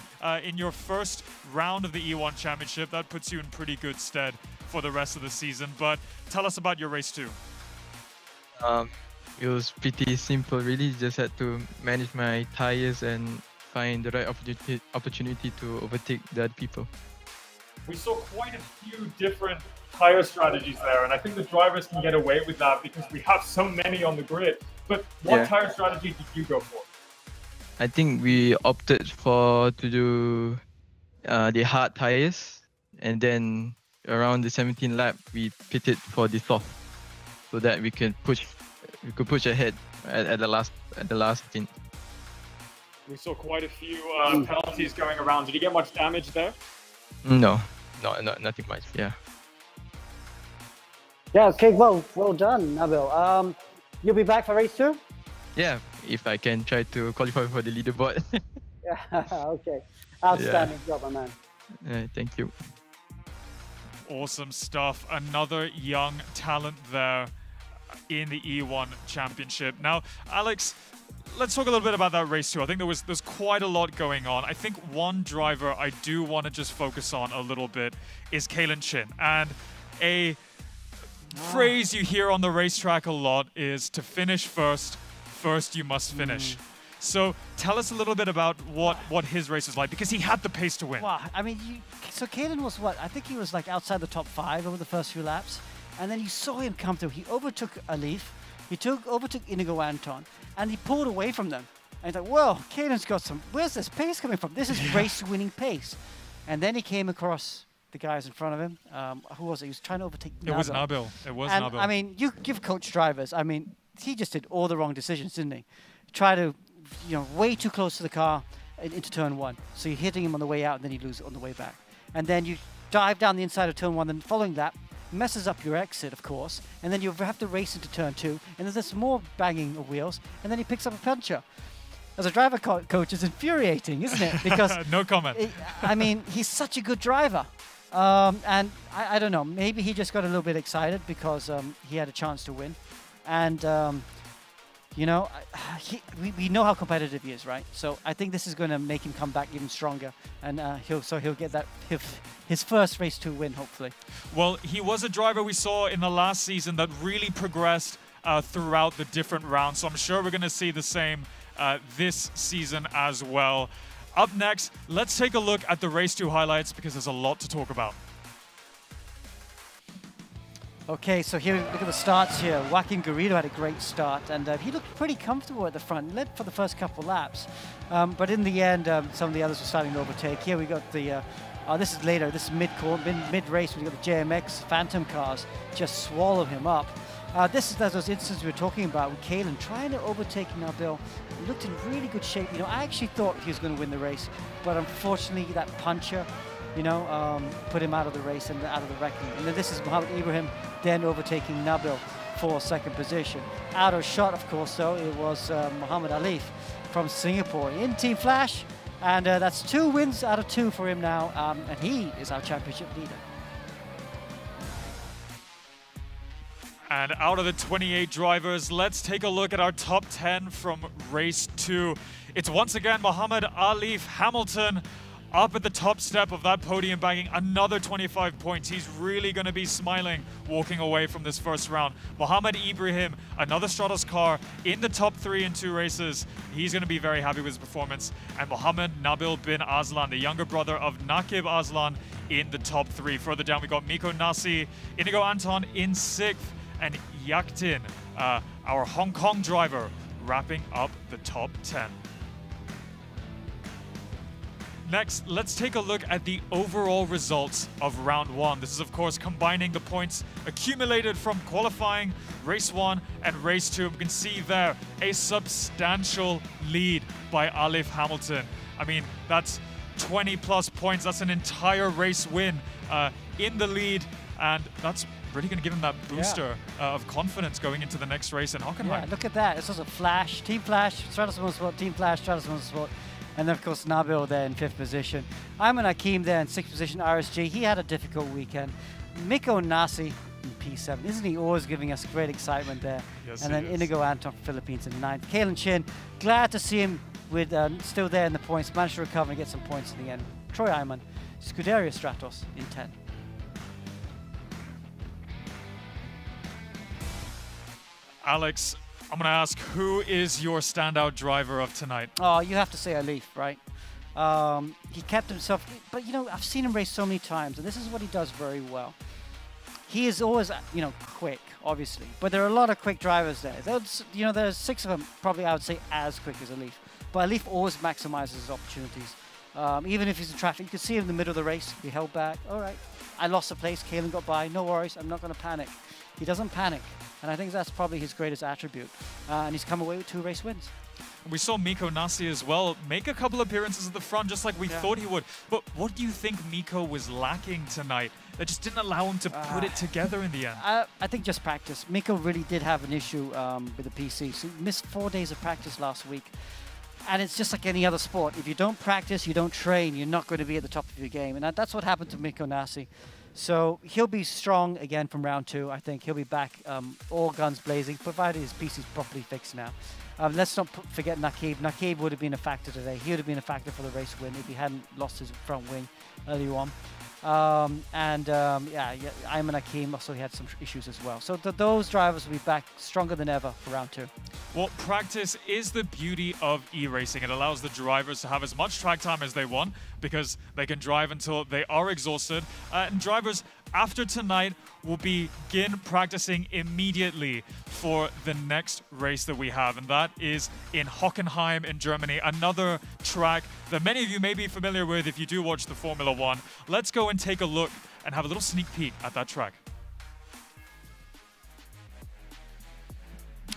in your first round of the E1 Championship. That puts you in pretty good stead for the rest of the season. But tell us about your race too. It was pretty simple, really. Just had to manage my tires and find the right opportunity to overtake the other people. We saw quite a few different tire strategies there, and I think the drivers can get away with that because we have so many on the grid. But what tire strategy did you go for? I think we opted to do the hard tires, and then around the 17th lap we pitted for the soft, so that we could push ahead at the last stint. We saw quite a few penalties going around. Did you get much damage there? No, nothing much. Yeah. Yeah. Okay. Well done, Nabil. You'll be back for race 2? Yeah, if I can try to qualify for the leaderboard. Yeah. Okay. Outstanding job, my man. Thank you. Awesome stuff. Another young talent there in the E1 Championship. Now, Alex, let's talk a little bit about that race too. I think there's quite a lot going on. I think one driver I do want to just focus on a little bit is Kalen Chin. And a phrase you hear on the racetrack a lot is to finish first, first you must finish. So tell us a little bit about what his race was like, because he had the pace to win. Wow, I mean, so Kalen was what? I think he was like outside the top 5 over the first few laps. And then you saw him come through. He overtook Alif, he overtook Inigo Anton, and he pulled away from them. And he's like, whoa, Kalen's got some, where's this pace coming from? This is race-winning pace. And then he came across the guys in front of him. Who was it? He was trying to overtake Nabil. It was Nabil. It was and, Nabil. I mean, you give coach drivers, I mean, he just did all the wrong decisions, didn't he? Try to, way too close to the car into turn 1. So you're hitting him on the way out, and then you lose it on the way back. And then you dive down the inside of turn 1, then following that, messes up your exit, of course, and then you have to race into turn 2, and there's this more banging of wheels, and then he picks up a puncher. As a driver coach, it's infuriating, isn't it? Because no comment. I mean, he's such a good driver. And I don't know, maybe he just got a little bit excited because he had a chance to win. And, we know how competitive he is, right? So I think this is going to make him come back even stronger. And he'll get that his first race 2 win, hopefully. Well, he was a driver we saw in the last season that really progressed throughout the different rounds. So I'm sure we're going to see the same this season as well. Up next, let's take a look at the race 2 highlights because there's a lot to talk about. Okay, so here, look at the starts here. Joaquin Garrido had a great start, and he looked pretty comfortable at the front, led for the first couple laps. But in the end, some of the others were starting to overtake. Here we got the, this is later, this is mid-race, we got the JMX Phantom cars just swallow him up. This is those instances we were talking about with Kalen trying to overtake Nabil. He looked in really good shape. I actually thought he was going to win the race, but unfortunately that puncher, put him out of the race and out of the reckoning. And then this is Mohammed Ibrahim then overtaking Nabil for second position. Out of shot, of course, though, it was Muhammad Alif from Singapore in Team Flash. And that's 2 wins out of 2 for him now. And he is our championship leader. And out of the 28 drivers, let's take a look at our top 10 from race 2. It's once again Muhammad Alif Hamilton up at the top step of that podium, bagging another 25 points. He's really going to be smiling walking away from this first round. Muhammad Ibrahim, another Stratos car in the top 3 in 2 races. He's going to be very happy with his performance. And Muhammad Nabil bin Aslan, the younger brother of Naqib Aslan, in the top 3. Further down, we got Miko Nasi, Inigo Anton in 6th, and Yaktin, our Hong Kong driver, wrapping up the top 10. Next, let's take a look at the overall results of round 1. This is, of course, combining the points accumulated from qualifying, race 1 and race 2. We can see there a substantial lead by Alif Hamilton. I mean, that's 20+ points. That's an entire race win in the lead, and that's really going to give him that booster of confidence going into the next race in Hockenheim. Yeah, look at that. It's also Flash, Team Flash, Stratos Motorsport, Team Flash, Stratos Motorsport. And then, of course, Nabil there in 5th position. Ayman Hakim there in 6th position, RSG. He had a difficult weekend. Miko Nasi in P7. Isn't he always giving us great excitement there? Yes, and then Inigo Anton, Philippines in 9th. Kalen Chin, glad to see him with still there in the points. Managed to recover and get some points in the end. Troy Ayman, Scuderia Stratos in 10th. Alex, I'm going to ask, who is your standout driver of tonight? Oh, you have to say Alif, right? He kept himself, but I've seen him race so many times, and this is what he does very well. He is always, quick, obviously, but there are a lot of quick drivers there. There's 6 of them, probably I would say as quick as Alif. But Alif always maximizes his opportunities. Even if he's in traffic, you can see him in the middle of the race. He held back. All right, I lost a place. Kalen got by. No worries. I'm not going to panic. He doesn't panic. And I think that's probably his greatest attribute. And he's come away with 2 race wins. We saw Miko Nasi as well make a couple appearances at the front, just like we thought he would. But what do you think Miko was lacking tonight that just didn't allow him to put it together in the end? I think just practice. Miko really did have an issue with the PC. So he missed 4 days of practice last week. And it's just like any other sport. If you don't practice, you don't train, you're not going to be at the top of your game. And that's what happened to Mikko Nasi. So he'll be strong again from round 2. I think he'll be back all guns blazing, provided his piece is properly fixed now. Let's not forget Nakib. Nakib would have been a factor today. He would have been a factor for the race win if he hadn't lost his front wing early on. Yeah, Ayman Hakim also had some issues as well. So those drivers will be back stronger than ever for round 2. Well, practice is the beauty of e-racing. It allows the drivers to have as much track time as they want because they can drive until they are exhausted. And drivers, after tonight, will begin practicing immediately for the next race that we have, and that is in Hockenheim in Germany, another track that many of you may be familiar with if you do watch the Formula One. Let's go and take a look and have a little sneak peek at that track.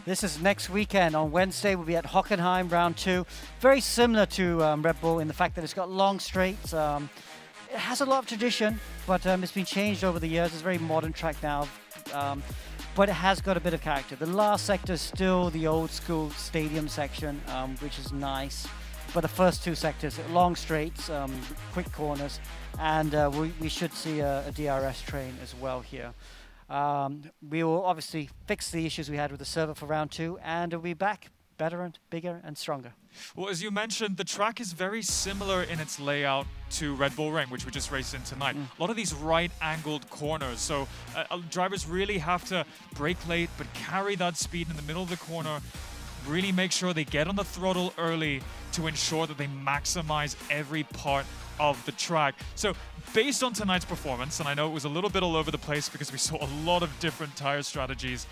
This is next weekend. On Wednesday, we'll be at Hockenheim, round 2. Very similar to Red Bull in the fact that it's got long straights. It has a lot of tradition, but it's been changed over the years. It's a very modern track now, but it has got a bit of character. The last sector is still the old school stadium section, which is nice. But the first 2 sectors, long straights, quick corners, and we should see a DRS train as well here. We will obviously fix the issues we had with the server for round 2, and we'll be back better and bigger and stronger. Well, as you mentioned, the track is very similar in its layout to Red Bull Ring, which we just raced in tonight. A lot of these right-angled corners, so drivers really have to brake late, but carry that speed in the middle of the corner, really make sure they get on the throttle early to ensure that they maximize every part of the track. So based on tonight's performance, and I know it was a little bit all over the place because we saw a lot of different tire strategies,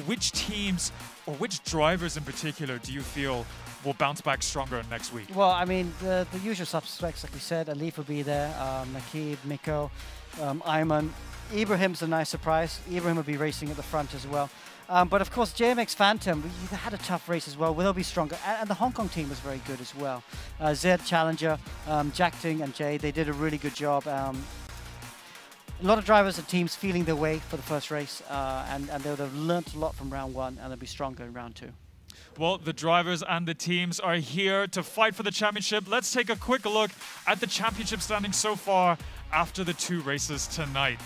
which teams or which drivers in particular do you feel will bounce back stronger next week? Well, I mean, the usual suspects, like we said, Alif will be there, Nakib, Mikko, Ayman. Ibrahim's a nice surprise. Ibrahim will be racing at the front as well. But of course, JMX Phantom, he had a tough race as well. They'll be stronger. And the Hong Kong team was very good as well. Zed, Challenger, Jack Ting and Jay, they did a really good job. A lot of drivers and teams feeling their way for the first race, and they would have learnt a lot from round 1, and they'll be stronger in round 2. Well, the drivers and the teams are here to fight for the championship. Let's take a quick look at the championship standings so far after the 2 races tonight.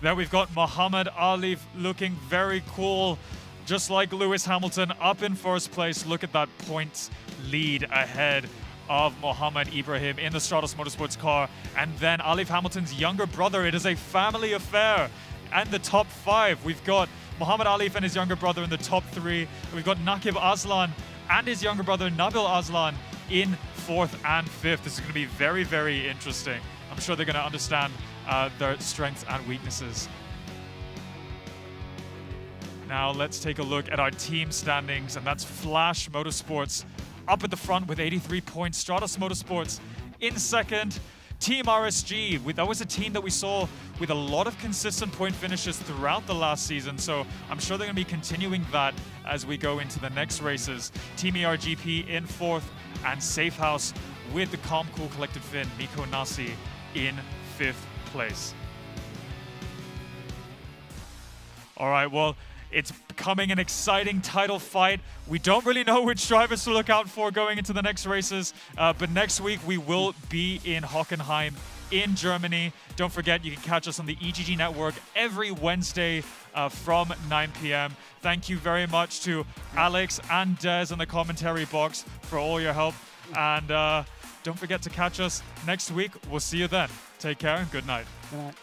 There we've got Muhammad Ali looking very cool, just like Lewis Hamilton, up in first place. Look at that points lead ahead of Mohammed Ibrahim in the Stratos Motorsports car. And then Alif Hamilton's younger brother. It is a family affair. And the top 5, we've got Muhammad Alif and his younger brother in the top 3. We've got Nakib Aslan and his younger brother Nabil Aslan in 4th and 5th. This is going to be very, very interesting. I'm sure they're going to understand their strengths and weaknesses. Now let's take a look at our team standings, and that's Flash Motorsports up at the front with 83 points. Stratos Motorsports in 2nd. Team RSG, that was a team that we saw with a lot of consistent point finishes throughout the last season, so I'm sure they're going to be continuing that as we go into the next races. Team ERGP in 4th, and Safe House with the Calm Cool Collected Fin, Mikko Nasi in 5th place. All right, well, it's becoming an exciting title fight. We don't really know which drivers to look out for going into the next races, but next week we will be in Hockenheim in Germany. Don't forget, you can catch us on the EGG network every Wednesday from 9 p.m. Thank you very much to Alex and Des in the commentary box for all your help. And don't forget to catch us next week. We'll see you then. Take care and good night. Good night.